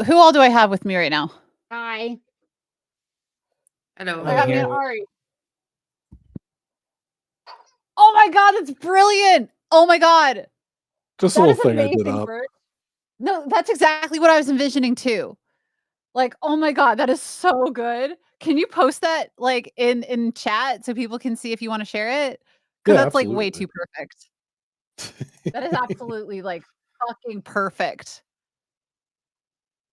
Who all do I have with me right now? Hi. Hello. I got me an here. Ari. Oh my god, that's brilliant! Oh my god, Just a that little is thing I did amazing, up. Bert. No, that's exactly what I was envisioning too. Like, oh my god, that is so good. Can you post that like in chat so people can see if you want to share it? Because Yeah, that's like way absolutely. too perfect. That is absolutely like fucking perfect.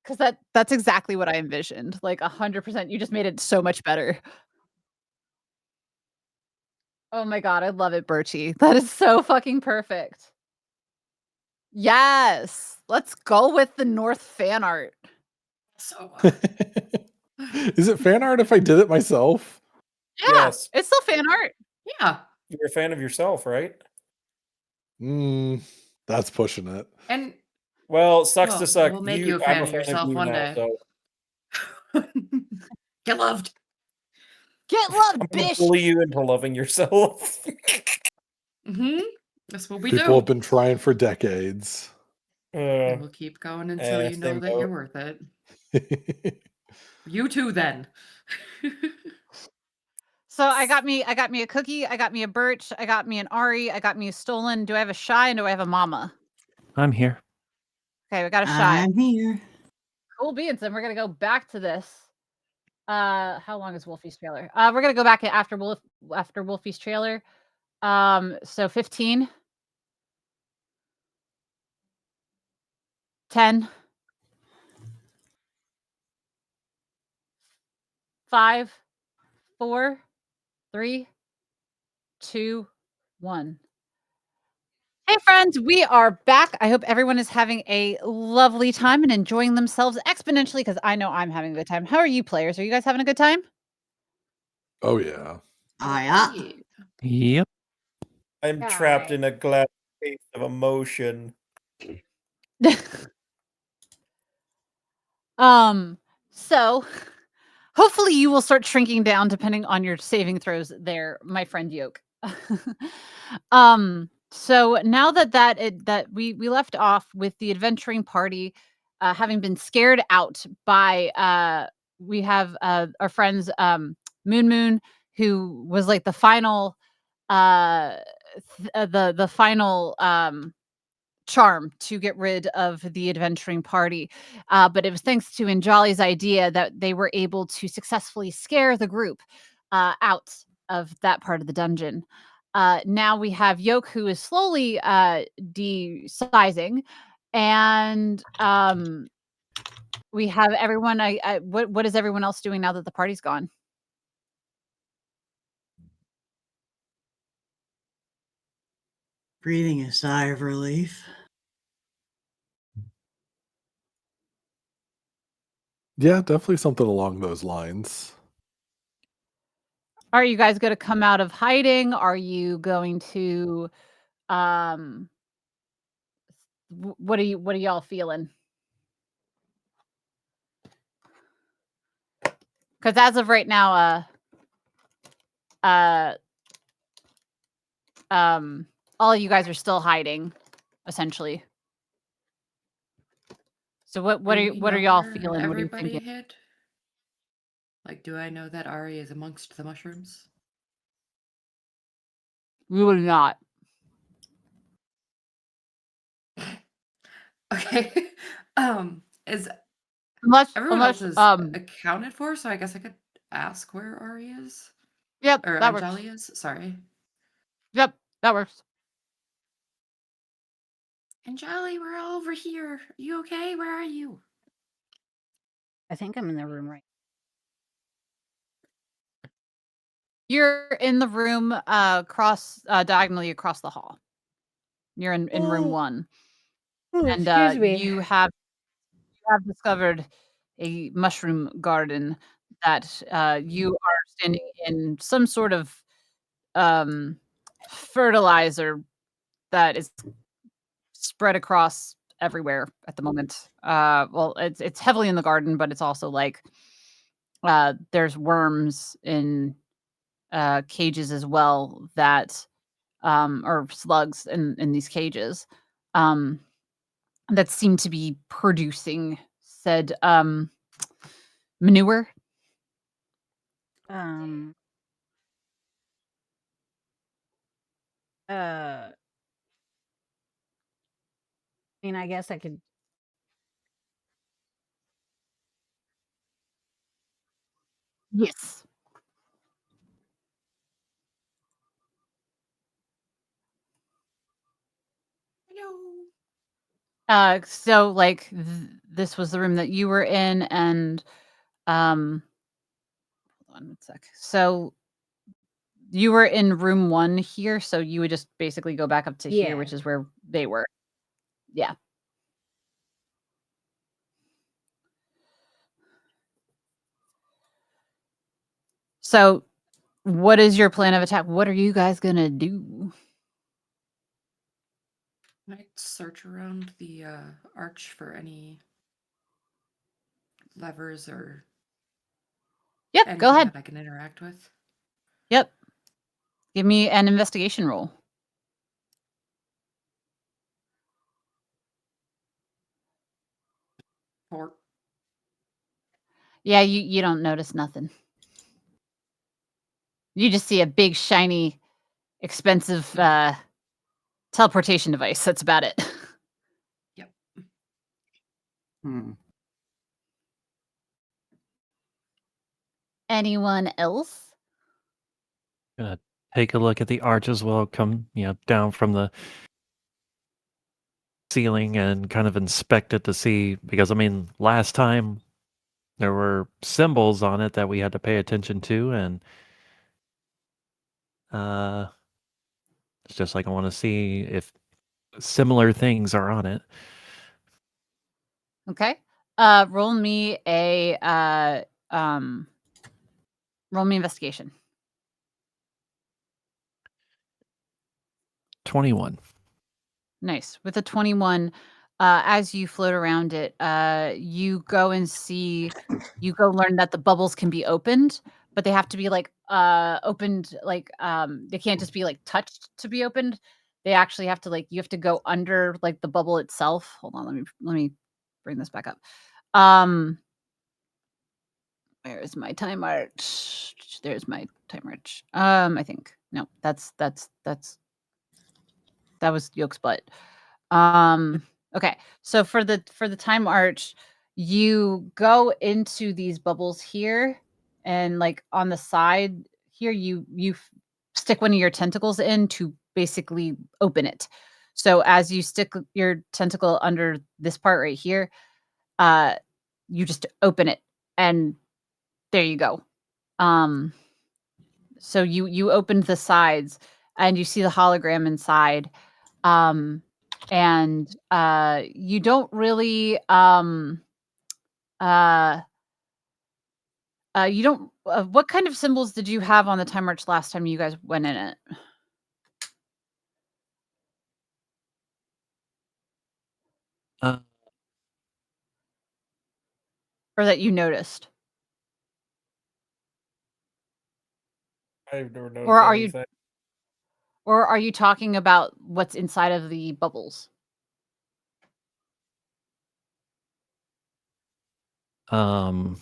Because that's exactly what I envisioned. Like 100%. You just made it so much better. Oh my god, I love it, Birchie. That is so fucking perfect. Yes. Let's go with the North fan art. So Is it fan art if I did it myself? Yeah, Yes. it's still fan art. yeah. You're a fan of yourself, right? That's pushing it. And Well, sucks well, to suck. we'll make you a I'm fan a of fan of yourself you one now, day. so Get loved. Get love, I'm gonna bish. bully you into loving yourself. Mm-hmm. That's what we People do. have been trying for decades. And we'll keep going until you know same that you're boat. worth it. You too, then. So I got me a cookie, I got me a birch, I got me an Ari, I got me a stolen. Do I have a shy and do I have a mama? I'm here. Okay, we got a shy. I'm here. Cool beans. Then we're gonna go back to this. How long is Wolfie's trailer? We're gonna go back after Wolfie's trailer. So 15, 10, 5, 4, 3, 2, 1. Hey friends, we are back. I hope everyone is having a lovely time and enjoying themselves exponentially because I know I'm having a good time. How are you players? Are you guys having a good time? Oh yeah. Aye. Yep. I'm trapped Hi. in a glass case of emotion. So hopefully you will start shrinking down depending on your saving throws there, my friend Yoke. So now that we left off with the adventuring party having been scared out by we have our friends Moon Moon, who was like the final the final charm to get rid of the adventuring party. But it was thanks to Njali's idea that they were able to successfully scare the group out of that part of the dungeon. Now we have Yoke, who is slowly desizing, and we have everyone. What is everyone else doing now that the party's gone? Breathing a sigh of relief. Yeah, definitely something along those lines. Are you guys going to come out of hiding? Are you going to um what are y'all feeling? Because as of right now, all you guys are still hiding, essentially. So what Do we are know y'all where feeling? What are you everybody thinking? hid? Like, do I know that Ari is amongst the mushrooms? We would not. Okay. Is everyone else Unless is accounted for? So I guess I could ask where Ari is yep, or that works. Anjali is. Sorry, Yep, that works. Anjali, we're all over here. You okay? Where are you? I think I'm in the room right. You're in the room diagonally across the hall. You're in room 1. Oh, And excuse me. you have discovered a mushroom garden that you are standing in some sort of fertilizer that is spread across everywhere at the moment. Well, it's heavily in the garden, but it's also like there's worms in cages as well that or slugs in these cages um, that seem to be producing said manure. Um. I mean, I guess I could. Yes. So like this was the room that you were in, and hold on one sec. So you were in room 1 here, so you would just basically go back up to here, Yeah. which is where they were. Yeah. So what is your plan of attack? What are you guys gonna do? Can I search around the arch for any levers or Yep, go anything ahead. that I can interact with? Yep. Give me an investigation roll. Or Yeah, you don't notice nothing. You just see a big, shiny, expensive teleportation device. That's about it. yep. Hmm. Anyone else? Gonna take a look at the arch as well, come, down from the ceiling and kind of inspect it to see, because I mean, last time there were symbols on it that we had to pay attention to, and it's just like I want to see if similar things are on it. Okay. Roll me investigation. 21. Nice. With a 21, as you float around it, you go learn that the bubbles can be opened, but they have to be like opened like they can't just be like touched to be opened. They actually have to like you have to go under like the bubble itself. Hold on, let me bring this back up. Where is my time arch? There's my time arch. I think. No, that was Yoke's butt. Okay. So for the time arch, you go into these bubbles here, and like on the side here, you stick one of your tentacles in to basically open it. So as you stick your tentacle under this part right here, uh, you just open it, and there you go. So you opened the sides, and you see the hologram inside. Um, and you don't really uh you don't what kind of symbols did you have on the time march last time you guys went in it, Uh, or that you noticed, I've never or noticed are you anything. Or are you talking about what's inside of the bubbles? I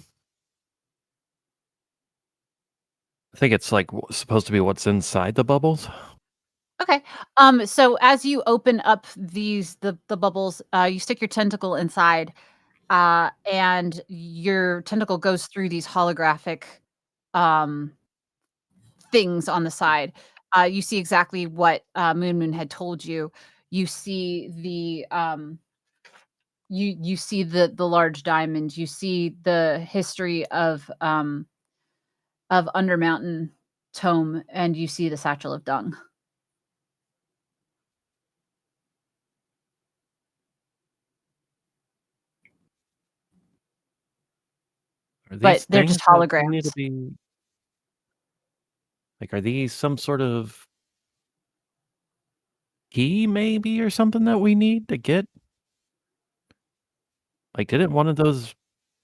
think it's like supposed to be what's inside the bubbles. Okay. So as you open up the bubbles, you stick your tentacle inside, and your tentacle goes through these holographic um things on the side. You see exactly what Moon Moon had told you. You see you see the large diamond. You see the history of Undermountain Tome, and you see the satchel of dung. Are But these they're just things that we need to holograms. be like? Are these some sort of key, maybe, or something that we need to get? Like, didn't one of those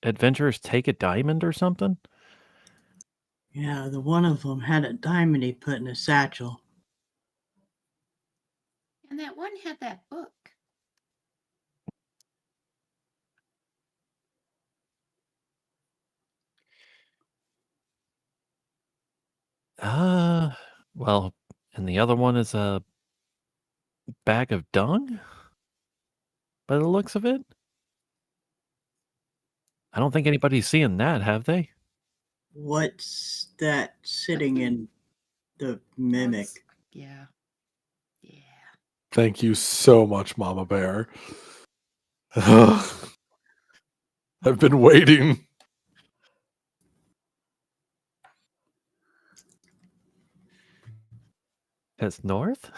adventurers take a diamond or something? Yeah, the one of them had a diamond he put in a satchel. And that one had that book. Uh, well, and the other one is a bag of dung by the looks of it. I don't think anybody's seeing that, have they? What's that sitting the- in the mimic? Yeah. Yeah. Thank you so much, Mama Bear. I've been waiting. It's north?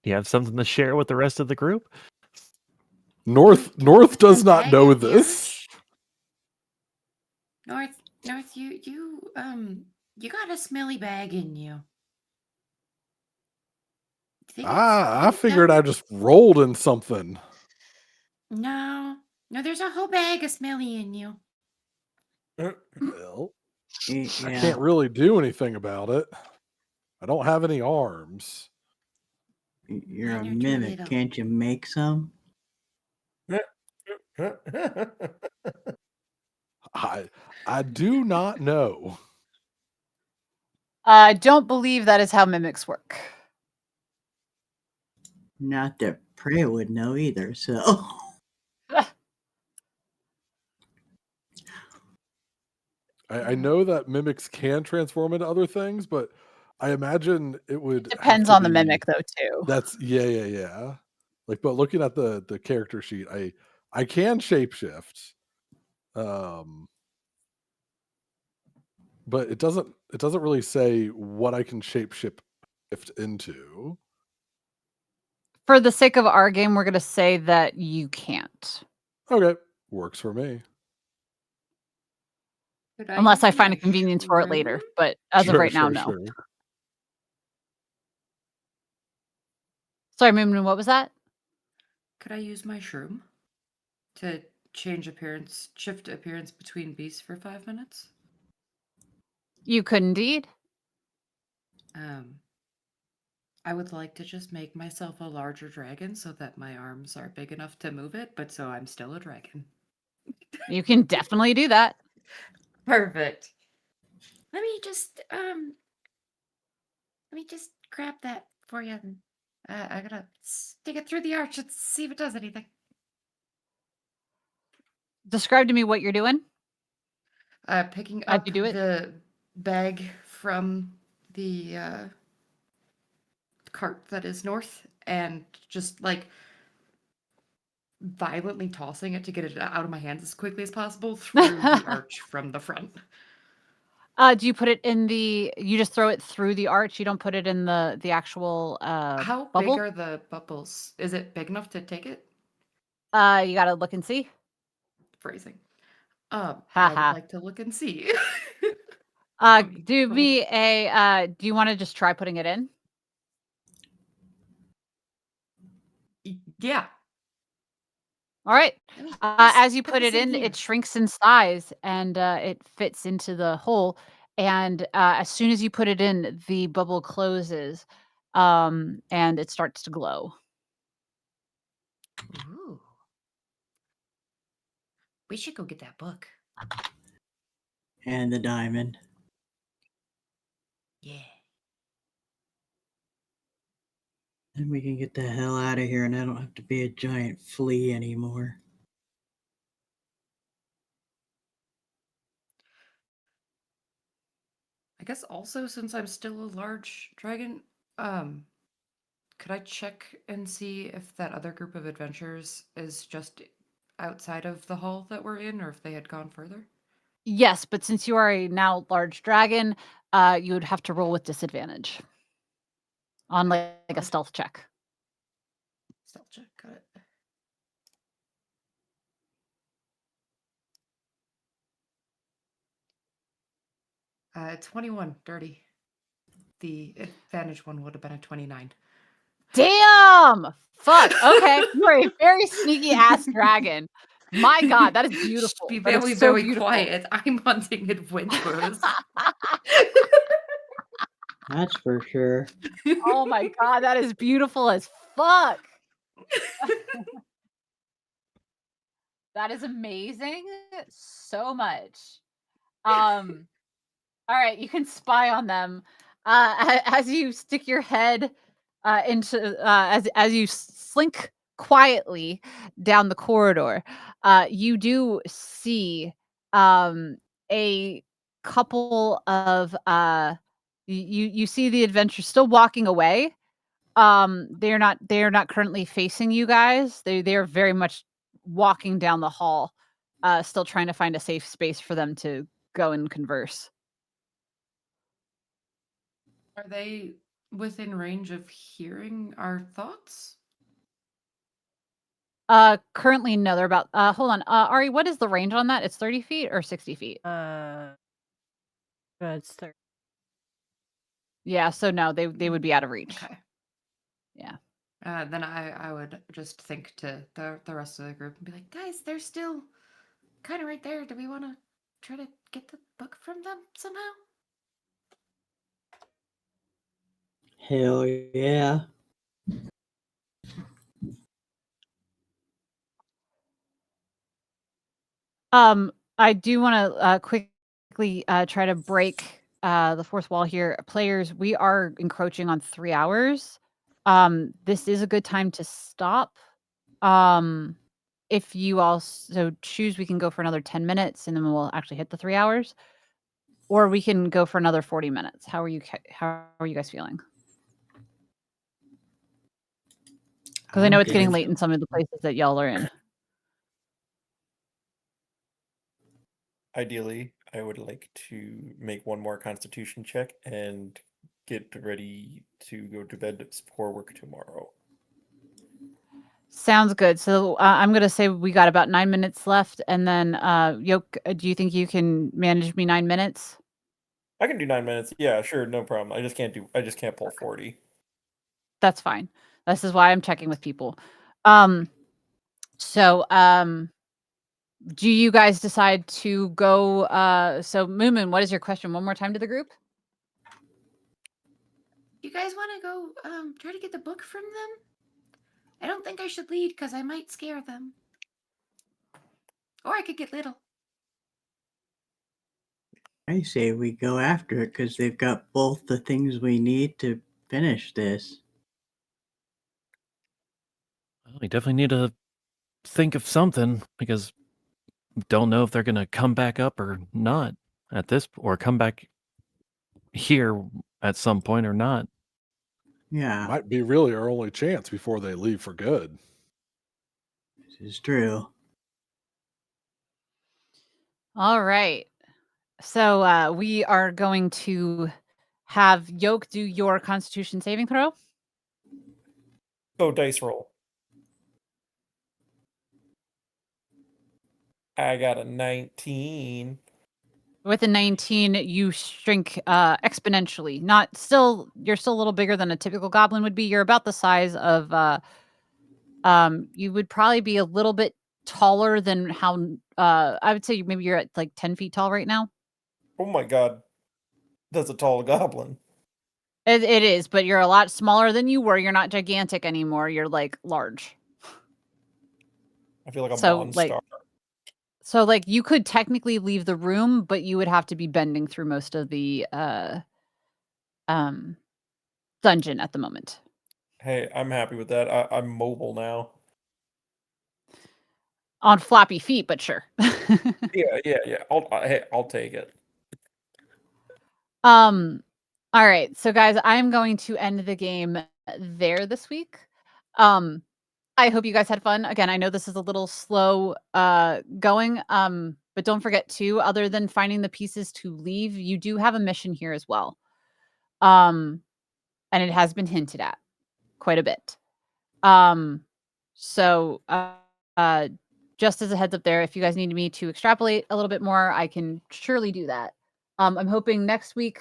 Do you have something to share with the rest of the group? North does A not bag know of this. North, you got a smelly bag in you. I figured I just rolled in something. No, there's a whole bag of smelly in you. Well, I Yeah. can't really do anything about it. I don't have any arms. You're a Mine are too mimic. little. Can't you make some? I do not know. I don't believe that is how mimics work. Not that Prey would know either, so. I know that mimics can transform into other things, but I imagine it would have Depends to on the be mimic though too. that's yeah. Like, but looking at the character sheet, I can shapeshift. But it doesn't really say what I can shapeshift into. For the sake of our game, we're gonna say that you can't. Okay, works for me. Could I Unless use I find a my convenience for it later. shroom? But as of Sure, right now, sure, no. sure. Sorry, Moon Moon, what was that? Could I use my shroom to shift appearance between beasts for 5 minutes? You could indeed. I would like to just make myself a larger dragon so that my arms are big enough to move it, but so I'm still a dragon. You can definitely do that. Perfect. Let me just grab that for you. I gotta stick it through the arch and see if it does anything. Describe to me what you're doing. Picking How'd up you do it? the bag from the cart that is north and just like violently tossing it to get it out of my hands as quickly as possible through the arch from the front. Do you put it in you just throw it through the arch? You don't put it in the actual How big bubble? are the bubbles? Is it big enough to take it? You gotta look and see. Phrasing. Ha I would ha. like to look and see. Let me Do roll. me a do you wanna just try putting it in? Yeah. All right. Let me As you put put this it in in, here. it shrinks in size and it fits into the hole. and as soon as you put it in, the bubble closes, and it starts to glow. Ooh. We should go get that book. And the diamond. Yeah. Then we can get the hell out of here and I don't have to be a giant flea anymore. I guess also since I'm still a large dragon, could I check and see if that other group of adventurers is just outside of the hall that we're in, or if they had gone further? Yes, but since you are a now large dragon, you would have to roll with disadvantage on like a Okay. stealth check. Stealth check, got it. 21, dirty. The advantage one would have been a 29. Damn! Fuck. Okay, you are a very sneaky ass dragon. My God, that is Shh, beautiful. be That is very, so very beautiful. quiet. I'm hunting adventurers. That's for sure. Oh my God, that is beautiful as fuck. That is amazing so much. All right, you can spy on them as you stick your head into as you slink quietly down the corridor. You do see a couple of you see the adventurers still walking away. They're not currently facing you guys. They're very much walking down the hall, still trying to find a safe space for them to go and converse. Are they within range of hearing our thoughts? Currently, no, they're about hold on. Ari, what is the range on that? It's 30 feet or 60 feet? It's 30. Yeah, so no, they would be out of reach. Okay. Yeah. Then I would just think to the rest of the group and be like, guys, they're still kind of right there. Do we want to try to get the book from them somehow? Hell yeah. I do wanna, quickly, try to break, the fourth wall here. Players, we are encroaching on 3 hours. This is a good time to stop. Um, if you also choose, we can go for another 10 minutes, and then we'll actually hit the 3 hours, or we can go for another 40 minutes. How are you guys feeling? Because I know I'm it's getting good. late in some of the places that y'all are in. Ideally, I would like to make one more constitution check and get ready to go to bed for work tomorrow. Sounds good. So, I'm gonna say we got about 9 minutes left, and then, Yoke, do you think you can manage me 9 minutes? I can do 9 minutes. Yeah, sure, no problem. I just can't pull 40. That's fine. This is why I'm checking with people. Um, so, do you guys decide to go, so Moomin, what is your question? One more time to the group? You guys want to go try to get the book from them? I don't think I should lead because I might scare them. Or I could get little. I say we go after it because they've got both the things we need to finish this. Well, we definitely need to think of something because we don't know if they're gonna come back up or not at this, or come back here at some point or not. Yeah, Might be really our only chance before they leave for good. this is true. All right. So, we are going to have Yoke do your Constitution saving throw. So dice roll. I got a 19. With a 19, you shrink exponentially. You're still a little bigger than a typical goblin would be. You're about the size of you would probably be a little bit taller than how I would say maybe you're at like 10 feet tall right now. Oh my god. That's a tall goblin. It is, but you're a lot smaller than you were. You're not gigantic anymore. You're like large. I feel like a So monster. like you could technically leave the room, but you would have to be bending through most of the dungeon at the moment. Hey, I'm happy with that. I'm mobile now. On floppy feet, but sure. Yeah. I'll take it. All right. So guys, I'm going to end the game there this week. I hope you guys had fun. Again, I know this is a little slow going. But don't forget too, other than finding the pieces to leave, you do have a mission here as well. And it has been hinted at quite a bit. So just as a heads up there, if you guys need me to extrapolate a little bit more, I can surely do that. I'm hoping next week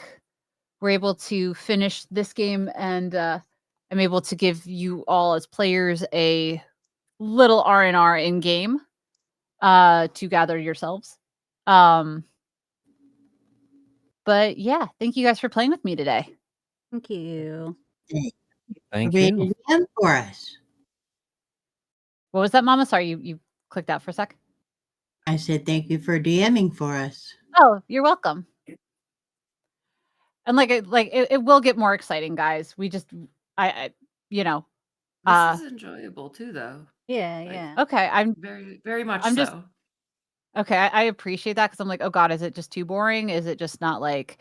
we're able to finish this game and I'm able to give you all as players a little R&R in game to gather yourselves. But yeah, thank you guys for playing with me today. Thank you. Thank Read you. it again for us. What was that, Mama? Sorry, you clicked out for a sec. I said thank you for DMing for us. Oh, you're welcome. And it will get more exciting, guys. We just I you know, This is enjoyable too, though. Yeah, Like, yeah. okay, very, very much I'm so. just okay, I appreciate that because I'm like, oh God, is it just too boring? Is it just not like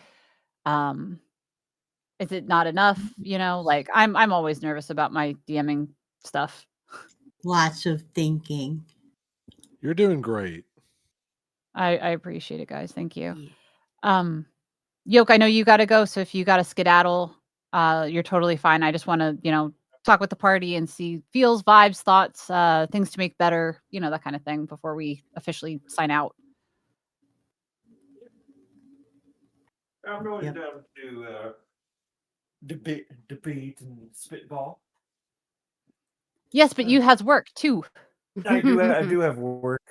is it not enough? Like I'm always nervous about my DMing stuff. Lots of thinking. You're doing great. I appreciate it, guys. Thank you. Yeah. Yoke, I know you gotta go, so if you gotta skedaddle, you're totally fine. I just wanna, talk with the party and see feels, vibes, thoughts, things to make better, that kind of thing before we officially sign out. I'm going Yep. down to debate and spitball. Yes, but you has work too. I do have work.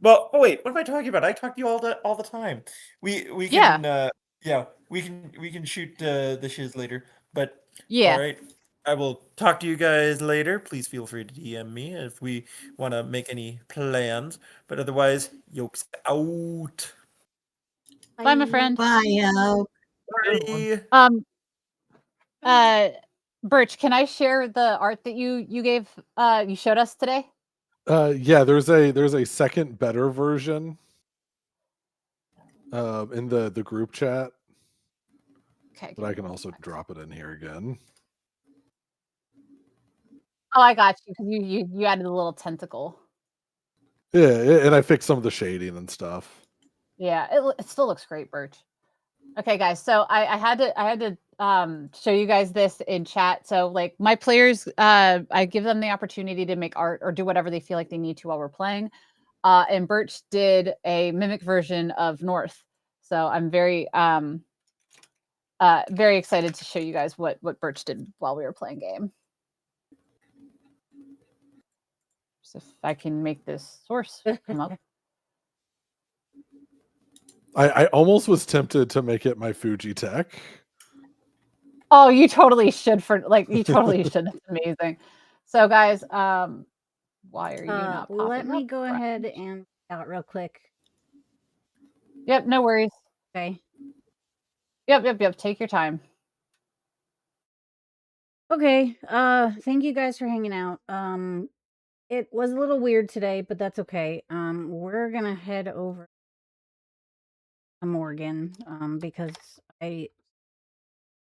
Well, oh wait, what am I talking about? I talk to you all the time. We Yeah. can we can shoot the shiz later. But all Yeah. right, I will talk to you guys later. Please feel free to DM me if we want to make any plans. But otherwise, Yoke's out. Bye, my friend. Bye, Elk. Bye. Uh, Birch, can I share the art that you gave you showed us today? Yeah, there's a second better version in the group chat, Okay. but I can also drop it in here again. Oh, I got you because you added a little tentacle. Yeah, and I fixed some of the shading and stuff. Yeah, it still looks great, Birch. Okay, guys. So I had to show you guys this in chat. So like my players, I give them the opportunity to make art or do whatever they feel like they need to while we're playing. And Birch did a mimic version of North. So I'm very excited to show you guys what Birch did while we were playing game. So if I can make this source come up. I almost was tempted to make it my Fuji Tech. Oh, you totally should you totally should. It's amazing. So guys, why are you not popping Let me up, go friend? ahead and out real quick. Yep, no worries. Okay. Yep. Take your time. Okay. Thank you guys for hanging out. It was a little weird today, but that's okay. We're gonna head over to Morgan, because I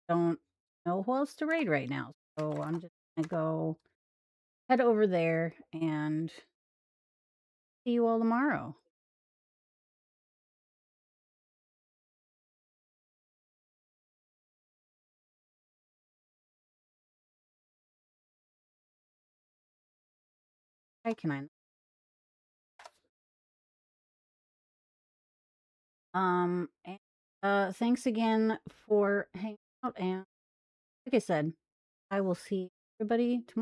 don't know who else to raid right now. So I'm just gonna head over there and see you all tomorrow. Hi, can I? Thanks again for hanging out, and like I said, I will see everybody tomorrow.